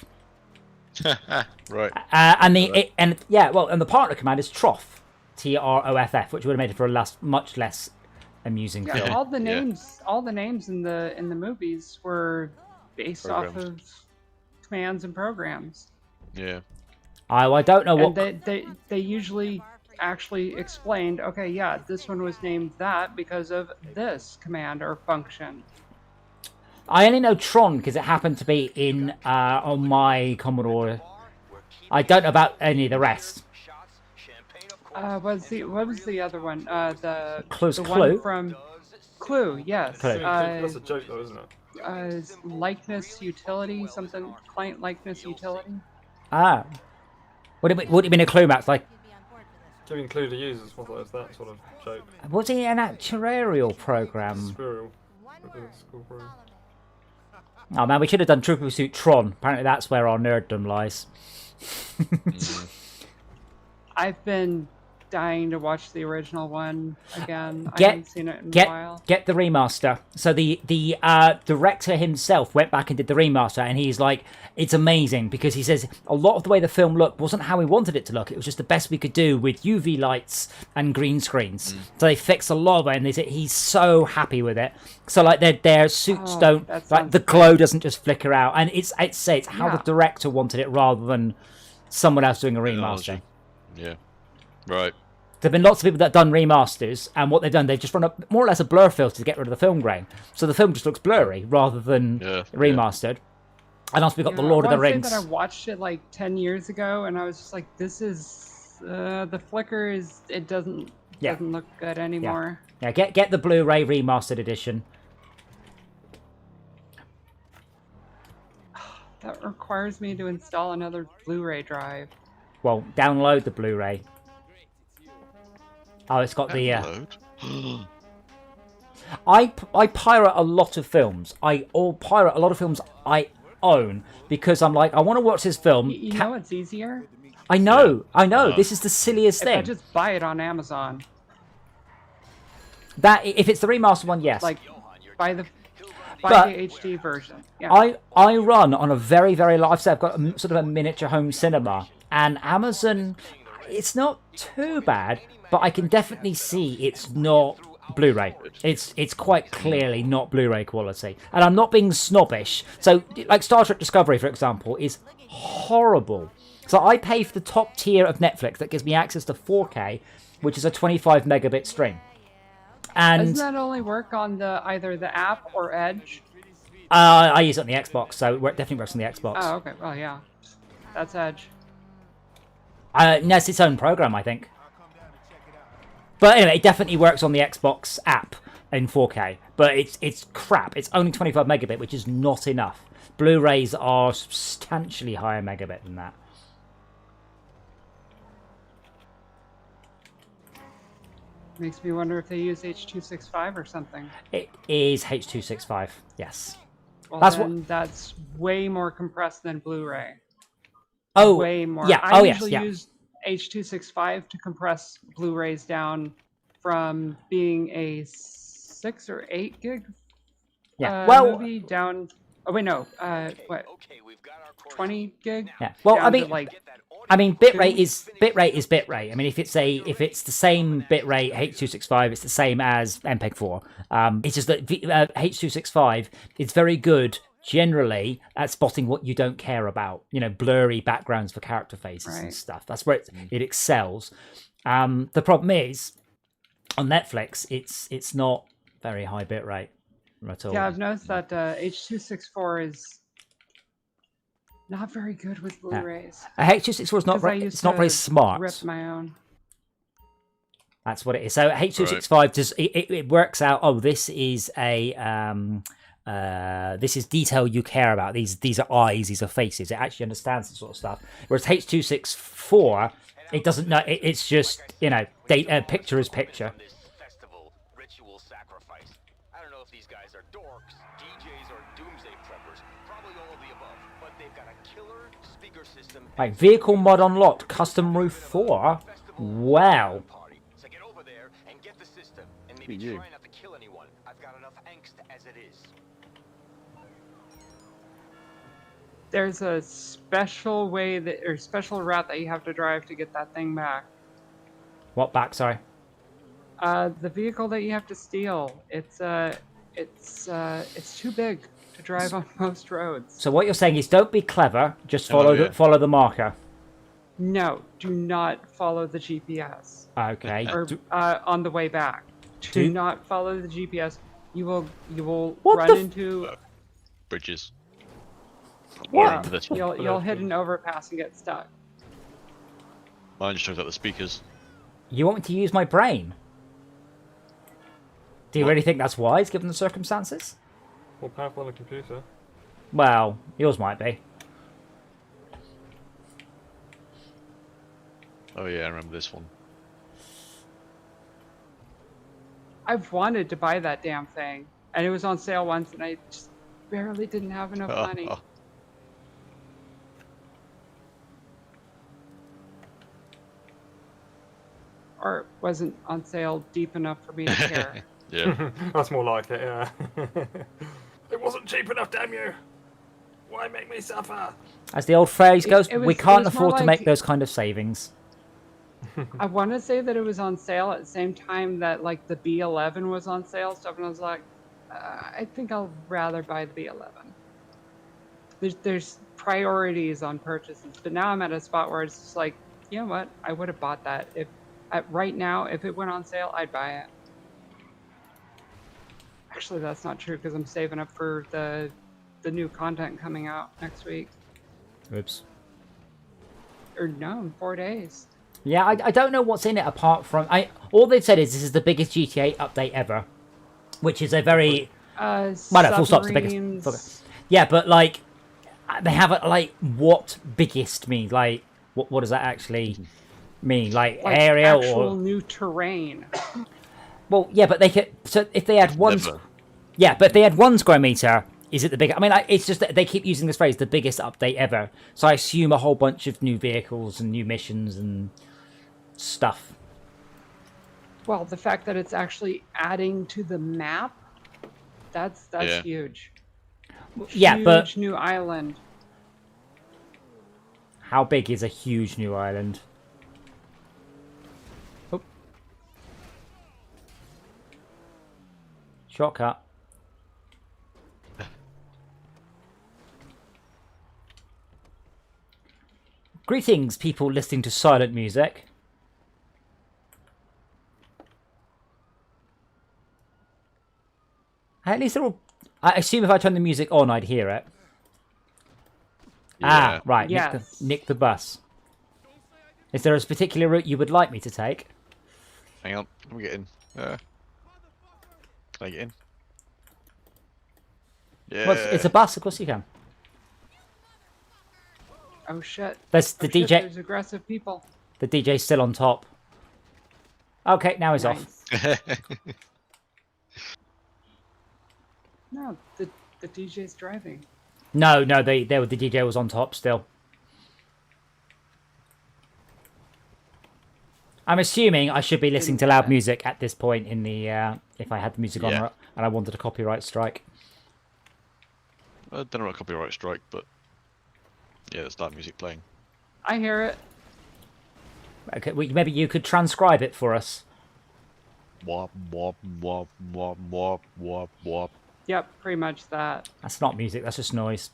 Right. And the partner command is Troff, TROFF, which would have made it for a much less amusing film. Yeah, all the names in the movies were based off of commands and programs. Yeah. I don't know what. And they usually actually explained, okay, yeah, this one was named that because of this command or function. I only know Tron because it happened to be in on my Commodore. I don't know about any of the rest. What was the other one? The Clue's the Clue? one from Clue, yes. Clue. That's a joke, though, isn't it? Likeness utility, something client likeness utility. Ah. Would it be in a clue map? Like, To include the users, what is that sort of joke? was it an actuarial program? Squirrel. School program. Oh man, we should have done Triple Pursuit Tron. Apparently that's where our nerddom lies. I've been dying to watch the original one again. I haven't seen it in a while. Get the remaster. So the director himself went back and did the remaster, and he's like, it's amazing because he says a lot of the way the film looked wasn't how we wanted it to look. It was just the best we could do with UV lights and green screens. So they fixed a lot of it, and they said he's so happy with it. So like their suits don't, like the glow doesn't just flicker out, and it's how the director wanted it rather than someone else doing a remaster. Yeah. Right. There have been lots of people that have done remasters, and what they've done, they've just run up more or less a blur filter to get rid of the film grain. So the film just looks blurry rather than remastered. And also we've got the Lord of the Rings. I watched it like 10 years ago, and I was just like, this is the flicker is it doesn't look good anymore. Yeah, get the Blu-ray remastered edition. That requires me to install another Blu-ray drive. Well, download the Blu-ray. Oh, it's got the. I pirate a lot of films. I pirate a lot of films I own because I'm like, I want to watch this film. You know what's easier? I know. This is the silliest thing. I just buy it on Amazon. That if it's the remastered one, yes. Like, buy the HD version. Yeah. I run on a very, very large set. I've got sort of a miniature home cinema, and Amazon. It's not too bad, but I can definitely see it's not Blu-ray. It's quite clearly not Blu-ray quality, and I'm not being snobbish. So, like Star Trek Discovery, for example, is horrible. So I pay for the top tier of Netflix that gives me access to 4K, which is a 25 megabit stream. And doesn't that only work on either the app or Edge? I use it on the Xbox, so it definitely works on the Xbox. Oh, okay. Well, yeah, that's Edge. No, it's its own program, I think. But anyway, it definitely works on the Xbox app in 4K. But it's crap. It's only 25 megabit, which is not enough. Blu-rays are substantially higher megabit than that. Makes me wonder if they use H.265 or something. It is H.265, yes. Well, That's that's way more compressed than Blu-ray. Oh, Way more. yeah. I Oh, yes, usually yeah. use H.265 to compress Blu-rays down from being a 6 or 8 gig Yeah. Well, movie down. Oh wait, no. What? Okay, we've got our course. 20 gig. yeah. Well, down to, like, bitrate is bitrate. I mean, if it's the same bitrate H.265, it's the same as MPEG-4. It's just that H.265 is very good generally at spotting what you don't care about. You know, blurry backgrounds for character faces and Right. stuff. That's where it excels. The problem is on Netflix, it's not very high bitrate at all. Yeah, I've noticed that H.264 is not very good with Blu-rays. H.264 is not 'Cause I very, used it's not very to smart. Rip my own. That's what it is. So H.265 does it works out. Oh, this is this is detail you care about. These are eyes. These are faces. It actually understands that sort of stuff. Whereas H.264, it doesn't know. It's just picture is picture. This festival ritual sacrifice. I don't know if these guys are dorks, DJs, or doomsday preppers. Probably all of the above. But they've got a killer speaker system. Right, vehicle mod unlocked. Custom roof 4. Wow. Party. So get over there and get the system, and Look maybe at you. try not to kill anyone. I've got enough angst as it is. There's a special route that you have to drive to get that thing back. What back? Sorry. The vehicle that you have to steal. It's too big to drive on most roads. So what you're saying is, don't be clever. Just Oh, yeah. follow the marker. No, do not follow the GPS. Okay. Or on the way back. Do not follow the GPS. You will What run the into. Bridges. What? You'll hit an overpass and get stuck. Mine just talks about the speakers. You want me to use my brain? Do you really think that's wise, given the circumstances? More powerful than a computer. Well, yours might be. Oh yeah, I remember this one. I've wanted to buy that damn thing, and it was on sale once, and I just barely didn't have enough money. Or it wasn't on sale deep enough for me to care. Yeah. That's more like it, yeah. It wasn't cheap enough, damn you! Why make me suffer? As the old phrase goes, it we was can't more afford to like- make those kind of savings. I want to say that it was on sale at the same time that like the B11 was on sale stuff, and I was like, I think I'll rather buy the B11. There's priorities on purchases, but now I'm at a spot where it's just like, you know what? I would have bought that if right now if it went on sale, I'd buy it. Actually, that's not true because I'm saving up for the new content coming out next week. Oops. Or no, in 4 days. Yeah, I don't know what's in it apart from all they've said is this is the biggest GTA update ever, which is a very well, no, full stop, it's the biggest. Submarines. Yeah, but like they have a, like what biggest mean? Like what does that actually mean? Like area actual or new terrain. well, yeah, but they could. So if they had one, Never. yeah, but if they had 1 square meter, is it the big? I mean, it's just that they keep using this phrase, the biggest update ever. So I assume a whole bunch of new vehicles and new missions and stuff. Well, the fact that it's actually adding to the map, that's Yeah. huge. Yeah, but Huge new island. how big is a huge new island? Oh. Shortcut. Greetings, people listening to silent music. At least they're all... I assume if I turn the music on, I'd hear it. Ah, Yeah. right. Yes. Nick the bus. Is there a particular route you would like me to take? Hang on, let me get in. Can I get in? Yeah. Well, it's a bus, of course you can. Oh shit. There's the Oh, shit, DJ. There's aggressive people. The DJ's still on top. Okay, now he's off. Nice. No, the DJ's driving. No, the DJ was on top still. I'm assuming I should be listening to loud music at this point in the if I had the music on Yeah. and I wanted a copyright strike. I don't know what copyright strike, but yeah, there's that music playing. I hear it. Okay, well, maybe you could transcribe it for us. Wop wop wop wop wop wop wop. Yep, pretty much that. That's not music. That's just noise.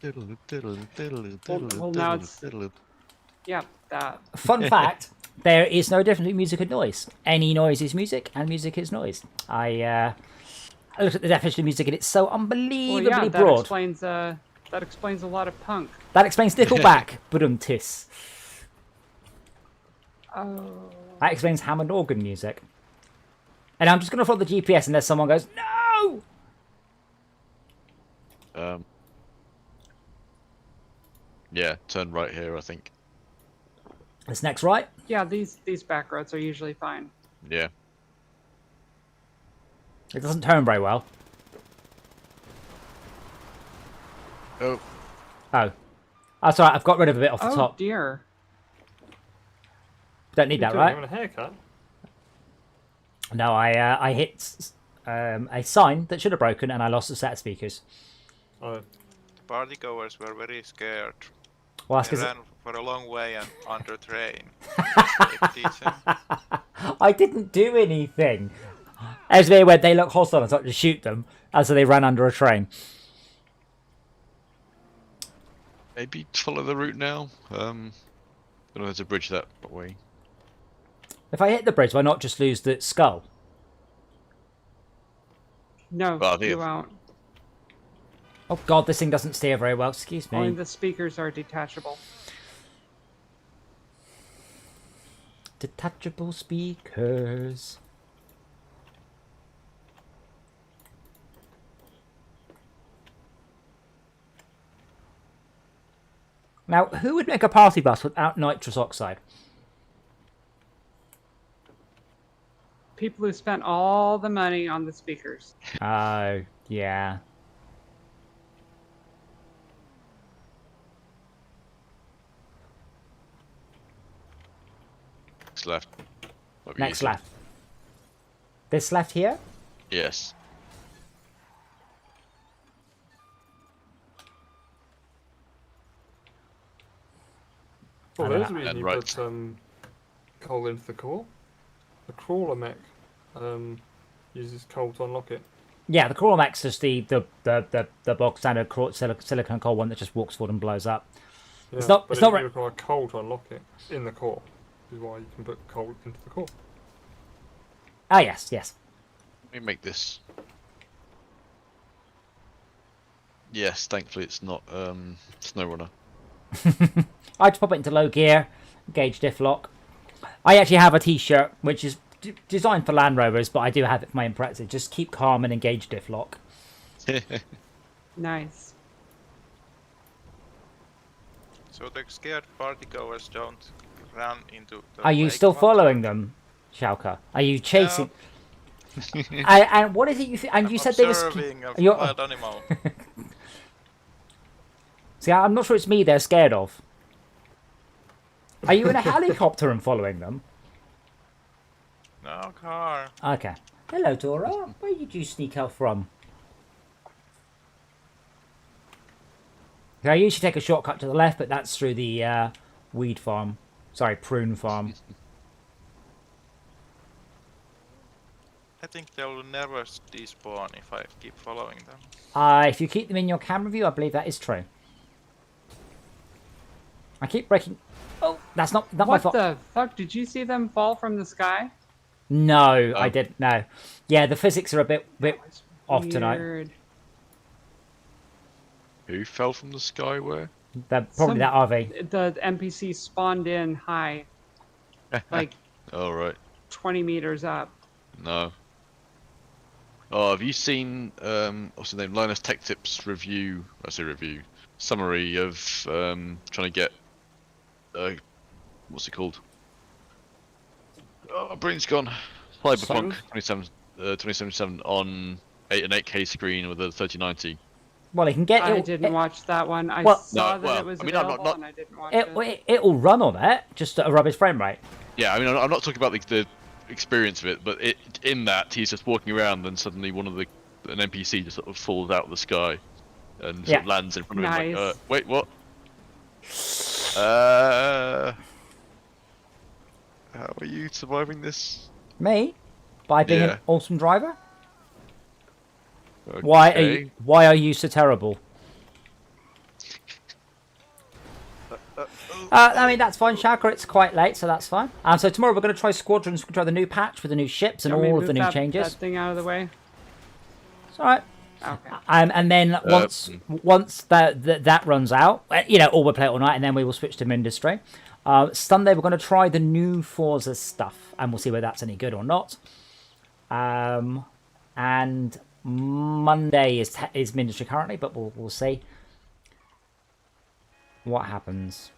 Well, now it's... Yep, that. Fun fact: there is no difference between music and noise. Any noise is music, and music is noise. I looked at the definition of music, and it's so Well, unbelievably yeah, broad. that explains a lot of punk. That explains Nickelback, tis. Oh. That explains Hammond organ music. And I'm just going to follow the GPS unless someone goes, no! Yeah, turn right here, I think. This next right. Yeah, these back roads are usually fine. Yeah. It doesn't turn very well. Oh. Oh. That's alright, I've got rid of a bit off the Oh top. dear. Don't need that, You're right? having a haircut. No, I hit a sign that should have broken and I lost a set of speakers. Oh, Partygoers were very scared. Well, that's They 'cause ran for a long way and under train. I didn't do anything. As they went, they look hostile and started to shoot them. And so they ran under a train. Maybe follow the route now. I don't know there's a bridge that way. If I hit the bridge, why not just lose the skull? No, Well, I think you if- won't. Oh god, this thing doesn't steer very well. Excuse Only me. the speakers are detachable. Detachable speakers. Now, who would make a party bus without nitrous oxide? People who spent all the money on the speakers. Oh, yeah. Next left. Might be Next easier. left. This left here? Yes. well, And there's a reason and you right. put coal into the core. The crawler mech uses coal to unlock it. Yeah, the Crawler Max is the bog standard silicon coal one that just walks forward and blows up. Yeah, It's not- but it's not you re- require coal to unlock it in the core. Which is why you can put coal into the core. Ah, yes, yes. Let me make this. Yes, thankfully it's not Snow Runner. I just pop it into low gear, engage diff lock. I actually have a t-shirt which is designed for Land Rovers, but I do have it for my Impreza. Just keep calm and engage diff lock. Nice. So the scared partygoers don't run into the Are you lake still monster? following them, Shauka? Are you chasing? And what is it you think? And I'm you said they were. observing a You're- wild animal. See, I'm not sure it's me they're scared of. Are you in a helicopter and following them? No car. Okay. Hello, Dora. Where did you sneak out from? I usually take a shortcut to the left, but that's through the weed farm. Sorry, prune farm. I think they'll never despawn if I keep following them. If you keep them in your camera view, I believe that is true. I keep breaking. Oh, that's not my What fault. the fuck? Did you see them fall from the sky? No, I Oh. didn't. No. Yeah, the physics are a bit off tonight. Weird. Who fell from the sky where? Probably Some- that RV. The NPC spawned in high. Like, Oh, right. 20 meters up. No. Oh, have you seen what's the name? Linus Tech Tips review? I say review summary of trying to get what's it called? Oh, my brain's gone. Cyberpunk 2077 on an 8K screen with a 3090. Well, it can get. I didn't watch that one. I Well- saw No, that it was available, and I didn't watch it. It'll run on it, just at a rubbish frame rate. Yeah, I mean, I'm not talking about the experience of it, but in that he's just walking around, and suddenly an NPC just sort of falls out of the sky and sort of lands in front of him. Like, Nice. wait, what? How are you surviving this? Me, by being Yeah. an awesome driver. Okay. Why are you so terrible? I mean, that's fine, Shaka. It's quite late, so that's fine. So tomorrow we're going to try Squadrons. We're going to try the new patch with the new ships and Want me to all of the move new that changes. thing out of the way. It's all right. Okay. And then once that runs out, or we'll play it all night, and then we will switch to Industry. Sunday we're going to try the new Forza stuff, and we'll see whether that's any good or not. And Monday is Industry currently, but we'll see what happens.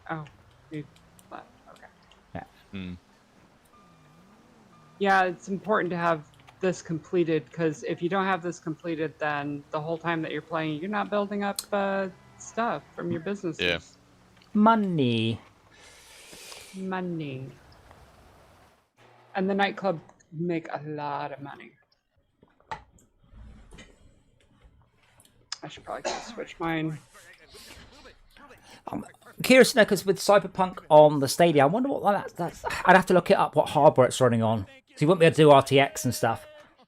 Oh, you left. Okay. Yeah. Yeah, it's important to have this completed, because if you don't have this completed, then the whole time that you're playing, you're not building up stuff from your businesses. Yeah. Money. And the nightclub make a lot of money. I should probably switch mine. I'm curious to know, because with Cyberpunk on the Stadia, I wonder what that's. I'd have to look it up what hardware it's running on. So you wouldn't be able to do RTX and stuff.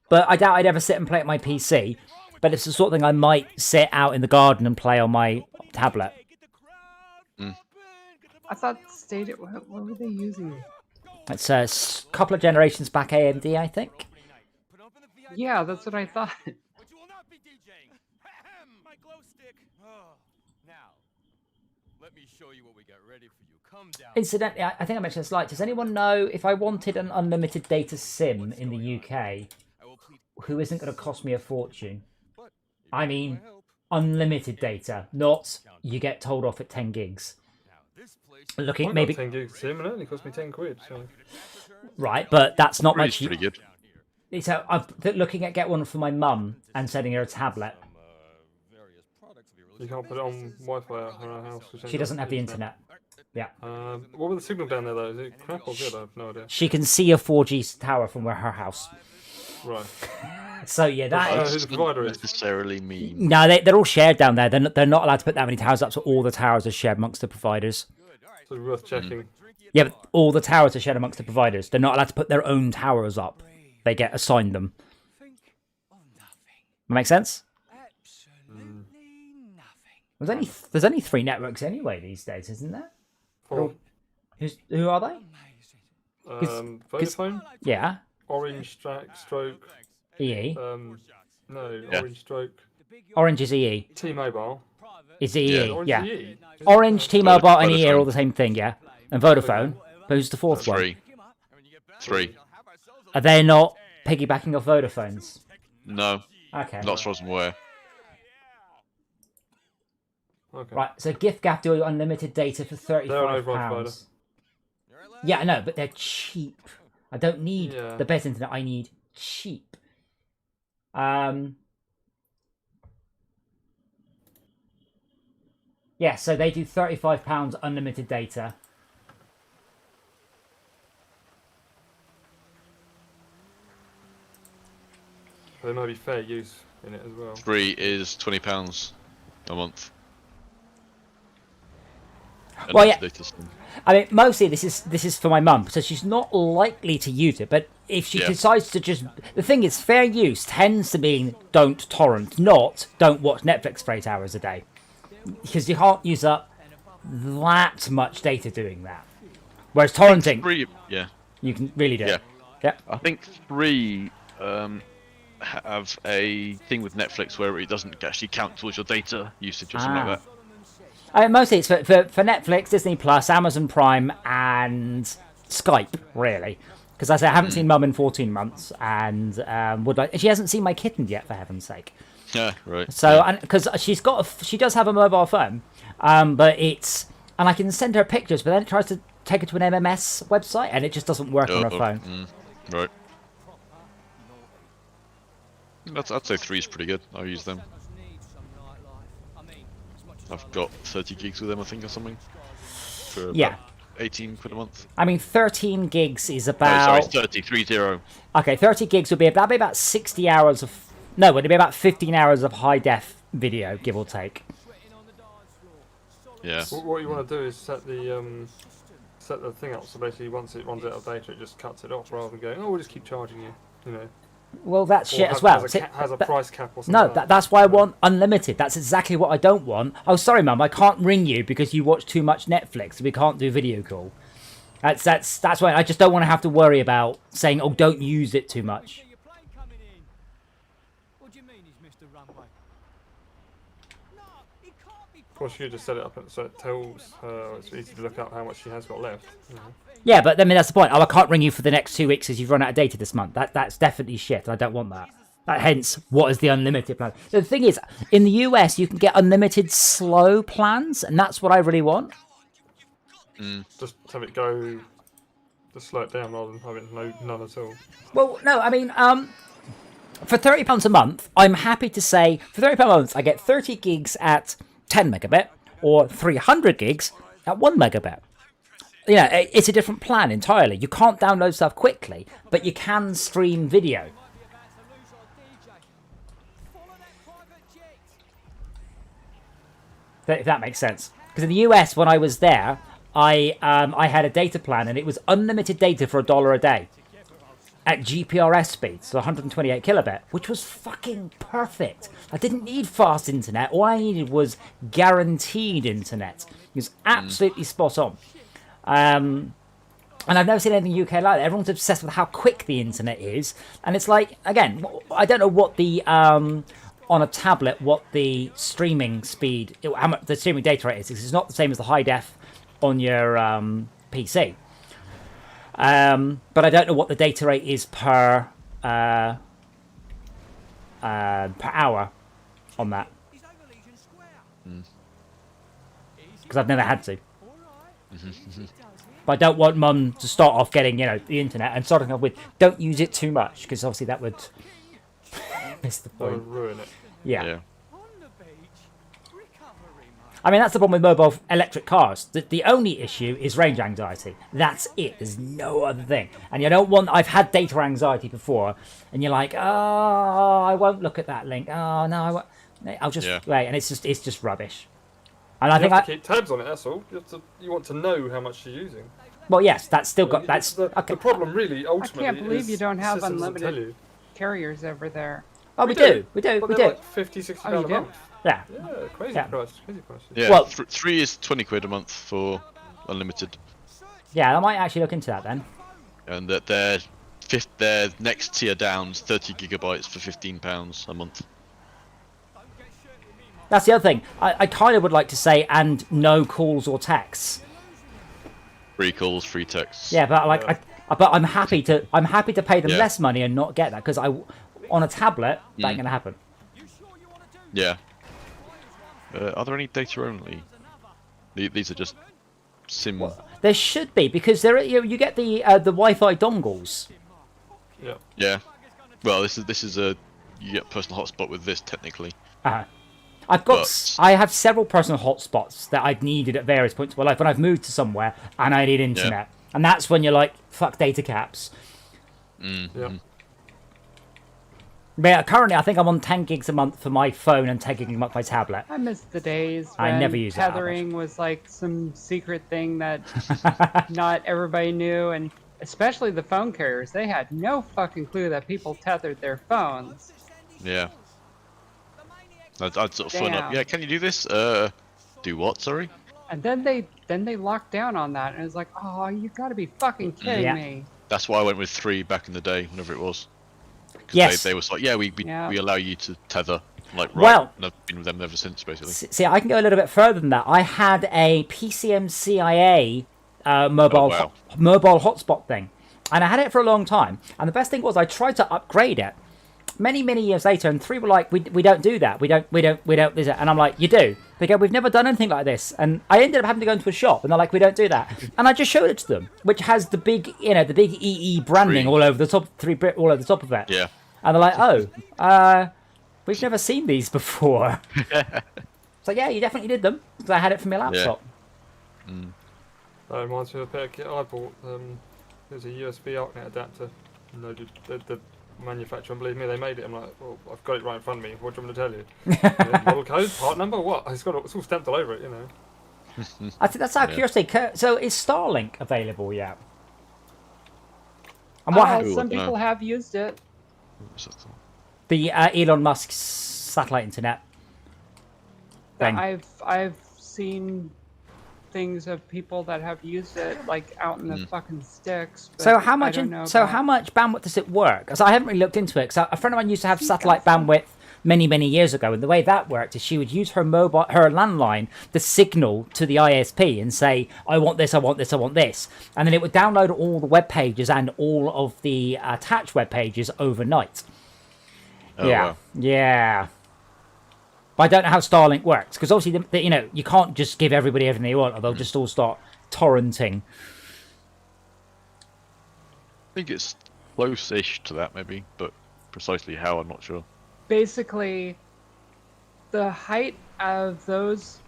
But I doubt I'd ever sit and play at my PC. But it's the sort of thing I might sit out in the garden and play on my tablet. I thought Stadia. What were they using? It's a couple of generations back AMD, I think. Yeah, that's what I thought. But you will not be DJing. My glow stick. Oh, now, let me show you what we got ready for you. Come down. Incidentally, I think I mentioned this. Does anyone know if I wanted an unlimited data SIM in the UK, who isn't going to cost me a fortune? I mean, unlimited data, not you get told off at 10 gigs. Looking maybe 10 gigs sim, and it only cost me 10 quid. So. right, but that's not Pretty much. good. So I'm looking at get one for my mum and sending her a tablet. You can't put it on Wi-Fi at her house. She doesn't have the internet. Yeah. What was the signal down there though? Is it crap or good? I have no idea. She can see a 4G tower from her house. Right. So yeah, that is. Who the provider is? Necessarily mean. No, they're all shared down there. They're not allowed to put that many towers up, so all the towers are shared amongst the providers. So it's worth checking. Yeah, but all the towers are shared amongst the providers. They're not allowed to put their own towers up. They get assigned them. That make sense? There's only 3 networks anyway these days, isn't there? Four. Who are they? Vodafone, Yeah, Orange, Stroke. EE. No, Yeah. Orange, Stroke. Orange is EE. T-Mobile. Is EE? Orange Yeah. EE. Orange, T-Mobile, and EE are Vodafone. all the same thing, yeah. And Vodafone. But who's the fourth one? 3. 3. Are they not piggybacking off Vodafone's? No, Okay. not as far as I'm aware. Okay. Right, so giffgaff do unlimited data for They're an £35. override Yeah, I know, but they're cheap. I don't need Yeah. the best internet, I need cheap. Yeah, so they do £35 unlimited data. There might be fair use in it as well. 3 is £20 a month. Well, yeah. Data sim. I mean, mostly this is for my mum, so she's not likely to use it. But if she Yeah. decides to just, the thing is, fair use tends to mean don't torrent, not don't watch Netflix for 8 hours a day, because you can't use up that much data doing that. Whereas torrenting, 3, yeah. you can really do. Yeah. It. Yeah. I think 3 have a thing with Netflix where it doesn't actually count towards your data usage or something like that. Mostly it's for Netflix, Disney Plus, Amazon Prime, and Skype, really. Because I haven't seen Mum in 14 months, and she hasn't seen my kitten yet, for heaven's sake. Yeah, right. So, because she does have a mobile phone, but and I can send her pictures, but then it tries to take her to an MMS website, and it just doesn't work on her phone. Right. I'd say 3 is pretty good. I use them. I've got 30 gigs with them, I think, or something. For about 18 quid a month. I mean, 13 gigs is Oh, about... sorry, 30. Okay, 30 gigs would be about 60 hours of... No, it'd be about 15 hours of high-def video, give or take. Yeah. What you want to do is set the thing up, so basically once it runs out of data, it just cuts it off, rather than going, oh, we'll just keep charging you, you know. Well, that's shit as has, well. Has a price cap or something. No, that's why I want unlimited. That's exactly what I don't want. Oh, sorry, Mum, I can't ring you because you watch too much Netflix. We can't do video call. That's why I just don't want to have to worry about saying, oh, don't use it too much. Of course, you just set it up so it tells her it's easy to look up how much she has got left. You know. Yeah, but I mean, that's the point. Oh, I can't ring you for the next 2 weeks because you've run out of data this month. That's definitely shit. I don't want that. Hence, what is the unlimited plan? The thing is, in the US, you can get unlimited slow plans, and that's what I really want. Just have it go, just slow it down rather than having none at all. Well, no, I mean, for £30 a month, I'm happy to say, for £30 a month, I get 30 gigs at 10 megabit, or 300 gigs at 1 megabit. You know, it's a different plan entirely. You can't download stuff quickly, but you can stream video. If that makes sense. Because in the US, when I was there, I had a data plan, and it was unlimited data for $1 a day at GPRS speed, so 128 kilobit, which was fucking perfect. I didn't need fast internet. All I needed was guaranteed internet. It was absolutely spot on. And I've never seen anything in the UK like that. Everyone's obsessed with how quick the internet is. And it's like, again, I don't know what the, on a tablet, what the streaming speed, how much the streaming data rate is. Because it's not the same as the high def on your PC. But I don't know what the data rate is per hour on that. Because I've never had to. But I don't want Mum to start off getting, you know, the internet and starting off with, don't use it too much, because obviously that would miss the point. That would ruin it. Yeah. I mean, that's the problem with mobile electric cars. The only issue is range anxiety. That's it. There's no other thing. And you don't want... I've had data anxiety before, and you're like, oh, I won't look at that link. Oh, no, I won't. I'll just wait. And it's just rubbish. And I think have to keep tabs on it, that's all. You want to know how much you're using. Well, yes, that's still got... That's the problem, really, ultimately, I can't believe you don't have systems that tell unlimited carriers over there. Oh, we do. But they're like 50, 60 pounds a month. Yeah. Yeah, crazy price. Yeah, well, 3 is 20 quid a month for unlimited. Yeah, I might actually look into that then. And that their next tier down is 30 gigabytes for £15 a month. That's the other thing. I kind of would like to say, and no calls or texts. Free calls, free texts. Yeah, but but I'm happy to pay them less money and not get that, because on a tablet that ain't gonna happen. Yeah. Are there any data only? These are just sim. There should be, because you get the Wi-Fi dongles. Yeah. Yeah. Well, this is a you get personal hotspot with this technically. I have several personal hotspots that I've needed at various points in my life when I've moved to somewhere and I need internet, and that's when you're like, fuck data caps. Yeah. But currently, I think I'm on 10 gigs a month for my phone and 10 gigs a month for my tablet. I miss the days when I never used tethering was like some secret thing that not everybody knew, and especially the phone carriers. They had no fucking clue that people tethered their phones. Yeah. I'd sort of phone up. Yeah, can you do this? Do what? Sorry. And then they locked down on that, and it was like, oh, you gotta be fucking kidding me. That's why I went with 3 back in the day, whenever it was. Yes. They was like, yeah, we allow you to tether. Like, right, Well- I've been with them ever since, basically. See, I can go a little bit further than that. I had a PCMCIA mobile wow. mobile hotspot thing, and I had it for a long time. And the best thing was I tried to upgrade it many years later, and 3 were like, we don't do that. We don't. There's it. And I'm like, you do. They go, we've never done anything like this. And I ended up having to go into a shop, and they're like, we don't do that. And I just showed it to them, which has the big, the big EE branding all over the top, all over the top of it. Yeah. And they're like, oh, we've never seen these before. So yeah, you definitely did them, because I had it for my laptop. That reminds me of a bit of kit I bought. It was a USB ArcNet adapter. No, the manufacturer, and believe me, they made it. I'm like, well, I've got it right in front of me. What do you want me to tell you? Yeah, model code, part number, what? It's all stamped all over it, I think that's out of curiosity. So is Starlink available yet? And what? Ooh, I Some dunno. people have used it. What's that thought? The Elon Musk's satellite internet thing. I've seen things of people that have used it like out in the fucking sticks. But So how I much? don't know So about- how much bandwidth does it work? Because I haven't really looked into it. Because a friend of mine used to have satellite bandwidth many years ago, and the way that worked is she would use her landline, the signal to the ISP, and say, "I want this, I want this, I want this," and then it would download all the web pages and all of the attached web pages overnight. Oh, yeah, wow. yeah. But I don't know how Starlink works, because obviously, you can't just give everybody everything they want, or they'll just all start torrenting. I think it's close-ish to that, maybe, but precisely how, I'm not sure. Basically, the height of those,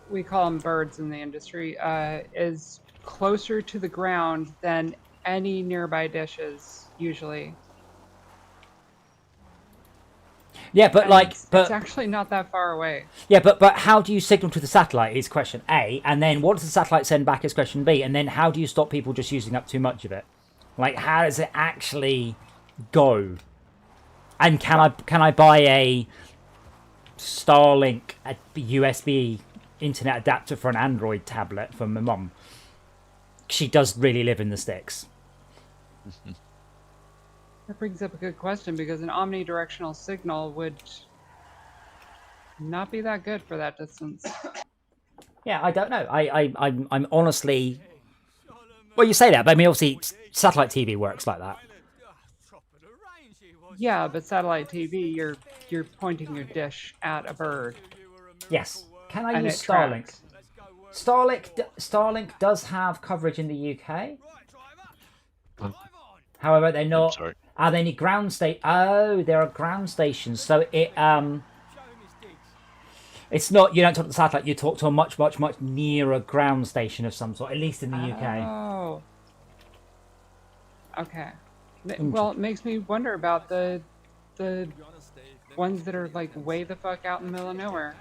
we call them birds in the industry, is closer to the ground than any nearby dishes usually. Yeah, but And it's actually not that far away. Yeah, but how do you signal to the satellite is question A, and then what does the satellite send back is question B, and then how do you stop people just using up too much of it? Like, how does it actually go? And can I buy a Starlink a USB internet adapter for an Android tablet for my mum? She does really live in the sticks. That brings up a good question, because an omnidirectional signal would not be that good for that distance. Yeah, I don't know. I'm honestly. Well, you say that, but I mean, obviously, satellite TV works like that. Yeah, but satellite TV, you're pointing your dish at a bird. Yes. Can I And use it Starlink? tracks. Starlink does have coverage in the UK. However, they're not. Sorry. They need ground station. Oh, there are ground stations. So it's not. You don't talk to the satellite. You talk to a much nearer ground station of some sort. At least in the UK. Oh. Okay. Well, it makes me wonder about the ones that are like way the fuck out in the middle of nowhere.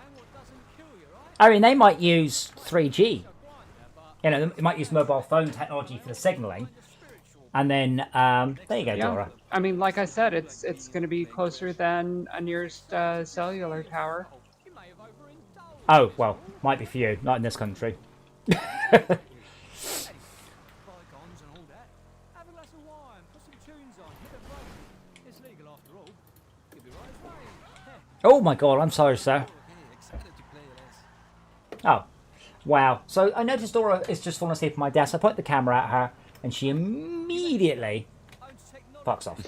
I mean, they might use 3G. They might use mobile phone technology for the signaling. And then, there you go, Yeah. Dora. I mean, like I said, it's going to be closer than a nearest cellular tower. Oh, well, might be for you, not in this country. Oh my god, I'm sorry, sir. Oh, wow. So I noticed Dora is just falling asleep on my desk. I point the camera at her, and she immediately fucks off.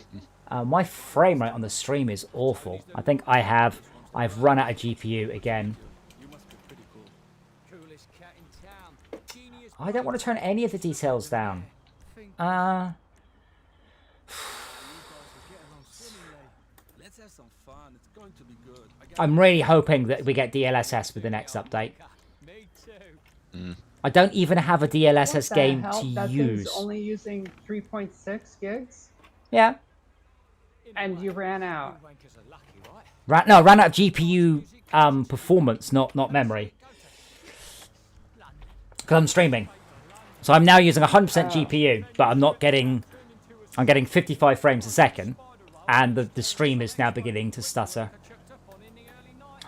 My frame rate on the stream is awful. I think I've run out of GPU again. I don't want to turn any of the details down. I'm really hoping that we get DLSS with the next update. I don't even have a DLSS game to That use. thing's only using 3.6 gigs, Yeah. and you ran out. Ran out of GPU performance, not memory. Because I'm streaming. So I'm now using 100% GPU, but I'm getting 55 frames a second, and the stream is now beginning to stutter.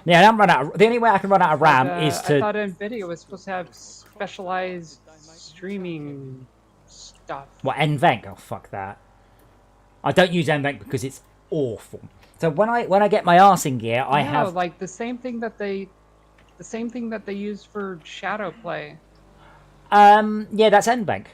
Yeah, I'm run out. The only way I can run out of RAM is I to. thought NVIDIA was supposed to have specialized streaming stuff. What, NVENC? Oh, fuck that. I don't use NVENC because it's awful. So when I get my arse in gear, I No, have like the same thing that they use for shadow play. yeah, that's NBank.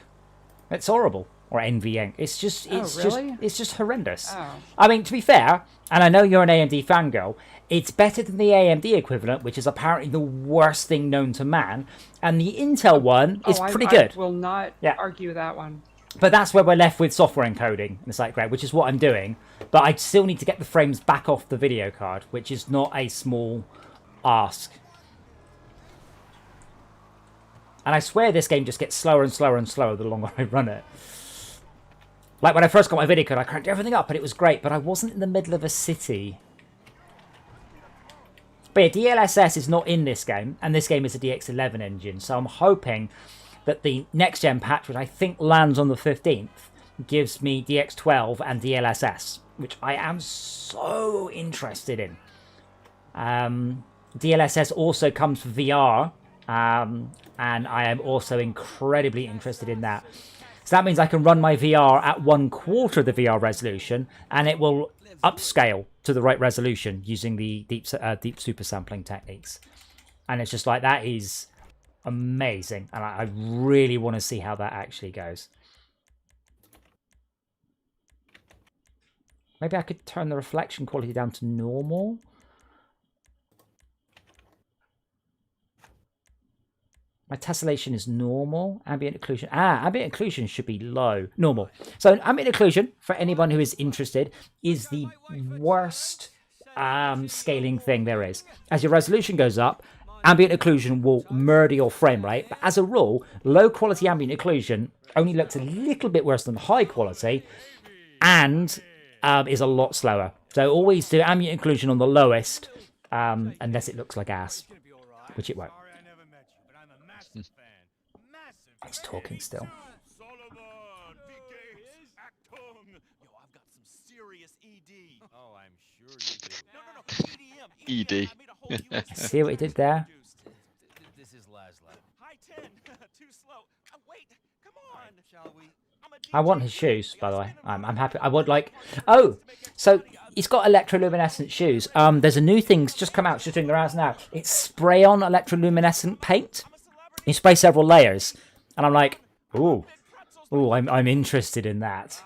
It's horrible. Or NVN. It's just really? it's just horrendous. Oh. I mean, to be fair, and I know you're an AMD fangirl, it's better than the AMD equivalent, which is apparently the worst thing known to man, and the Intel one is pretty good. I will not argue that one. But that's where we're left with software encoding in the site grade, which is what I'm doing. But I still need to get the frames back off the video card, which is not a small ask. And I swear this game just gets slower and slower and slower the longer I run it. Like when I first got my video card, I cranked everything up and it was great, but I wasn't in the middle of a city. But yeah, DLSS is not in this game, and this game is a DX11 engine, so I'm hoping that the next-gen patch, which I think lands on the 15th, gives me DX12 and DLSS, which I am so interested in. DLSS also comes for VR, and I am also incredibly interested in that. So that means I can run my VR at 1/4 of the VR resolution, and it will upscale to the right resolution using the deep super sampling techniques. And it's just like, that is amazing, and I really want to see how that actually goes. Maybe I could turn the reflection quality down to normal. My tessellation is normal. Ambient occlusion. Ambient occlusion should be low. Normal. So ambient occlusion, for anyone who is interested, is the worst scaling thing there is. As your resolution goes up, ambient occlusion will murder your frame rate. But as a rule, low quality ambient occlusion only looks a little bit worse than high quality and is a lot slower. So always do ambient occlusion on the lowest, unless it looks like ass, which it won't. It's talking still. Oh, I'm sure you do. ED. See what he did there? This is Laszlo. High 10. Too slow. Wait. Come on. Shall we? I want his shoes, by the way. I'm happy. I would like... Oh, so he's got electroluminescent shoes. There's a new thing just come out, it's just doing the rounds now. It's spray-on electroluminescent paint. You spray several layers. And I'm like, ooh, I'm interested in that.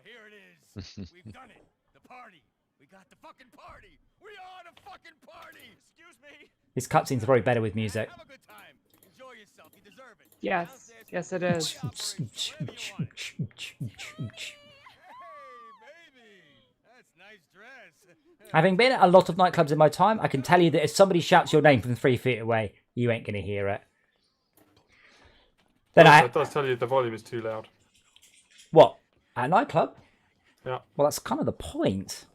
Here it is. We've done it. The party. We got the fucking party. We are the fucking party. Excuse me. These cutscenes are probably better with music. Have a good time. Enjoy yourself. You deserve it. Yes. Yes, it is. Hey, baby. That's nice dress. Having been at a lot of nightclubs in my time, I can tell you that if somebody shouts your name from 3 feet away, you ain't going to hear it. Then It does tell you the volume is too loud. What? At a nightclub? Yeah. Well, that's kind of the point.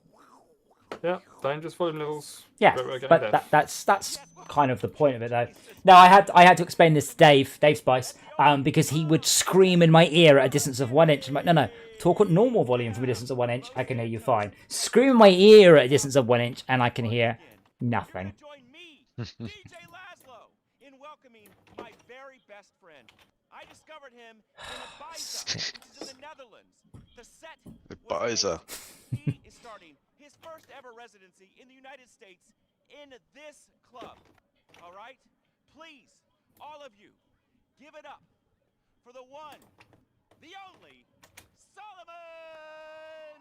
Yeah, dangerous volume levels. Yeah, We're getting but there. that's kind of the point of it, though. No, I had to explain this to Dave Spice, because he would scream in my ear at a distance of 1 inch. I'm like, no, talk at normal volume from a distance of 1 inch, I can hear you fine. Scream in my ear at a distance of 1 inch, and I can hear nothing. Join me, DJ Laszlo, in welcoming my very best friend. I discovered him in Ibiza, which is in the Netherlands. The set was Ibiza. he is starting his first ever residency in the United States in this club. All right? Please, all of you, give it up for the one, the only, Solomon!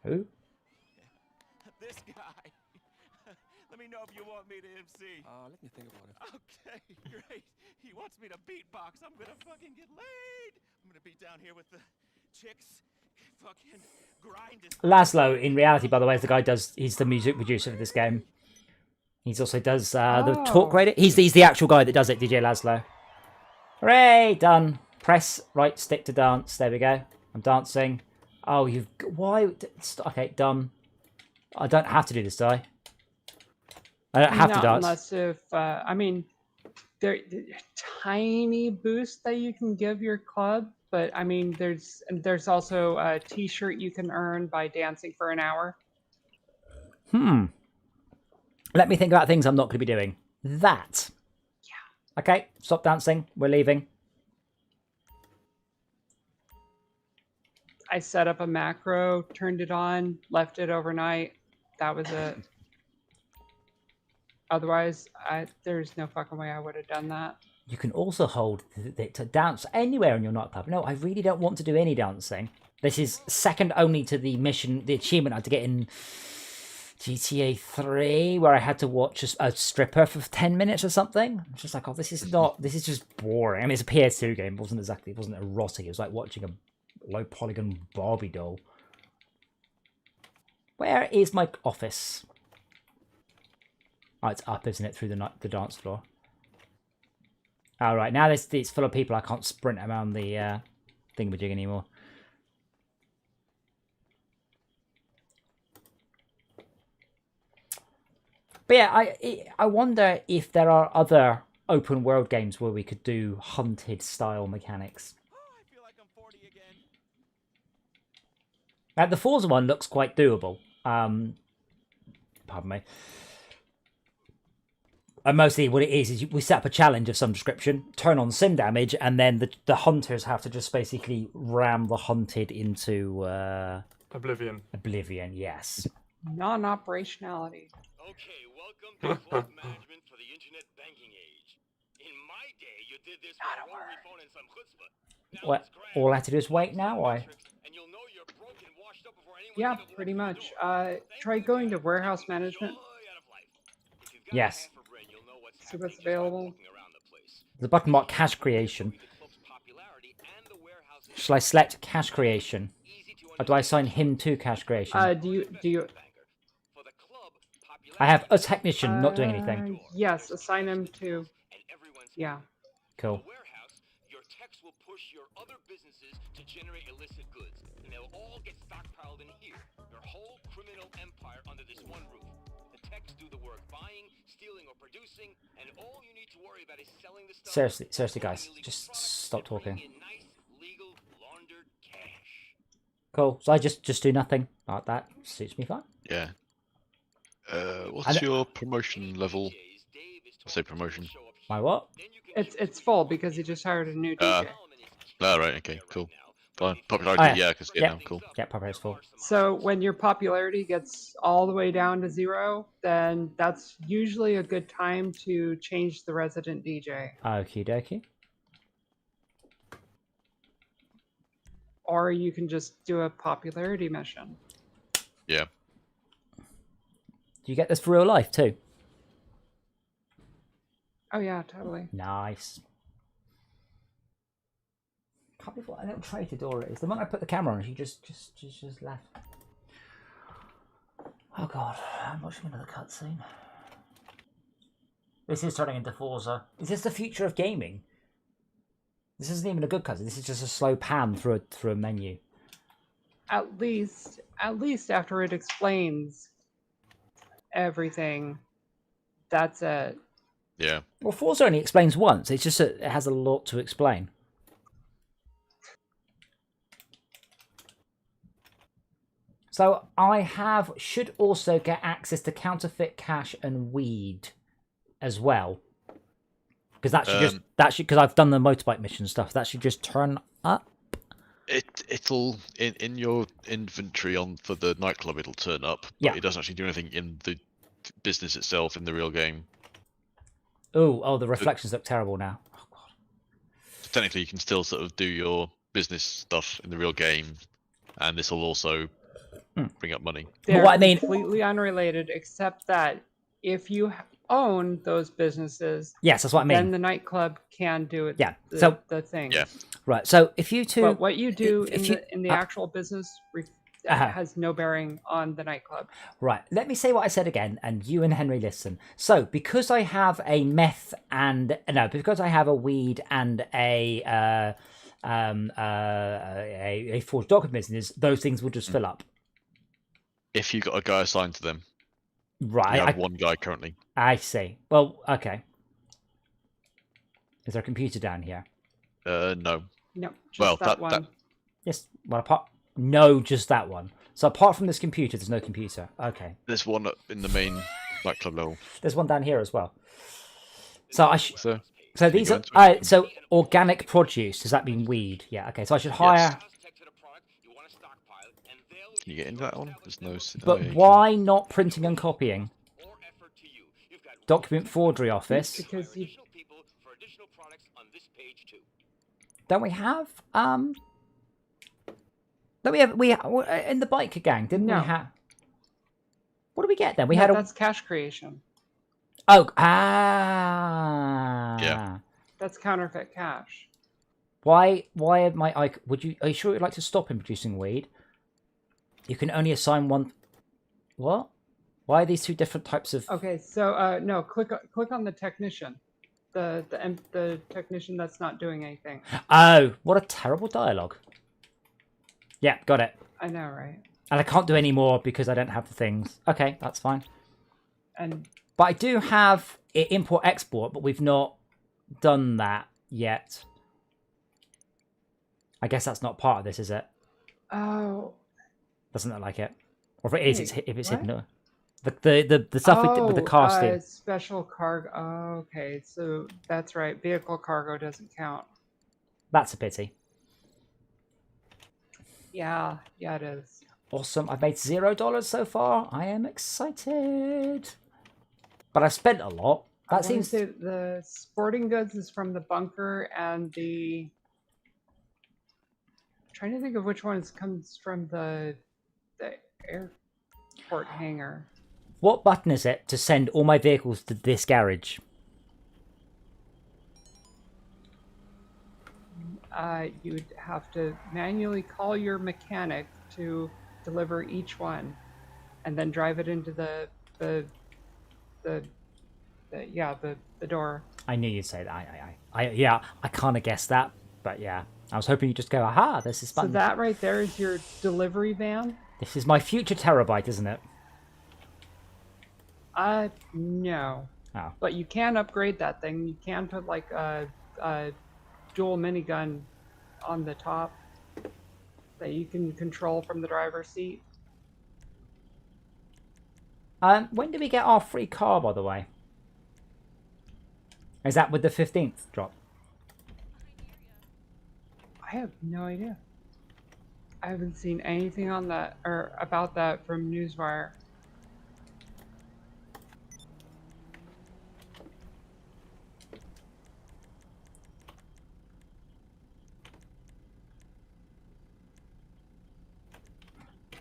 Who? This guy. Let me know if you want me to MC. Let me think about it. Okay, great. He wants me to beatbox. I'm gonna fucking get laid. I'm gonna be down here with the chicks. Fucking grind this. Laszlo, in reality, by the way, is the guy he's the music producer for this game. He also does the talk radio. He's the actual guy that does it, DJ Laszlo. Hooray, done. Press right stick to dance. There we go. I'm dancing. Oh, why? Okay, done. I don't have to do this, do I? I don't have to dance. Unless if, I mean, there tiny boost that you can give your club, but I mean, there's also a T-shirt you can earn by dancing for an hour. Let me think about things I'm not going to be doing. That. Yeah. Okay, stop dancing. We're leaving. I set up a macro, turned it on, left it overnight. That was it. Otherwise, there's no fucking way I would have done that. You can also hold it to dance anywhere in your nightclub. No, I really don't want to do any dancing. This is second only to the mission, the achievement I had to get in GTA 3, where I had to watch a stripper for 10 minutes or something. I'm just like, oh, this is just boring. I mean, it's a PS2 game. It wasn't erotic. It was like watching a low polygon Barbie doll. Where is my office? Oh, it's up, isn't it, through the dance floor? All right, now it's full of people. I can't sprint around the thingamajig anymore. But yeah, I wonder if there are other open world games where we could do hunted style mechanics. I feel like I'm 40 again. The Forza one looks quite doable. Pardon me. And mostly what it is we set up a challenge of some description, turn on sim damage, and then the hunters have to just basically ram the hunted into Oblivion. Oblivion, yes. Non-operationality. Okay, welcome to flight management for the internet banking age. In my day, you did this with a rotary phone and some chutzpah. Now What? it's grand. All I have to do is wait now, or? And you'll know you're broken, washed up before anyone Yeah, can open pretty your much. door. Try going to warehouse management. Joy out of life. If you've got Yes. half a brain, you'll know what's See what's happening just by available. walking around the place. The button marked cash creation. The club's popularity and the warehouse's Shall I select cash creation? easy to Or do I assign him to cash creation? Do you? For the club, I have a technician not doing anything. Yes, assign him to. and everyone's Yeah. Cool. the warehouse, your techs will push your other businesses to generate illicit goods, and they'll all get stockpiled in here. Your whole criminal empire under this one roof. The techs do the work buying, stealing, or producing, and all you need to worry about is selling the stuff. Seriously, guys, illegal just products, stop and bringing talking. in nice, legal, laundered cash. Cool. So I just do nothing. Like that suits me fine. Yeah. What's your promotion level? I say promotion. My what? It's full because he just hired a new Ah. DJ. Oh, right, okay, cool. Fine. Popularity, Oh, yeah. yeah, I can see it Yep. now, cool. Yeah, probably is full. So when your popularity gets all the way down to 0, then that's usually a good time to change the resident DJ. Okie dokie. Or you can just do a popularity mission. Yeah. Do you get this for real life too? Oh yeah, totally. Nice. Can't believe what a little traitor door it is. The moment I put the camera on, she just left. Oh god, I'm watching another cutscene. This is turning into Forza. Is this the future of gaming? This isn't even a good cutscene. This is just a slow pan through a menu. At least after it explains everything, that's it. Yeah. Well, Forza only explains once. It's just it has a lot to explain. So I should also get access to counterfeit cash and weed as well, because because I've done the motorbike mission stuff. That should just turn up. It'll in your inventory for the nightclub. It'll turn up, but Yeah. it doesn't actually do anything in the business itself in the real game. Oh, the reflections look terrible now. Oh god. So technically, you can still sort of do your business stuff in the real game, and this will also bring up money. They're what I mean- completely unrelated, except that if you own those businesses, Yes, that's what I mean. then the nightclub can do it. Yeah, so- the thing. Yeah. Right. So if you two, But what you do if in you- the actual business has no bearing on the nightclub. right, let me say what I said again, and you and Henry listen. So because I have a because I have a weed and a forged document business, those things will just fill up. If you got a guy assigned to them, Right. you have one guy currently. I see. Well, okay. Is there a computer down here? No. No, just Well, that one. Yes. Well, just that one. So apart from this computer, there's no computer. Okay. There's one up in the main nightclub level. There's one down here as well. So I should. So So you these go are into it? so organic produce. Does that mean weed? Yeah. Okay. So I should hire. Yes. Can you get into that one? There's no. But yeah, you can. why not printing and copying? More effort to you. You've got Document forgery office. Because you additional people for additional products on this page too. Don't we have Don't we in the biker gang? Didn't No. we have? What did we get then? We no, had a. that's cash creation. Oh, Yeah. That's counterfeit cash. Why am I? Would you? Are you sure you'd like to stop him producing weed? You can only assign one. What? Why are these two different types of? Okay, so no, click on the technician, the technician that's not doing anything. Oh, what a terrible dialogue. Yeah, got it. I know, right? And I can't do any more because I don't have the things. Okay, that's fine. And But I do have import export, but we've not done that yet. I guess that's not part of this, is it? oh, Doesn't look like it. Or if it is, Wait, if it's what? hidden. The stuff we did with the car steal. special cargo. Oh, okay, so that's right. Vehicle cargo doesn't count. That's a pity. Yeah, it is. Awesome. I've made $0 so far. I am excited. But I've spent a lot. I That wanna seems... say the sporting goods is from the bunker, and the. I'm trying to think of which one comes from the airport hangar. What button is it to send all my vehicles to this garage? You would have to manually call your mechanic to deliver each one, and then drive it into the door. I knew you'd say that. I kind of guessed that, but yeah. I was hoping you'd just go, aha, this is So button. that right there is your delivery van. This is my future terabyte, isn't it? No. Oh. But you can upgrade that thing. You can put like a dual minigun on the top that you can control from the driver's seat. When do we get our free car, by the way? Is that with the 15th drop? I have no idea. I haven't seen anything on that or about that from Newswire.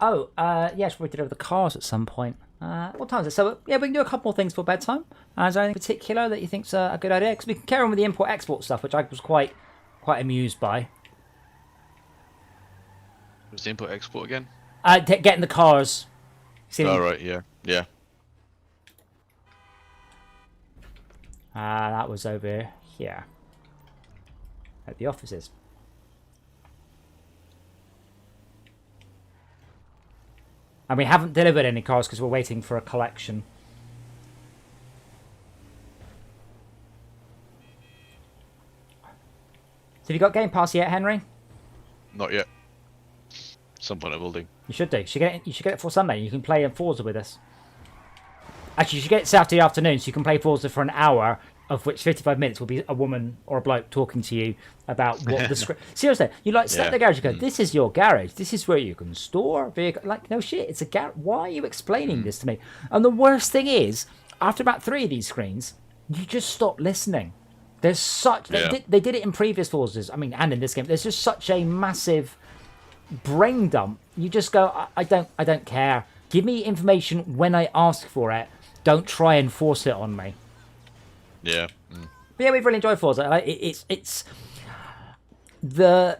Oh, yes, we did over the cars at some point. What time is it? So, yeah, we can do a couple more things for bedtime. Is there anything particular that you think's a good idea? Because we can carry on with the import-export stuff, which I was quite amused by. What's the import export again? Getting the cars. See Oh, right, yeah. that was over here. At the offices. And we haven't delivered any cars because we're waiting for a collection. So have you got Game Pass yet, Henry? Not yet. Some point I will do. You should do. You should get it for Sunday. You can play Forza with us. Actually, you should get it Saturday afternoon so you can play Forza for an hour, of which 55 minutes will be a woman or a bloke talking to you about what the script. Seriously, you like step in the garage and go, "This is your garage. This is where you can store vehicle." Like, no shit, it's a garage. Why are you explaining this to me? And the worst thing is, after about 3 of these screens, you just stop listening. There's such they did it in previous Forzas. I mean, and in this game, there's just such a massive brain dump. You just go, I don't care. Give me information when I ask for it. Don't try and force it on me. Yeah. But yeah, we've really enjoyed Forza. It's the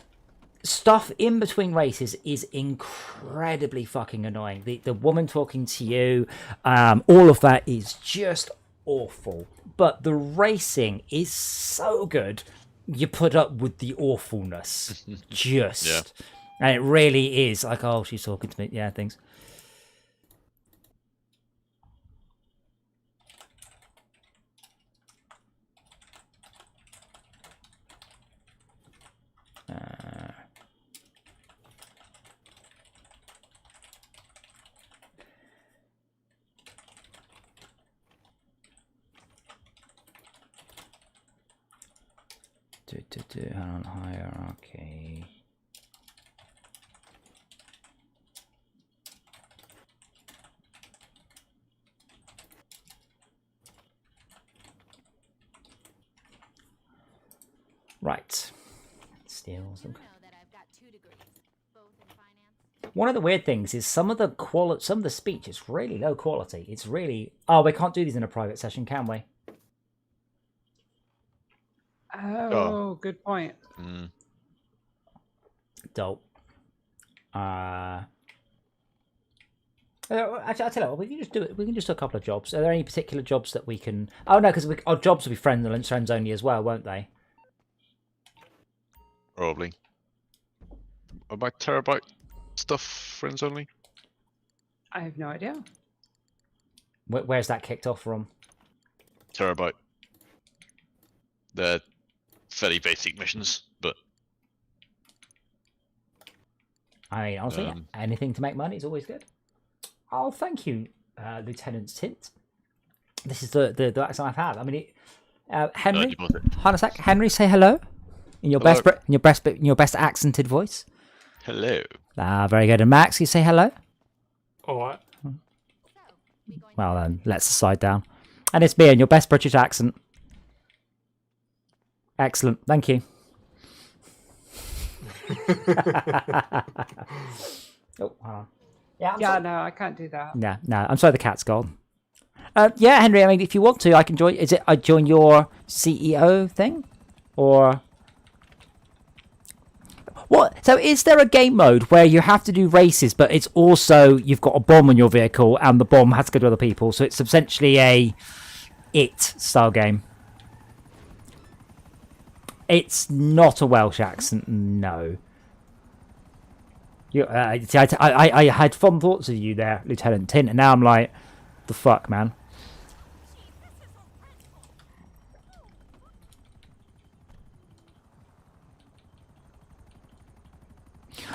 stuff in between races is incredibly fucking annoying. The woman talking to you, all of that is just awful. But the racing is so good. You put up with the awfulness, and it really is like, oh, she's talking to me. Yeah, things. On hierarchy. Right. Steal some. One of the weird things is some of the speech is really low quality. It's really... Oh, we can't do these in a private session, can we? Oh, good point. Mm. Dope. Actually, I'll tell you what, we can just do it. We can just do a couple of jobs. Are there any particular jobs that we can... Oh, no, because our jobs will be friends only as well, won't they? Probably. Are my terabyte stuff friends only? I have no idea. Where's that kicked off from? Terabyte. They're fairly basic missions, but... I mean, honestly, anything to make money is always good. Oh, thank you, Lieutenant Tint. This is the accent I've had. I mean, Henry. Hold on a sec. Henry, say hello in your best accented voice. Hello. Very good. And Max, you say hello. All right. Well then, let's slide down. And it's me in your best British accent. Excellent. Thank you. Oh, hold on. Yeah, no, I can't do that. No. I'm sorry, the cat's gone. Yeah, Henry. I mean, if you want to, I can join. Is it I join your CEO thing, or what? So, is there a game mode where you have to do races, but it's also you've got a bomb on your vehicle and the bomb has to go to other people? So it's essentially a style game. It's not a Welsh accent, no. I had fond thoughts of you there, Lieutenant Tint, and now I'm like, the fuck, man.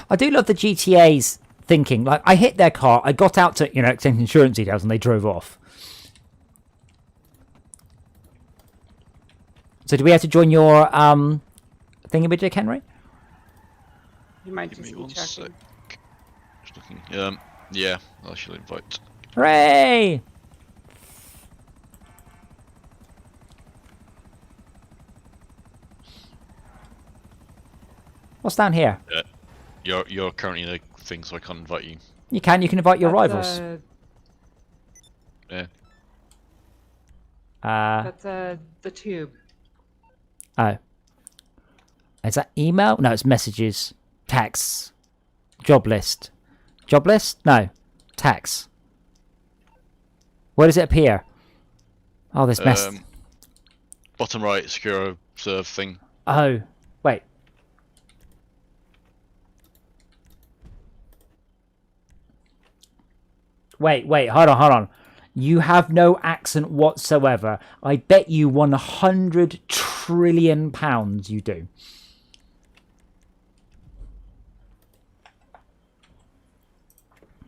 I do love the GTA's thinking. Like, I hit their car, I got out to, exchange insurance details, and they drove off. So do we have to join your thingamajig, Henry? You might Give just me be one checking. sec. Just looking. Yeah, I shall invite. Hooray! What's down here? You're currently in a thing, so I can't invite you. You can invite your rivals. Yeah. That's the tube. Oh. Is that email? No, it's messages. Texts. Job list. Job list? No. Text. Where does it appear? Oh, this mess. Bottom right, secure serve thing. Oh, wait. Wait, hold on. You have no accent whatsoever. I bet you 100 trillion pounds you do.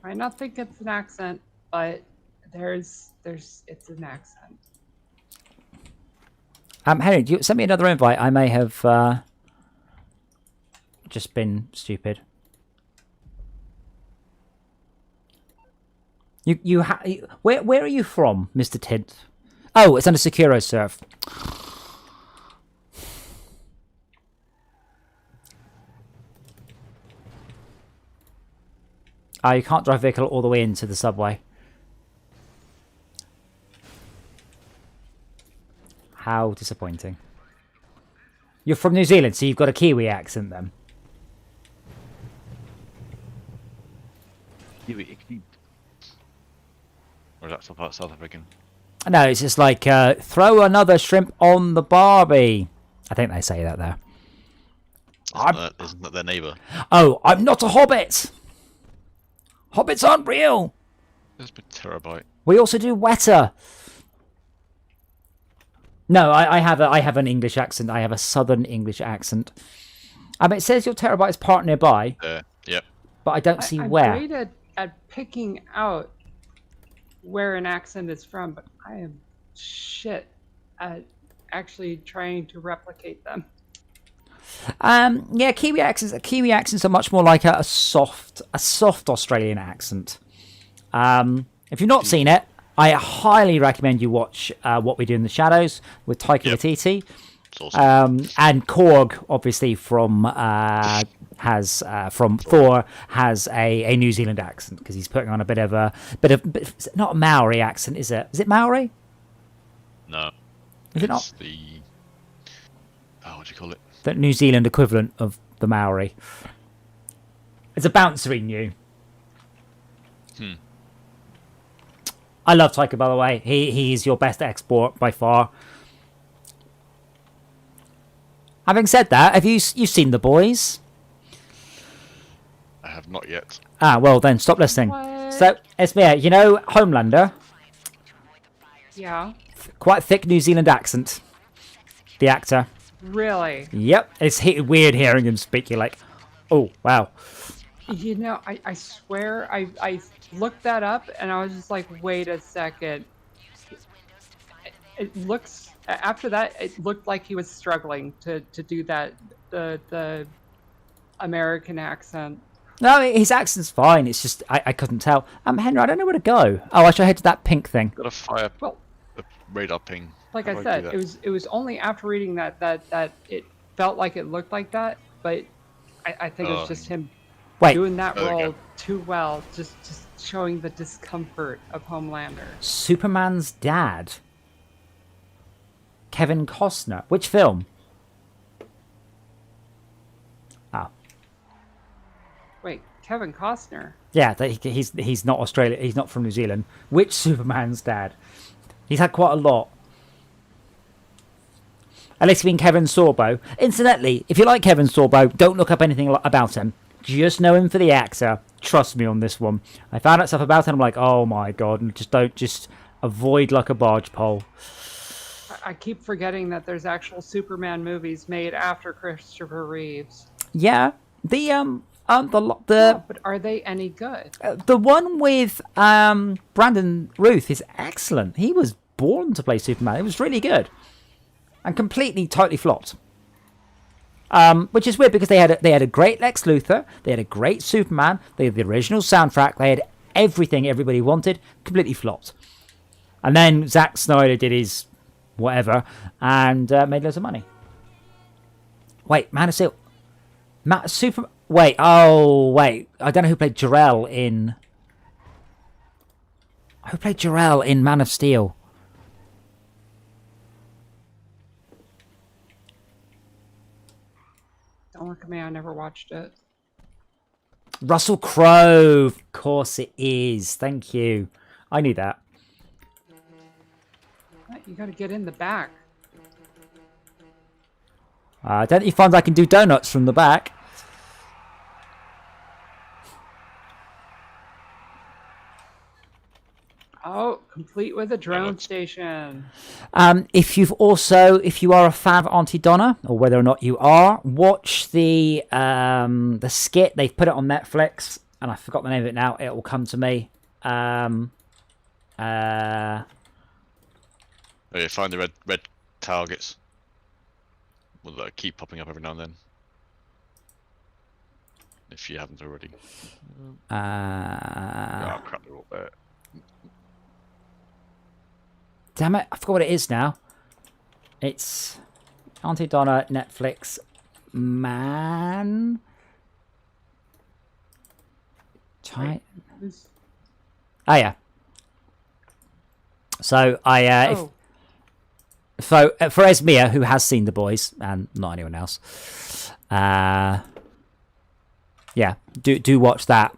I not think it's an accent, but it's an accent. Henry, do you send me another invite? I may have just been stupid. Where are you from, Mr. Tint? Oh, it's under SecuroServe. Oh, you can't drive a vehicle all the way into the subway. How disappointing. You're from New Zealand, so you've got a Kiwi accent then. Or is that South African? No, it's just like, throw another shrimp on the Barbie. I think they say that there. Isn't that their neighbour? Oh, I'm not a hobbit! Hobbits aren't real! There's a terabyte. We also do wetter. No, I have an English accent. I have a southern English accent. It says your terabyte is part nearby. Yep. But I don't see I'm where. great at picking out where an accent is from, but I am shit at actually trying to replicate them. Yeah, Kiwi accents are much more like a soft Australian accent. If you've not seen it, I highly recommend you watch What We Do in the Shadows with Taika Waititi. It's awesome. And Korg, obviously from Thor, has a New Zealand accent because he's putting on a bit of not a Maori accent, is it? Is it Maori? No. Is it not? The what do you call it? The New Zealand equivalent of the Maori. It's a bouncery new. I love Taika, by the way. He's your best export by far. Having said that, have you've seen The Boys? I have not yet. Ah, well then, stop listening. What? So, Esmea, you know Homelander? Yeah. Quite thick New Zealand accent. The actor. Really? Yep. It's weird hearing him speak. You're like, oh, wow. You know, I swear I looked that up and I was just like, wait a second. It looks, after that, it looked like he was struggling to do that, the American accent. No, his accent's fine. It's just, I couldn't tell. Henry, I don't know where to go. Oh, I should head to that pink thing. Got a fire Well, a radar ping. like How I do said, do that? it was only after reading that it felt like it looked like that, but I think it was just him Wait, doing that There we role go. too well, just showing the discomfort of Homelander. Superman's dad. Kevin Costner. Which film? Ah. Wait, Kevin Costner? Yeah, he's not Australian. He's not from New Zealand. Which Superman's dad? He's had quite a lot. Unless you mean Kevin Sorbo. Incidentally, if you like Kevin Sorbo, don't look up anything about him. Just know him for the actor. Trust me on this one. I found out stuff about him. I'm like, oh my god, and just avoid like a barge pole. I keep forgetting that there's actual Superman movies made after Christopher Reeves. Yeah, the Yeah, but are they any good? the one with Brandon Ruth is excellent. He was born to play Superman. It was really good, and totally flopped. Which is weird because they had a great Lex Luthor, they had a great Superman, they had the original soundtrack, they had everything everybody wanted, completely flopped. And then Zack Snyder did his whatever and made loads of money. Wait, Man of Steel, wait, I don't know who played Jor-El in. Who played Jor-El in Man of Steel? Don't look at me, I never watched it. Russell Crowe. Of course it is. Thank you. I knew that. You gotta get in the back. Don't you find I can do donuts from the back? Oh, complete with a drone station. If you are a fan of Auntie Donna, or whether or not you are, watch the skit. They've put it on Netflix, and I forgot the name of it now. It will come to me. Oh yeah, find the red targets. Will keep popping up every now and then. If you haven't already. Oh crap, they're all there. Damn it, I forgot what it is now. It's Auntie Donna, Netflix, man. Oh yeah. So for Esmea, who has seen The Boys and not anyone else, yeah, do watch that.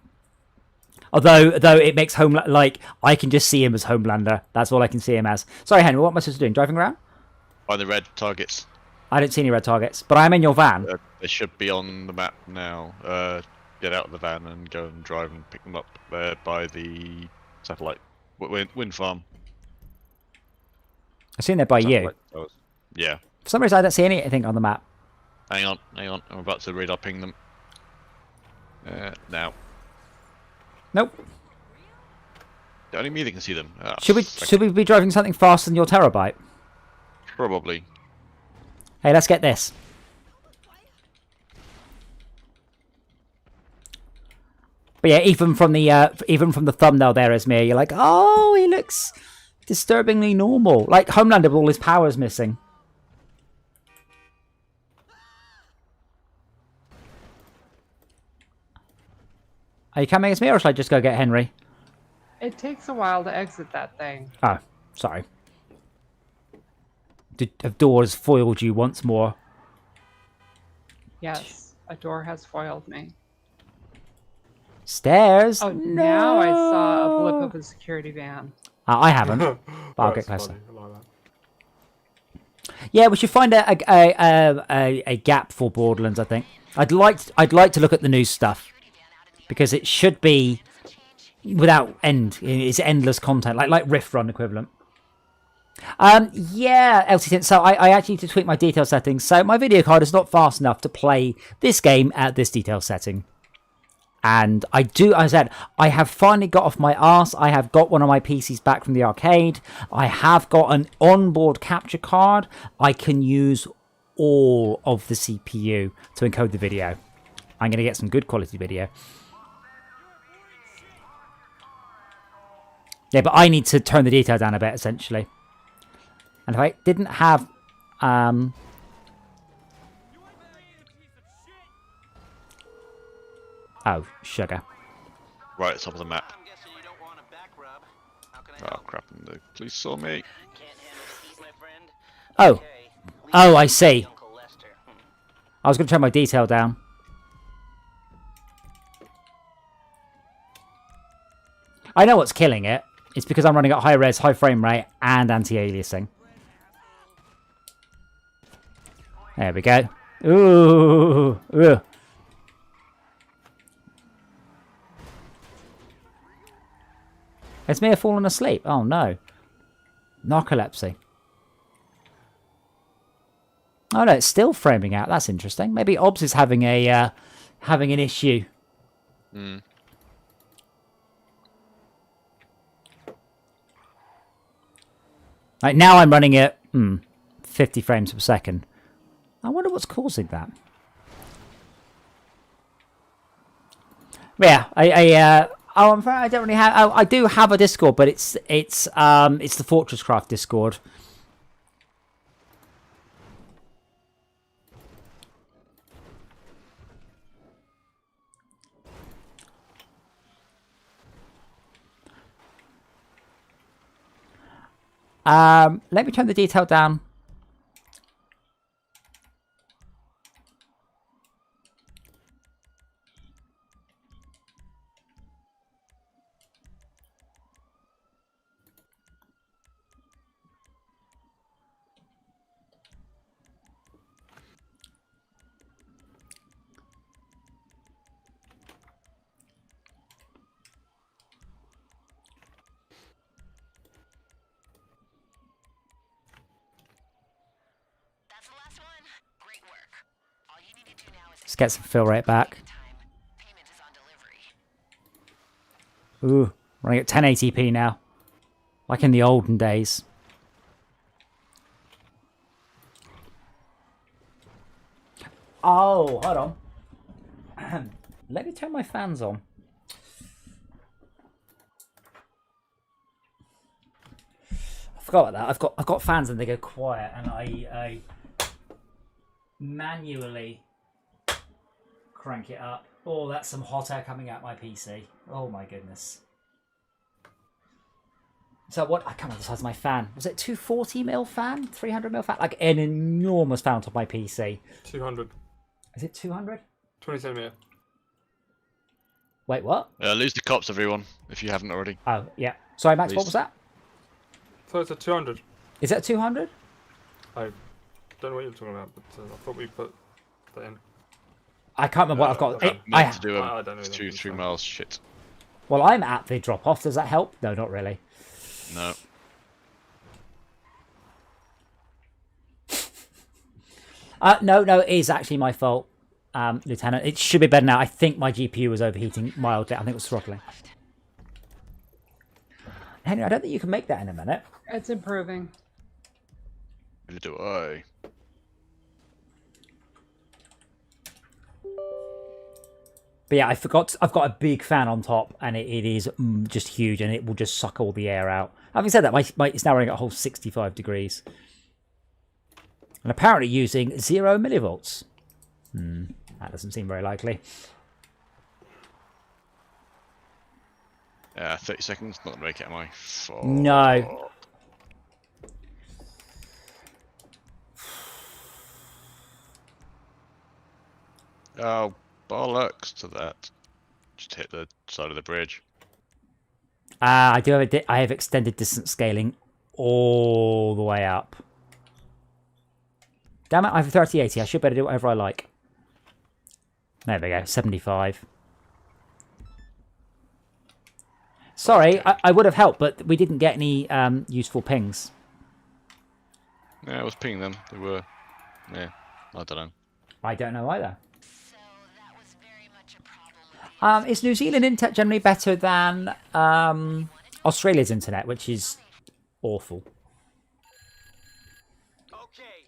Although it makes Homelander, like, I can just see him as Homelander. That's all I can see him as. Sorry, Henry, what am I supposed to do? Driving around? Find the red targets. I don't see any red targets, but I'm in your van. They should be on the map now. Get out of the van and go and drive and pick them up there by the satellite wind farm. I've seen it by you. Satellite towers. Yeah. For some reason, I don't see anything on the map. Hang on. I'm about to radar ping them. Now. Nope. Only me that can see them. Oh, Should we be driving something faster than your terabyte? Probably. Hey, let's get this. But yeah, even from the thumbnail there, Esmea, you're like, oh, he looks disturbingly normal. Like Homelander with all his powers missing. Are you coming as me, or should I just go get Henry? It takes a while to exit that thing. Oh, sorry. Have doors foiled you once more? Yes, a door has foiled me. Stairs? Oh, No. now I saw a blip of a security van. I haven't. But I'll get That's closer. funny. I like that. Yeah, we should find a gap for Borderlands. I think I'd like to look at the new stuff because it should be without end. It's endless content, like Rift Run equivalent. Yeah, LC10. So I actually need to tweak my detail settings. So my video card is not fast enough to play this game at this detail setting. And as I said, I have finally got off my arse. I have got one of my PCs back from the arcade. I have got an onboard capture card. I can use all of the CPU to encode the video. I'm going to get some good quality video. Yeah, but I need to turn the detail down a bit, essentially. And if I didn't have... Oh, sugar. Right at the top of the map. I'm guessing you don't want a back rub. How can I Oh help? crap! And the police saw me. Can't handle the heat, my friend? Oh. Okay, leave Oh, it I to see. Uncle Lester. I was going to turn my detail down. I know what's killing it. It's because I'm running at high res, high frame rate, and anti-aliasing. There we go. Ooh. Ooh. Has Mia fallen asleep? Oh no. Narcolepsy. Oh no, it's still framing out. That's interesting. Maybe OBS is having an issue. Hmm. Like now I'm running at 50 frames per second. I wonder what's causing that. Yeah, I don't really have. I do have a Discord, but it's the Fortress Craft Discord. Let me turn the detail down. That's the last one. Great work. All you need to do now is Let's get some fill rate back. time. Payment is on delivery. Ooh, running at 1080p now. Like in the olden days. Oh, hold on. Let me turn my fans on. I forgot about that. I've got fans and they go quiet, and I manually crank it up. Oh, that's some hot air coming out my PC. Oh my goodness. So what? I can't remember the size of my fan. Was it 240mm fan? 300mm fan? Like an enormous fan on top of my PC. 200. Is it 200? 20 centimeter. Wait, what? Lose the cops, everyone, if you haven't already. Oh, yeah. Sorry, Max, what Please. was that? So it's a 200. Is that 200? I don't know what you're talking about, but I thought we put that in. I can't remember what I've got. okay. Meant to do I don't know a that. 2-3 miles shit. Well, I'm at the drop-off. Does that help? No, not really. No. No, it is actually my fault, Lieutenant. It should be better now. I think my GPU was overheating mildly. I think it was throttling. Henry, I don't think you can make that in a minute. It's improving. Neither do I. But yeah, I forgot. I've got a big fan on top, and it is just huge, and it will just suck all the air out. Having said that, it's now running at a whole 65 degrees. And apparently using 0 millivolts. That doesn't seem very likely. 30 seconds. Not gonna make it, am I? Fuck. No. Oh, bollocks to that. Just hit the side of the bridge. I do have I have extended distance scaling all the way up. Damn it, I have 3080. I should better do whatever I like. There we go, 75. Sorry, I would have helped, but we didn't get any useful pings. Yeah, I was pinging them. They were... Yeah, I don't know. I don't know either. So that was very much a problem with Is New Zealand internet generally better than Australia's internet, which is awful? Okay.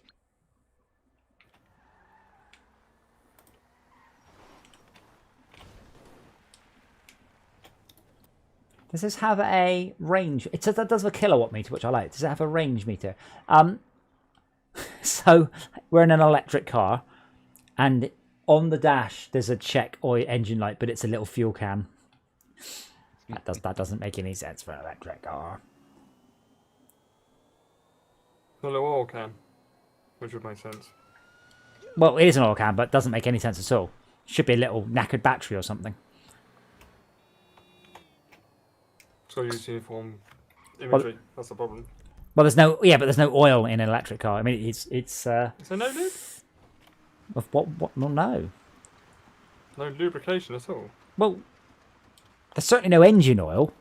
Does this have a range? It says that does have a kilowatt meter, which I like. Does it have a range meter? So we're in an electric car, and on the dash there's a check oil engine light, but it's a little fuel can. That doesn't make any sense for an electric car. A little oil can, which would make sense. Well, it is an oil can, but it doesn't make any sense at all. Should be a little knackered battery or something. So use uniform imagery. That's the problem. Well, there's no oil in an electric car. I mean, it's Is there no lube? of what? Well, no. No lubrication at all. Well, there's certainly no engine oil.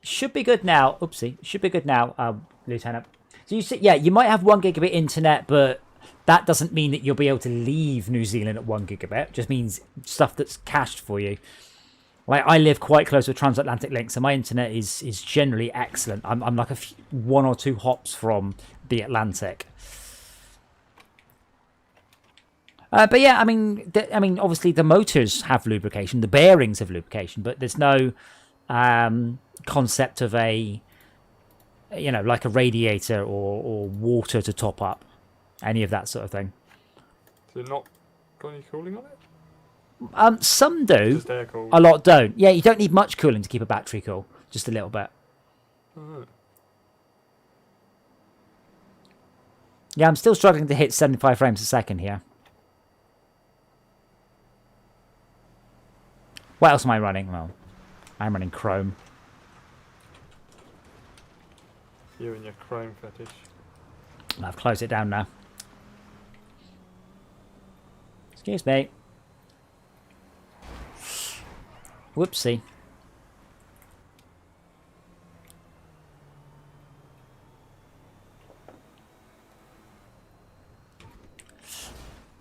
Should be good now. Oopsie. Should be good now, Lieutenant. So you see, yeah, you might have 1 gigabit internet, but that doesn't mean that you'll be able to leave New Zealand at 1 gigabit. It just means stuff that's cached for you. Like, I live quite close with transatlantic links, and my internet is generally excellent. I'm like 1 or 2 hops from the Atlantic. But yeah, I mean, obviously the motors have lubrication, the bearings have lubrication, but there's no concept of a, like a radiator or water to top up, any of that sort of thing. Is it not got any cooling on it? Some do, Just air cooled. a lot don't. Yeah, you don't need much cooling to keep a battery cool, just a little bit. Oh. Yeah, I'm still struggling to hit 75 frames a second here. What else am I running? Well, I'm running Chrome. You and your Chrome fetish. I've closed it down now. Excuse me. Whoopsie.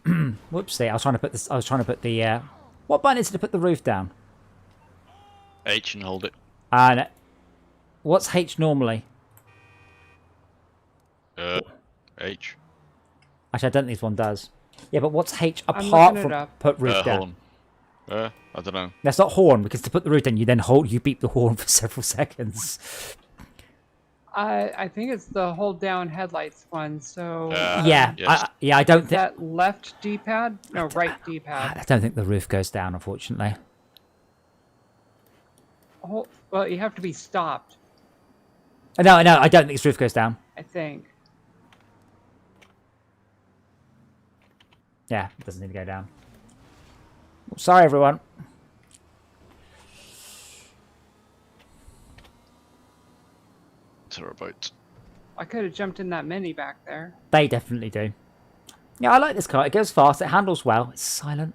Whoopsie. I was trying to put this. I was trying to put the. What button is it to put the roof down? H and hold it. And what's H normally? H. Actually, I don't think this one does. Yeah, but what's H I'm apart looking it from up. put roof down? Horn. I don't know. That's not horn, because to put the roof down, you then you beep the horn for several seconds. I think it's the hold down headlights one. So Yeah, yes. I don't think. that left D-pad? No, right D-pad. I don't think the roof goes down, unfortunately. Oh, well, you have to be stopped, No, I don't think this roof goes down. I think. Yeah, it doesn't need to go down. Well, sorry, everyone. To a boat. I could have jumped in that mini back there. They definitely do. Yeah, I like this car. It goes fast. It handles well. It's silent.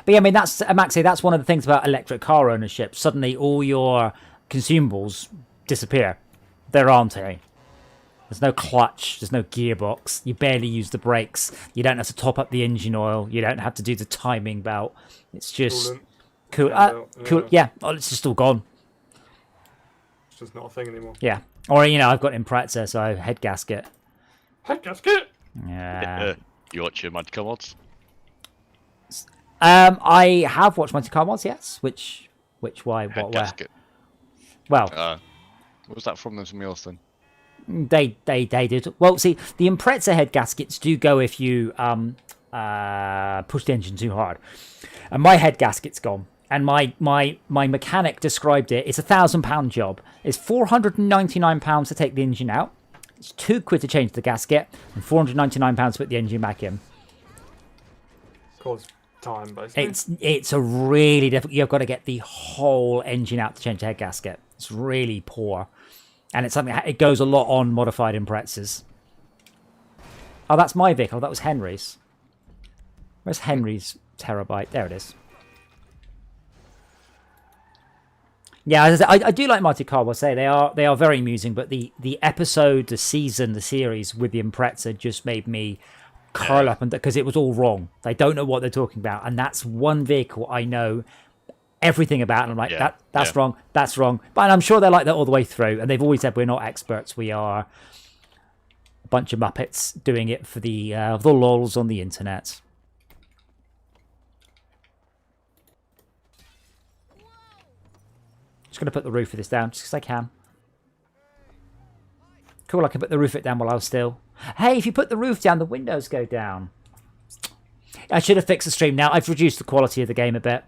But yeah, I mean, Maxie, that's one of the things about electric car ownership. Suddenly, all your consumables disappear. There aren't any. There's no clutch. There's no gearbox. You barely use the brakes. You don't have to top up the engine oil. You don't have to do the timing belt. It's just Coolant. cool. Fan Cool. belt, Yeah. Oh, it's just all gone. It's just not a thing anymore. Yeah. Or I've got Impreza, so head gasket. Head gasket! Yeah. You watch your Monte Carlo mods? I have watched Monte Carlo mods, yes. Which, why, Head what, where? gasket. Well, What was that from them? Something else then? they did. Well, see, the Impreza head gaskets do go if you pushed the engine too hard, and my head gasket's gone. And my mechanic described it. It's £1,000 job. It's £499 to take the engine out. It's £2 to change the gasket, and £499 to put the engine back in. Cause time, basically. It's a really difficult. You've got to get the whole engine out to change the head gasket. It's really poor, and it's something. It goes a lot on modified Imprezas. Oh, that's my vehicle. That was Henry's. Where's Henry's terabyte? There it is. Yeah, as I say, I do like Monte Carlo. I say they are very amusing, but the episode, the season, the series with the Impreza just made me curl up, and because it was all wrong. They don't know what they're talking about, and that's one vehicle I know everything about, and I'm like, that's wrong, that's wrong. But I'm sure they're like that all the way through, and they've always said we're not experts. We are a bunch of muppets doing it for the lols on the internet. Just going to put the roof of this down, just because I can. Cool, I can put the roof of it down while I was still. Hey, if you put the roof down, the windows go down. I should have fixed the stream now. I've reduced the quality of the game a bit.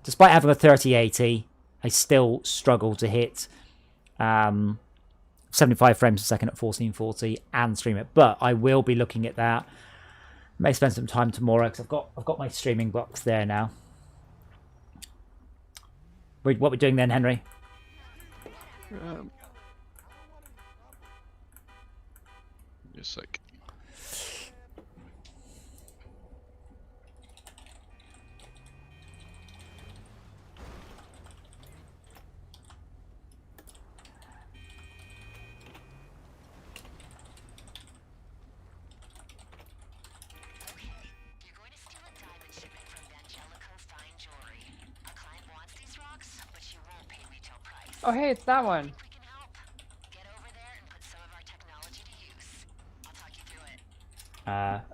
Despite having a 3080, I still struggle to hit 75 frames a second at 1440 and stream it. But I will be looking at that. May spend some time tomorrow because I've got my streaming box there now. What we're doing then, Henry? Just like. Oh, hey, it's that one.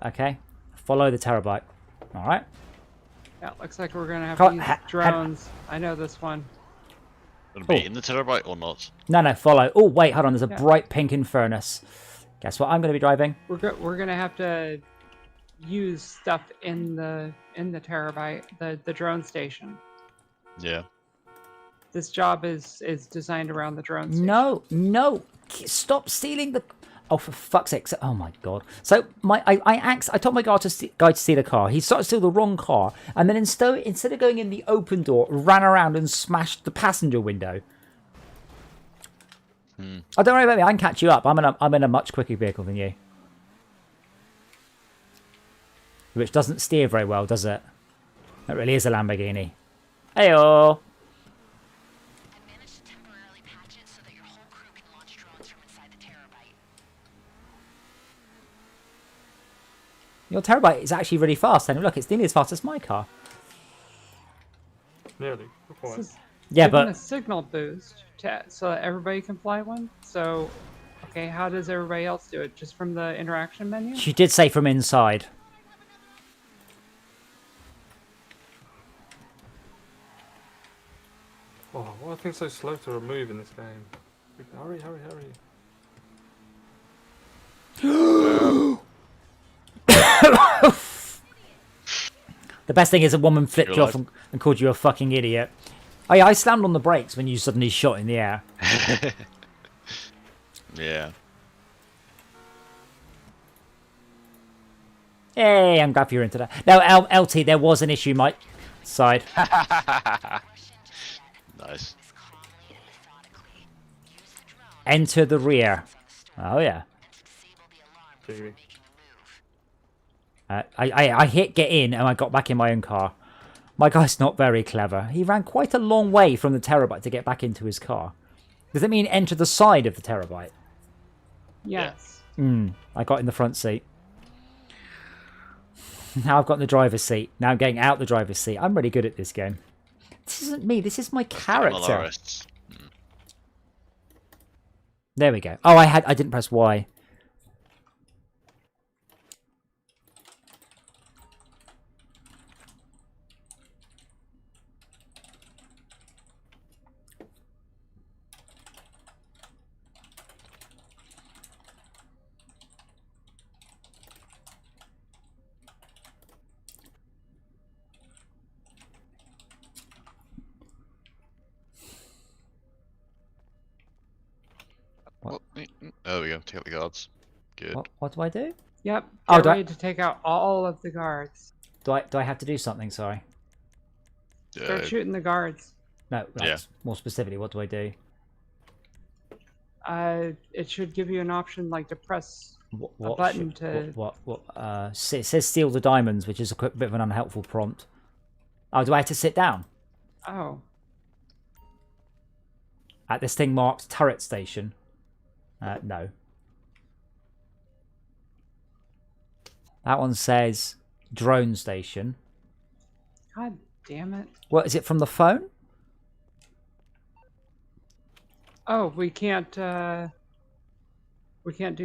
Okay. Follow the terabyte. All right. Yeah, looks like we're gonna have to use drones. I know this one. Gonna be in the terabyte or not? No, follow. Oh, wait, hold on. There's a bright pink Infernus. Guess what I'm going to be driving? We're gonna have to use stuff in the terabyte, the drone station. Yeah. This job is designed around the drone station. No. Stop stealing the... Oh, for fuck's sake. Oh, my God. So, I told my guy to steal a car. He started to steal the wrong car. And then instead of going in the open door, ran around and smashed the passenger window. Oh, don't worry about me. I can catch you up. I'm in a much quicker vehicle than you. Which doesn't steer very well, does it? It really is a Lamborghini. Hey-oh. Your terabyte is actually really fast, and look, it's nearly as fast as my car. Nearly. Yeah, but a signal boost so that everybody can fly one. So, okay, how does everybody else do it? Just from the interaction menu? She did say from inside. Oh, why are things so slow to remove in this game? Hurry. The best thing is a woman flipped you off and called you a fucking idiot. Oh yeah, I slammed on the brakes when you suddenly shot in the air. Yeah. Hey, I'm glad you're into that. Now, LT, there was an issue, Mike. Side. Nice. Enter the rear. Oh yeah. I hit get in and I got back in my own car. My guy's not very clever. He ran quite a long way from the terabyte to get back into his car. Does it mean enter the side of the terabyte? Yes. I got in the front seat. Now I've got in the driver's seat. Now I'm getting out the driver's seat. I'm really good at this game. This isn't me. This is my character. There we go. Oh, I didn't press Y. Oh, there we go. Take out the guards. Good. What do I do? Yep. Oh, Get do I- ready to take out all of the guards. Do I have to do something? Sorry. Start shooting the guards. No. Right. Yeah. More specifically, what do I do? It should give you an option like to press What button should- to. What? It says steal the diamonds, which is a quick bit of an unhelpful prompt. Oh, do I have to sit down Oh. at this thing marked turret station? No. That one says drone station. God damn it. What is it from the phone? Oh, we can't do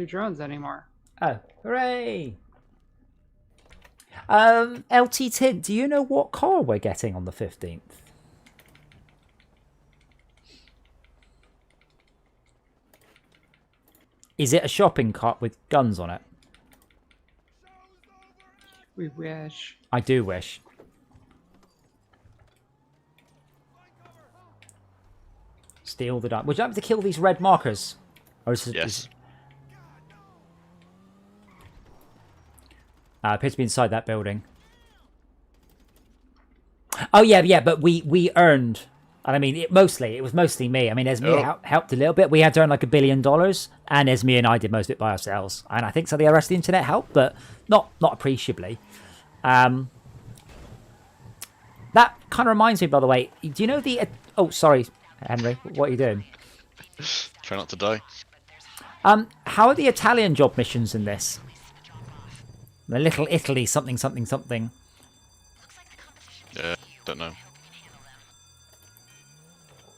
drones anymore. Oh, hooray! LT Tint, do you know what car we're getting on the 15th? Is it a shopping cart with guns on it? We wish. I do wish. Steal the diamond. Would you like me to kill these red markers? Or is it, Yes. appears to be inside that building. Oh yeah, but we earned, and I mean it was mostly me. I mean Esme helped a little bit. We had to earn like $1 billion, and Esme and I did most of it by ourselves. And I think some of the rest of the internet helped, but not appreciably. That kind of reminds me, by the way. Do you know the? Oh, sorry, Henry. What are you doing? Try not to die. How are the Italian job missions in this? The Little Italy something. Yeah, don't know.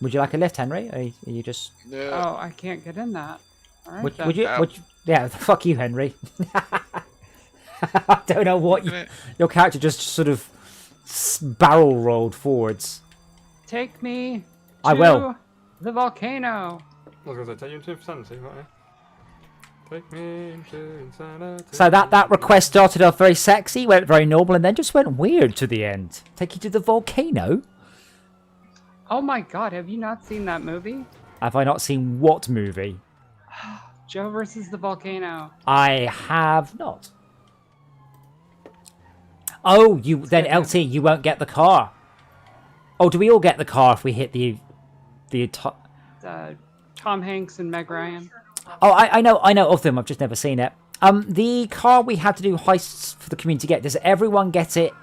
Would you like a lift, Henry? Are you just? Yeah. Oh, I can't get in that. All right. Would then. you? Yeah, fuck you, Henry. I don't know what your character just sort of barrel rolled forwards. Take me. I will. The volcano. I was going to say, take you into insanity, right? Take me into insanity. So that request started off very sexy, went very normal, and then just went weird to the end. Take you to the volcano? Oh my god, have you not seen that movie? Have I not seen what movie? Joe versus the volcano. I have not. Oh, then LT, you won't get the car. Oh, do we all get the car if we hit the Tom Hanks and Meg Ryan. Oh, I know of them. I've just never seen it. The car we had to do heists for the community get. Does everyone get it,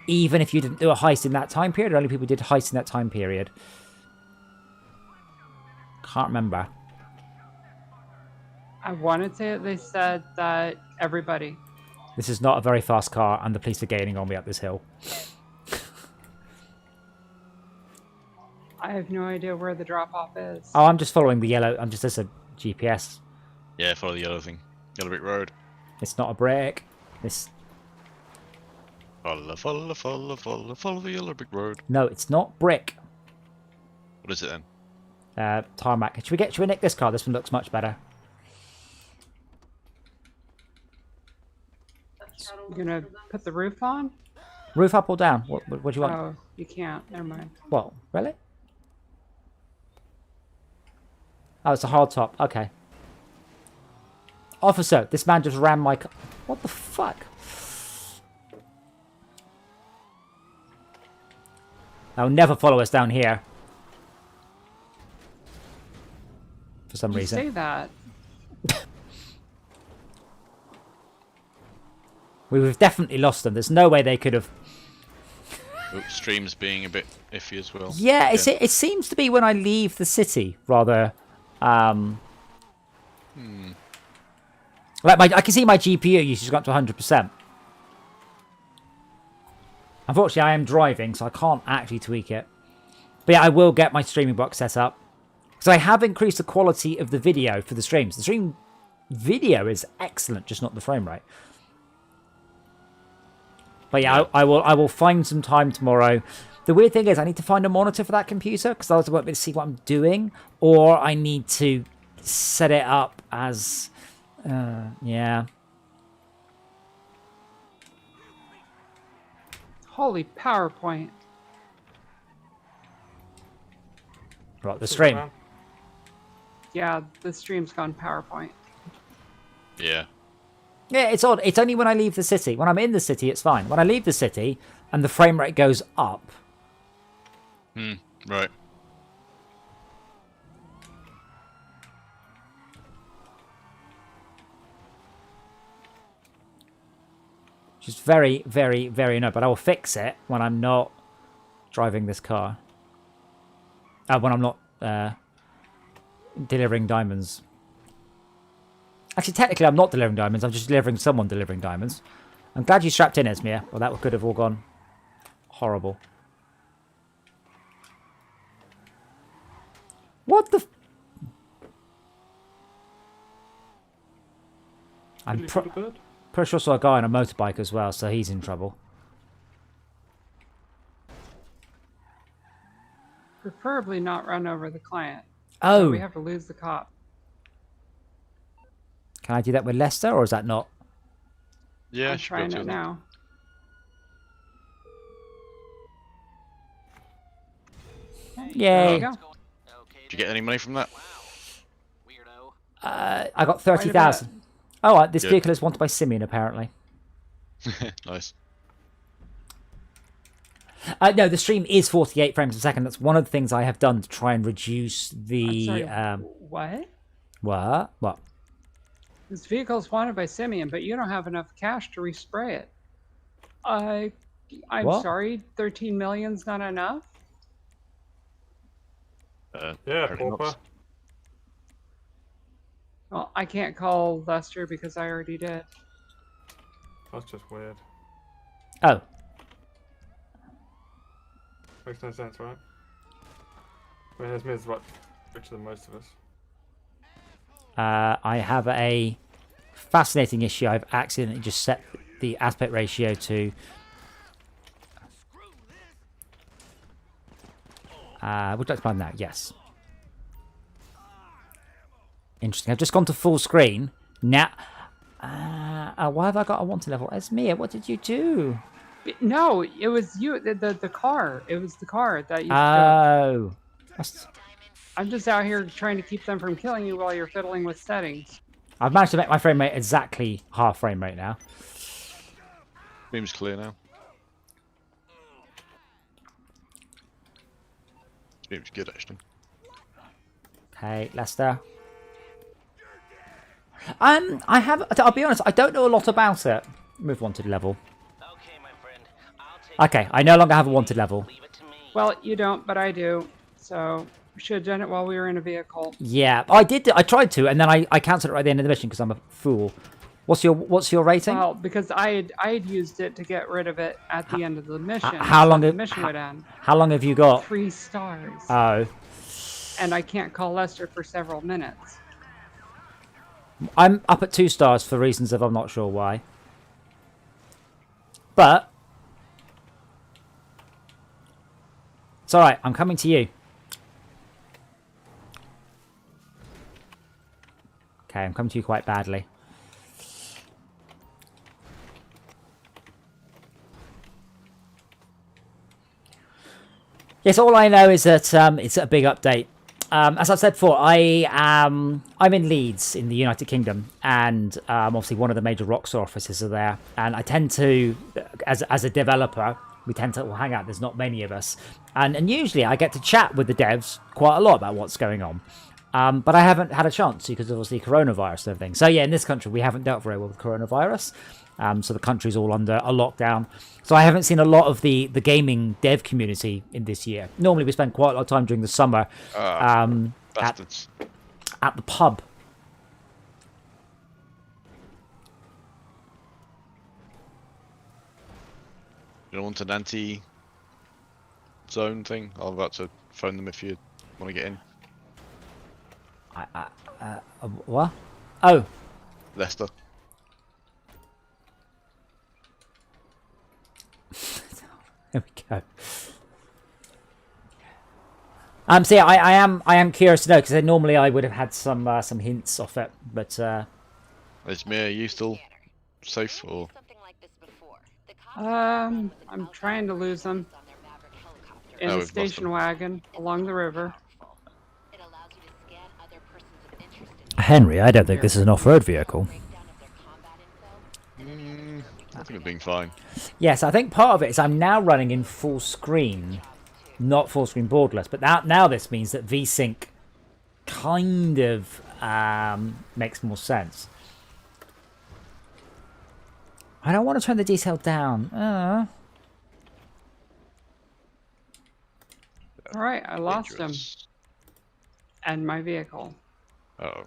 even if you didn't do a heist in that time period? Or only people did heists in that time period. Can't remember. I want to say that they said that everybody. This is not a very fast car, and the police are gaining on me up this hill. I have no idea where the drop off is. Oh, I'm just following the yellow. I'm just as a GPS. Yeah, follow the yellow thing. Yellow brick road. It's not a break. It's Follow the yellow brick road. no, it's not brick. What is it then? Tarmac. Should we nick this car? This one looks much better. You gonna put the roof on? Roof up or down? What do you want? Oh, you can't. Never mind. What? Really? Oh, it's a hard top. Okay. Officer, this man just ran my car. What the fuck? They'll never follow us down here. For some You reason. say that. We've definitely lost them. There's no way they could have... Oops, stream's being a bit iffy as well. Yeah, it seems to be when I leave the city, rather... Like I can see my GPU usage has got to 100%. Unfortunately, I am driving, so I can't actually tweak it. But yeah, I will get my streaming box set up. So I have increased the quality of the video for the streams. The stream video is excellent, just not the frame rate. But yeah, I will find some time tomorrow. The weird thing is I need to find a monitor for that computer, because otherwise I won't be able to see what I'm doing. Or I need to set it up as... yeah. Holy PowerPoint. Right, the stream. Yeah, the stream's gone PowerPoint. Yeah. Yeah, it's odd. It's only when I leave the city. When I'm in the city, it's fine. When I leave the city and the frame rate goes up. Right. Which is very, very, very annoying. But I will fix it when I'm not driving this car. When I'm not delivering diamonds. Actually, technically, I'm not delivering diamonds. I'm just delivering someone delivering diamonds. I'm glad you strapped in, Esmir. Well, that could have all gone horrible. What the... I'm Really for the bird? pretty sure I saw a guy on a motorbike as well, so he's in trouble. Preferably not run over the client. Oh! So we have to lose the cop. Can I do that with Lester, or is that not? Yeah, I'm should be able trying to, it I think. now. There Yay! you go. Did you get any money from that? I got 30,000. Oh, this Good. vehicle is wanted by Simeon, apparently. Nice. No, the stream is 48 frames a second. That's one of the things I have done to try and reduce I'm the... sorry, what? What? What? This vehicle is wanted by Simeon, but you don't have enough cash to respray it. I'm What? sorry, 13 million's not enough? Yeah, apparently not. pauper. Well, I can't call Lester because I already did. That's just weird. Oh. Makes no sense, right? I mean, Esmir's about richer than most of us. I have a fascinating issue. I've accidentally just set the aspect ratio to... would you like to find that? Yes. Interesting. I've just gone to full screen. Now... why have I got a wanted level? Esmir, what did you do? No, it was you, the car. It was the car that you took. Oh. That's- I'm just out here trying to keep them from killing you while you're fiddling with settings. I've managed to make my frame rate exactly half frame rate now. Beam's clear now. Beam's good, actually. Okay, Lester. I'll be honest, I don't know a lot about it. Move wanted level. Okay, my friend. I'll take Okay, I no longer have a wanted level. leave it to me. Well, you don't, but I do. So, we should have done it while we were in a vehicle. Yeah, I did. I tried to, and then I cancelled it right at the end of the mission because I'm a fool. What's your rating? Well, because I had used it to get rid of it at the end of the mission. how so long the have- mission would end? How long have you got? 3 stars. Oh, And I can't call Lester for several minutes. I'm up at 2 stars for reasons of I'm not sure why. But it's all right. I'm coming to you. Okay, I'm coming to you quite badly. Yes, all I know is that it's a big update. As I've said before, I'm in Leeds in the United Kingdom, and obviously one of the major Rockstar offices are there. And I tend to, as a developer, we tend to hang out. There's not many of us, and usually I get to chat with the devs quite a lot about what's going on. But I haven't had a chance because obviously coronavirus and everything. So yeah, in this country we haven't dealt very well with coronavirus. So the country's all under a lockdown. So I haven't seen a lot of the gaming dev community in this year. Normally we spend quite a lot of time during the summer Bastards. at the pub. You don't want an anti-zone thing? I'm about to phone them if you want to get in. What? Oh, Leicester. there we go. So yeah, I am curious to know because normally I would have had some hints off it, but Esmir, are you still safe or? Something like this before. The cops I'm trying to lose them on their Maverick helicopter. in Oh, a we've lost station them. wagon along the river. It allows you to scan other persons of interest in Henry, I don't think this is an off-road vehicle. breakdown of I think I'm being fine. Yes, I think part of it is I'm now running in full screen, not full screen borderless. But now this means that VSync kind of makes more sense. I don't want to turn the detail down. All right, I lost him Dangerous. and my vehicle. Oh.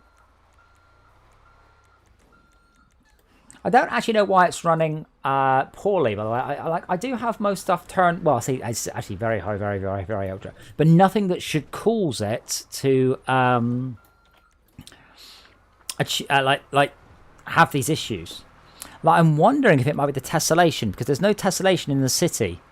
I don't actually know why it's running poorly, by the way. I do have most stuff turned... Well, see, it's actually very high, very, very, very ultra. But nothing that should cause it to have these issues. Like, I'm wondering if it might be the tessellation, because there's no tessellation in the city.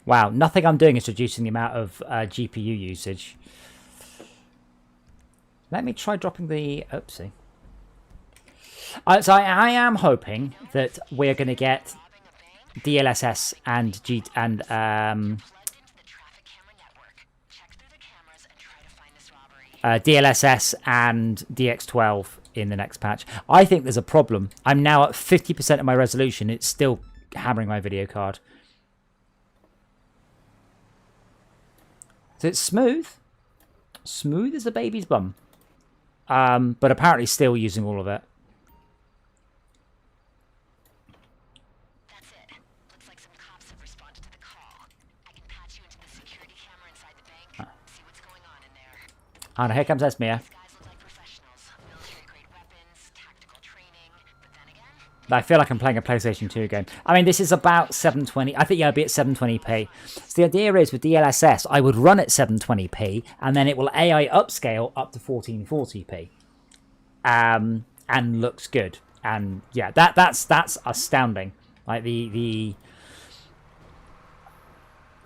Wow, nothing I'm doing is reducing the amount of GPU usage. Let me try dropping the... Oopsie. So I am hoping that we're going to get DLSS and DLSS and DX12 in the next patch. I think there's a problem. I'm now at 50% of my resolution. It's still hammering my video card. So it's smooth. Smooth as a baby's bum. But apparently still using all of it. That's it. Looks like some cops have responded to the call. I can patch you into the security camera inside the bank. See what's going on in there. And here comes Esmia. These guys look like professionals. Military-grade weapons, tactical training. But then again, I feel like I'm playing a PlayStation 2 game. I mean, this is about 720. I think, yeah, it'll be at 720p. So the idea is with DLSS, I would run at 720p, and then it will AI upscale up to 1440p. And looks good. And yeah, that's astounding. Like the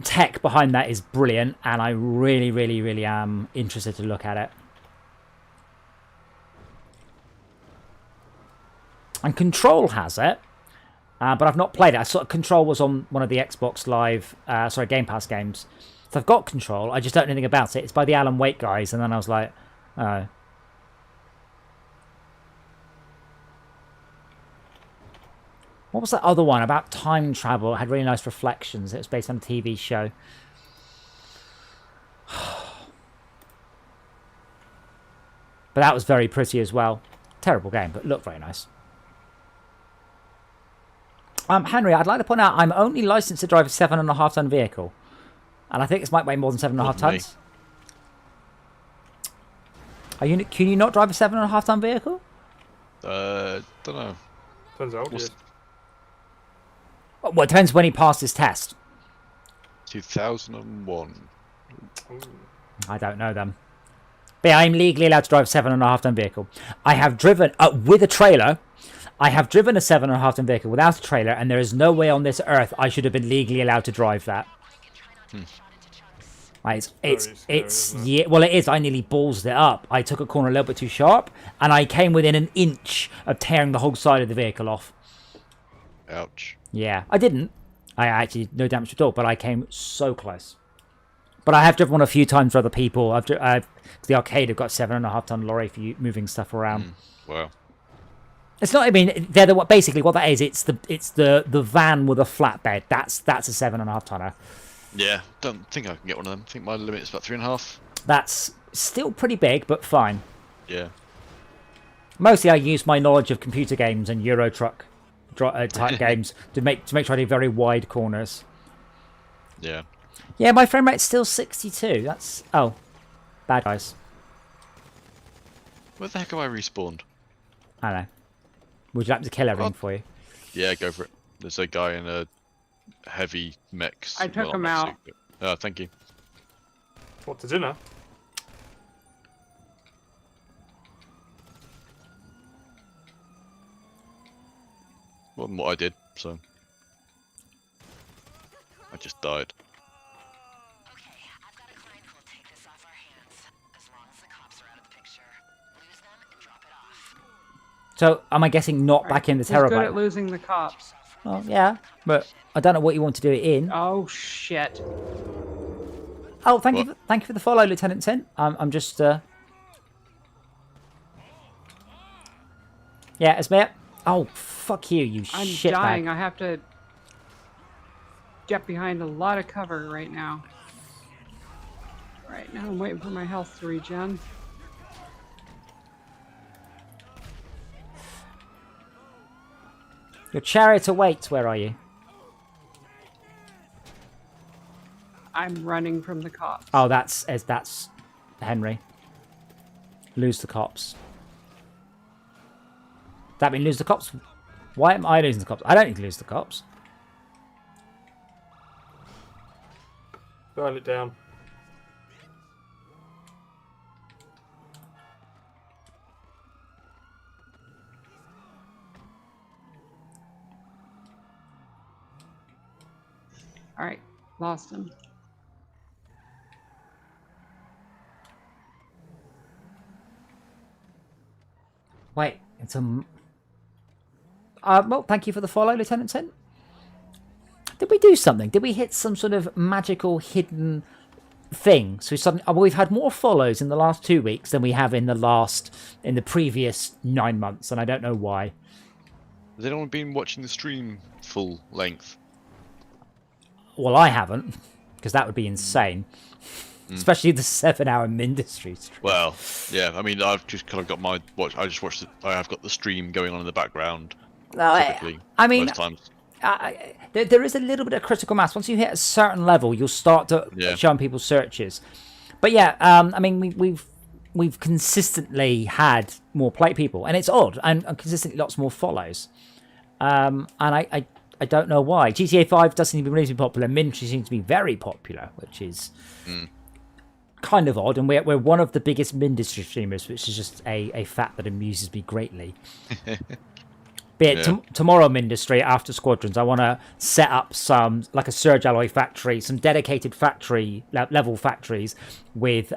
tech behind that is brilliant, and I really, really, really am interested to look at it. And Control has it, but I've not played it. I saw Control was on one of the Xbox Live, Game Pass games. So I've got Control. I just don't know anything about it. It's by the Alan Wake guys, and then I was like, oh. What was that other one about time travel? It had really nice reflections. It was based on a TV show. But that was very pretty as well. Terrible game, but looked very nice. Henry, I'd like to point out I'm only licensed to drive a 7.5 ton vehicle. And I think this might weigh more than 7.5 tons. Can you not drive a 7.5 ton vehicle? Don't know. Turns out, yes. Well, it depends when he passed his test. 2001. Ooh. I don't know them. But yeah, I'm legally allowed to drive a 7.5 ton vehicle. I have driven, with a trailer, I have driven a 7.5 ton vehicle without a trailer, and there is no way on this earth I should have been legally allowed to drive that. Right, yeah, well, it is. I nearly ballsed it up. I took a corner a little bit too sharp, and I came within an inch of tearing the whole side of the vehicle off. Ouch. Yeah, I didn't. I actually, no damage at all, but I came so close. But I have driven one a few times for other people. The arcade have got 7.5 ton lorry for you moving stuff around. Wow. It's not. I mean, they're basically what that is. It's the van with a flatbed. That's a 7.5 tonner. Yeah, don't think I can get one of them. I think my limit is about 3.5. That's still pretty big, but fine. Yeah. Mostly, I use my knowledge of computer games and Euro Truck type games to make sure I do very wide corners. Yeah. Yeah, my frame rate's still 62. That's bad guys. Where the heck have I respawned? I don't know. Would you like me to kill everything for you? Yeah, go for it. There's a guy in a heavy mech. I took him out. Oh, thank you. What, to dinner? More than what I did, so. I just died. okay, I've got a client who'll take this off our hands, as long as the cops are out of the picture. So am I guessing not Right, back in the who's good at terabyte? losing the cops? Oh yeah, but I don't know what you want to do it in. Oh shit! Oh, thank What? you, thank you for the follow, Lieutenant Tin. I'm just yeah, it's me. Oh, fuck you, you I'm shitbag. dying. I have to get behind a lot of cover right now. Right now, I'm waiting for my health to regen. Your chariot awaits. Where are you? I'm running from the cops. Oh, that's Henry. Lose the cops. That mean lose the cops? Why am I losing the cops? I don't need to lose the cops. Burn it down. All right, lost him. Wait, it's a... well, thank you for the follow, Lieutenant Tin. Did we do something? Did we hit some sort of magical hidden thing? So suddenly, we've had more follows in the last 2 weeks than we have in the previous 9 months, and I don't know why. Has anyone been watching the stream full length? Well, I haven't, because that would be insane. Especially the 7-hour Mindustry stream. Well, yeah. I mean, I've just kind of got my watch. I just watched. I have got the stream going on in the background. No, Typically, I mean, most times. there is a little bit of critical mass. Once you hit a certain level, you'll start to show people's searches. But yeah, I mean, we've consistently had more play people, and it's odd, and consistently lots more follows. And I don't know why. GTA 5 doesn't seem to be really popular. Ministry seems to be very popular, which is kind of odd. And we're one of the biggest Ministry streamers, which is just a fact that amuses me greatly. But yeah. Tomorrow, Mindustry, after Squadrons, I want to set up some, like a Surge Alloy factory, some dedicated factory level factories with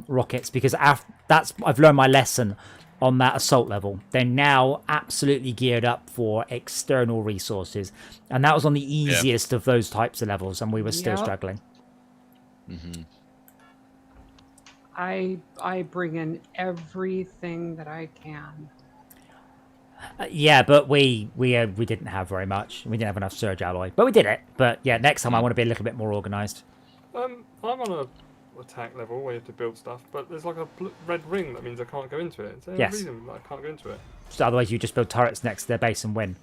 rockets, because I've learned my lesson on that assault level. They're now absolutely geared up for external resources, and that was on the easiest of those types of levels, and we were still struggling. I bring in everything that I can. Yeah, but we didn't have very much. We didn't have enough Surge Alloy, but we did it. But yeah, next time I want to be a little bit more organised. I'm on a attack level where you have to build stuff, but there's like a red ring that means I can't go into it. Is there a reason that I can't go into it? So otherwise, you just build turrets next to their base and win.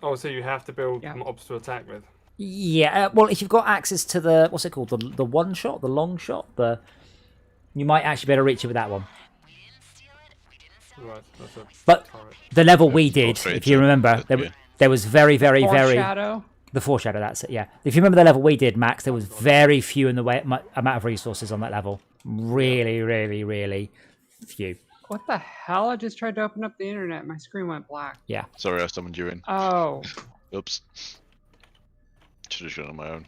Oh, so you have to build mobs to attack with? Yeah. Well, if you've got access to the what's it called, the one shot, the long shot, you might actually be able to reach it with that one. Right, that's a but turret. The level we did, if you remember, there was very Foreshadow? The foreshadow, that's it, yeah. If you remember the level we did, Max, there was very few in the way amount of resources on that level. Really, really, really few. What the hell? I just tried to open up the internet. My screen went black. Yeah. Sorry, I summoned you in. Oh. Oops. Should have done it on my own.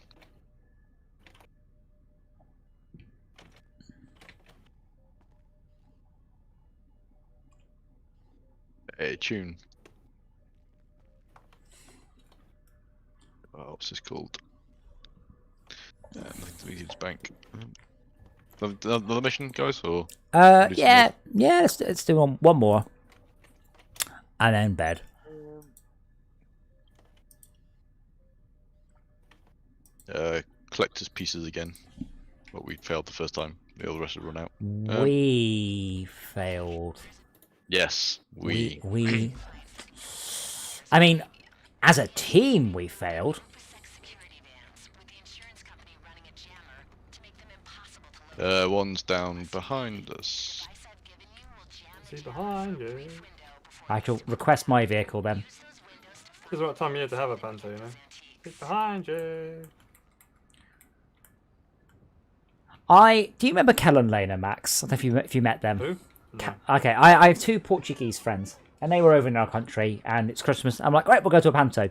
Hey, tune. What's this called? Nothing to use bank. Another mission, guys, or? Yeah. Let's do one more, and then bed. Collector's pieces again. What we failed the first time. The other rest have run out. We failed. Yes, we. I mean, as a team, we failed. One's down behind us. Is he behind you? I shall request my vehicle then. This is what time of year to have a Panto, you know? He's behind you. Do you remember Kel and Lena, Max? I don't know if you met them. Who? No. Okay, I have two Portuguese friends, and they were over in our country, and it's Christmas. I'm like, right, we'll go to a Panto. And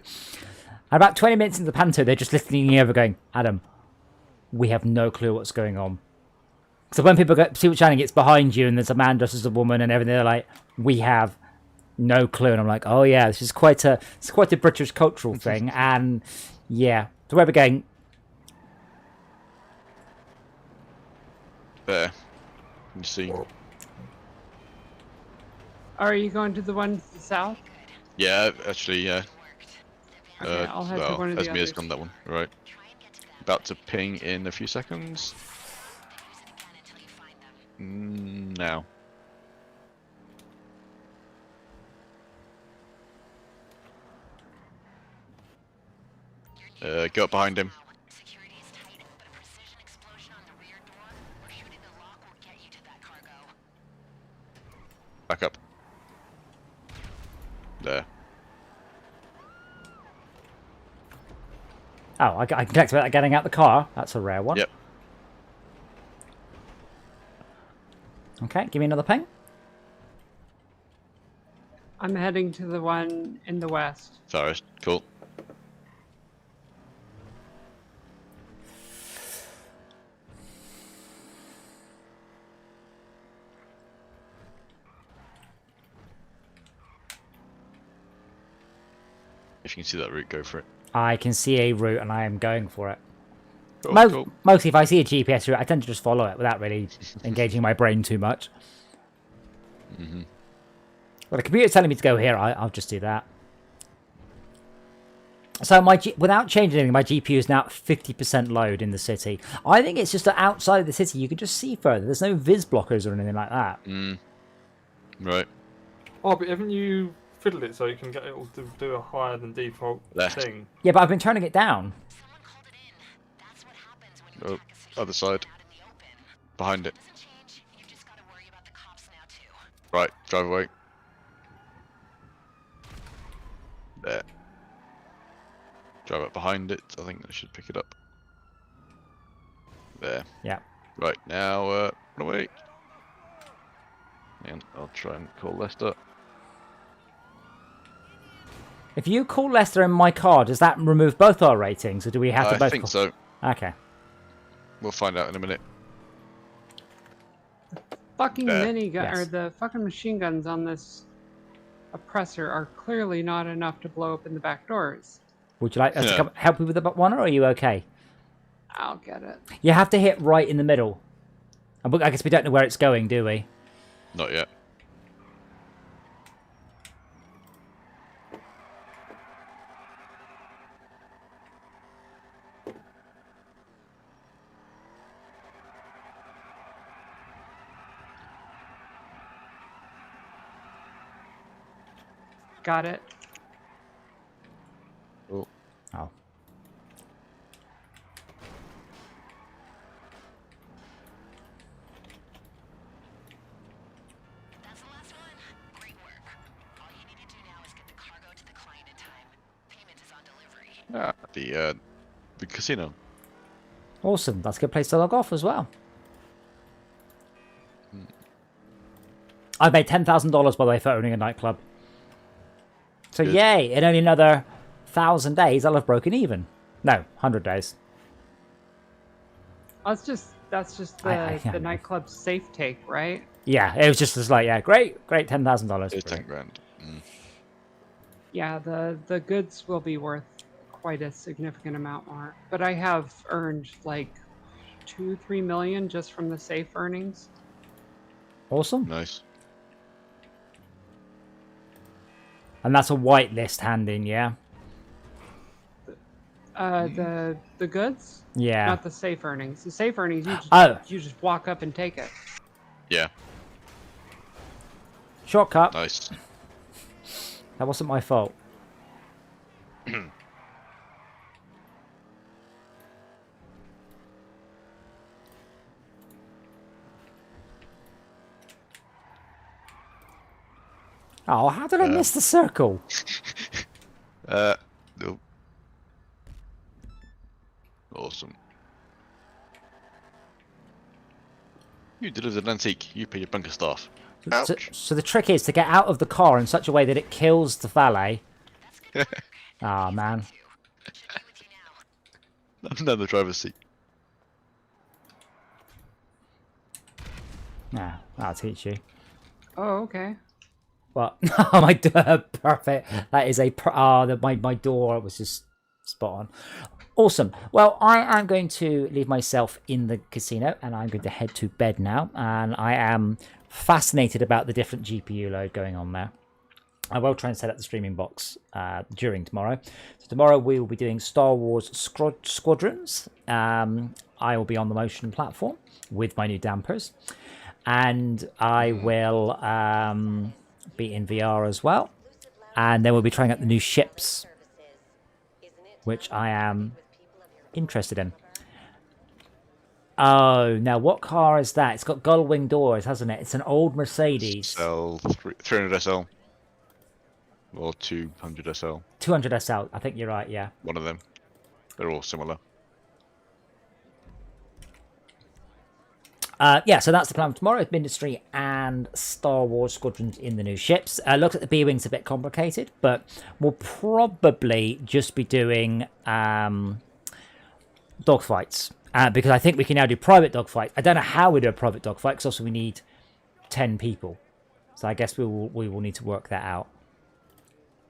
about 20 minutes into the Panto, they're just listening over going, Adam, we have no clue what's going on. So when people see what's happening, it's behind you, and there's a man dressed as a woman and everything, they're like, we have no clue, and I'm like, oh yeah, this is quite a British cultural thing, and yeah, so where we're going. There. You see? Are you going to the one to the south? Yeah, actually, yeah. Okay, I'll head to one of the Esmia's others. gone that one. Right. About to ping in a few seconds. Now. Go up behind him. Security is tight, but a precision explosion on the rear door or shooting the lock will get you to that cargo. Back up. There. Oh, I can connect without getting out the car. That's a rare one. Yep. Okay, give me another ping. I'm heading to the one in the west. Forest. Cool. If you can see that route, go for it. I can see a route, and I am going for it. Cool, cool. Mostly, if I see a GPS route, I tend to just follow it without really engaging my brain too much. Mm-hmm. Well, the computer's telling me to go here. I'll just do that. So without changing anything, my GPU is now at 50% load in the city. I think it's just that outside of the city, you can just see further. There's no vis blockers or anything like that. Right. Oh, but haven't you fiddled it so you can get it all to do a higher than default Left. thing? Yeah, but I've been turning it down. Someone called it in. That's what happens when you Oh, attack a security other side. out in the open. Behind it. Doesn't change. You just gotta worry about the cops now too. Right. Drive away. There. Drive up behind it. I think that should pick it up. There. Yeah. Right. Now, run away. And I'll try and call Lester. If you call Lester in my car, does that remove both our ratings, or do we have to both? I think so. Okay. We'll find out in a minute. Fucking There. minigun or Yes. the fucking machine guns on this oppressor are clearly not enough to blow open the back doors. Would you like us to Yeah. come help you with the one, or are you okay? I'll get it. You have to hit right in the middle. I guess we don't know where it's going, do we? Not yet. Got it. Oh. Oh. That's the last one. Great work. All you need to do now is get the cargo to the client in time. Payment is on delivery. The casino. Awesome. That's a good place to log off as well. I've made $10,000 by the way for owning a nightclub. So Good. yay! In only another 1,000 days, I'll have broken even. No, 100 days. That's just the nightclub safe take, right? Yeah, it was just like, yeah, great, $10,000. It's 10 grand. Yeah, the goods will be worth quite a significant amount more. But I have earned like 2-3 million just from the safe earnings. Awesome. Nice. And that's a whitelist handing, yeah? The goods, Yeah. not the safe earnings. The safe earnings, Oh. you just walk up and take it. Yeah. Shortcut. Nice. That wasn't my fault. Oh, how did I miss the circle? No. Awesome. You delivered an antique. You pay your bunker staff. So, Ouch. so the trick is to get out of the car in such a way that it kills the valet. Ah, man. I'm down the driver's seat. Nah, that'll teach you. Oh, okay. What? Oh, my perfect. That is my door was just spot on. Awesome. Well, I am going to leave myself in the casino, and I'm going to head to bed now. And I am fascinated about the different GPU load going on there. I will try and set up the streaming box during tomorrow. So tomorrow we will be doing Star Wars Squadrons. I will be on the motion platform with my new dampers. And I will be in VR as well. And then we'll be trying out the new ships, which I am interested in. Oh, now what car is that? It's got gull wing doors, hasn't it? It's an old Mercedes. SL 300 SL or 200 SL. 200 SL, I think you're right, yeah. One of them. They're all similar. Yeah, so that's the plan for tomorrow. Ministry and Star Wars Squadrons in the new ships. Looks like the B-Wing's a bit complicated, but we'll probably just be doing dogfights. Because I think we can now do private dogfights. I don't know how we do a private dogfight, because also we need 10 people. So I guess we will need to work that out.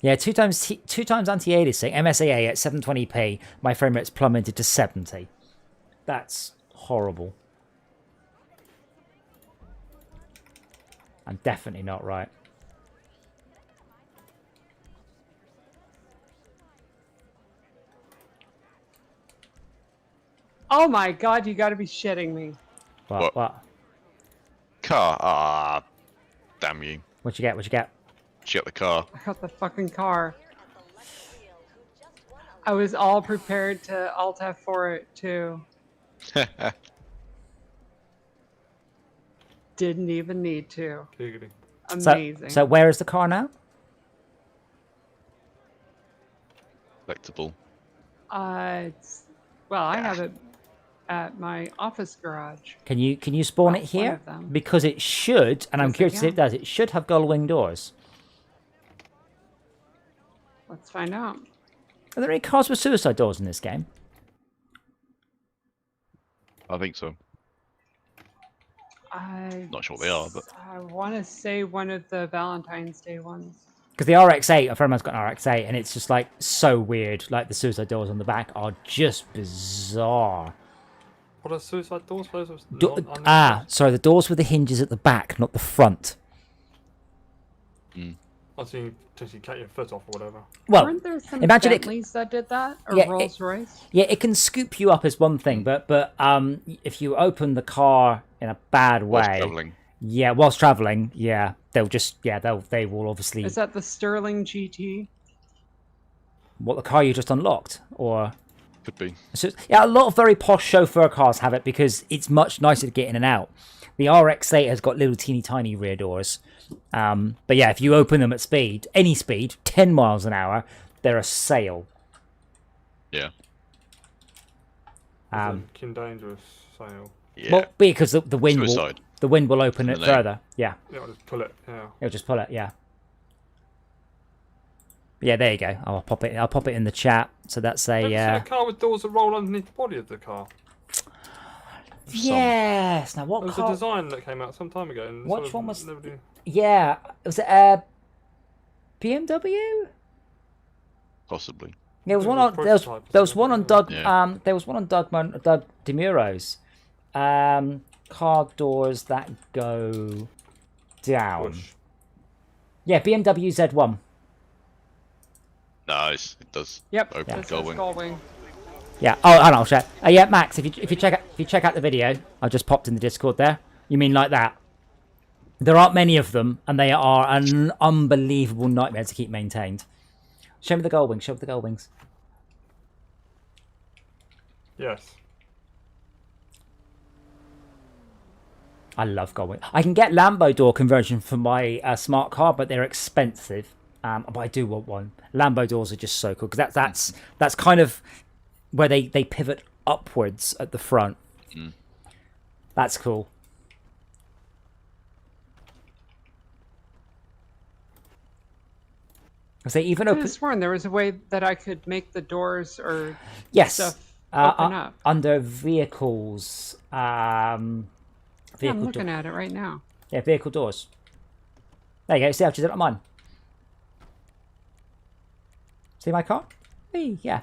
Yeah, two times anti-aliasing, MSAA at 720p. My frame rate's plummeted to 70. That's horrible. I'm definitely not right. Oh my god, you gotta be shitting me. What? Car. Ah, damn you. What'd you get? What'd you get? She got the car. I got the fucking car. I was all prepared to Alt F4 it too. Didn't even need to. Giggity. Amazing. So where is the car now? Collectible. Well, I have it at my office garage. Can you spawn it One here? of them. Because it should, and I'm Yes, I curious to see if it can. does. It should have gull wing doors. Let's find out. Are there any cars with suicide doors in this game? I think so. Not sure what they are, but I want to say one of the Valentine's Day ones. Because the RX-8, a friend of mine's got an RX-8, and it's just like so weird. Like the suicide doors on the back are just bizarre. What are suicide doors? Those Sorry, the doors with the hinges at the back, not the front. I've seen potentially cut your foot off or whatever. Well, Weren't there some imagine it. Bentleys that did that? Or Yeah, Rolls Royce? Yeah, it can scoop you up as one thing, but if you open the car in a bad whilst way, travelling. yeah, whilst traveling, yeah, they will obviously. Is that the Sterling GT? What, the car you just unlocked, or? Could be. So, yeah, a lot of very posh chauffeur cars have it because it's much nicer to get in and out. The RX-8 has got little teeny tiny rear doors. But yeah, if you open them at speed, any speed, 10 miles an hour, they're a sail. Yeah. Kin dangerous sail. Yeah. Well, because the wind Suicide. the wind will open it Isn't it? further. Yeah, Yeah, I'll just pull it. Yeah. it'll just pull it. Yeah. Yeah, there you go. I'll pop it in the chat. So that's Have you seen a car with doors that roll underneath the body of the car? Yes. Now There what was car? a design that came out some time ago. And Which sort of one was- nobody- Yeah, was it a BMW? Possibly. There was It one was on a there was, prototype or there was one on something, Doug yeah. there was one on Doug DeMuro's car doors that go down. Push. Yeah, BMW Z1. Nice. It does. Yep. Open This gull is wing. Gullwing. Yeah. Oh, hold on, I'll check. Yeah, Max, if you check out the video, I just popped in the Discord there. You mean like that? There aren't many of them, and they are an unbelievable nightmare to keep maintained. Show me the gull wings. Show me the gull wings. Yes. I love gull wings. I can get Lambo door conversion for my smart car, but they're expensive. But I do want one. Lambo doors are just so cool because that's kind of where they pivot upwards at the front. That's cool. So even I could open have sworn there was a way that I could make the doors or yes stuff open up. under vehicles. Yeah, I'm Vehicle looking at it right now. yeah, vehicle doors. There you go. See how she did it on mine. See my car? Hey, yeah.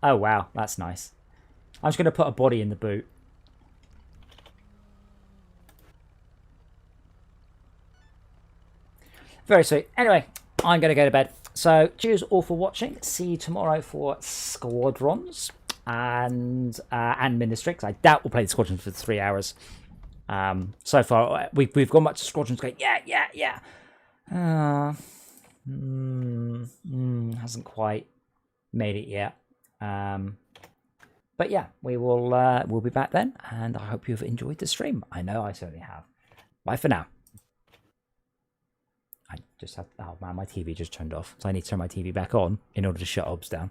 Oh, wow. That's nice. I'm just going to put a body in the boot. Very sweet. Anyway, I'm going to go to bed. So, cheers all for watching. See you tomorrow for Squadrons and Ministry, because I doubt we'll play the Squadrons for 3 hours. So far, we've gone back to Squadrons going, yeah. Hasn't quite made it yet. But yeah, we'll be back then, and I hope you've enjoyed the stream. I know I certainly have. Bye for now. I just have, oh man, my TV just turned off, so I need to turn my TV back on in order to shut OBS down.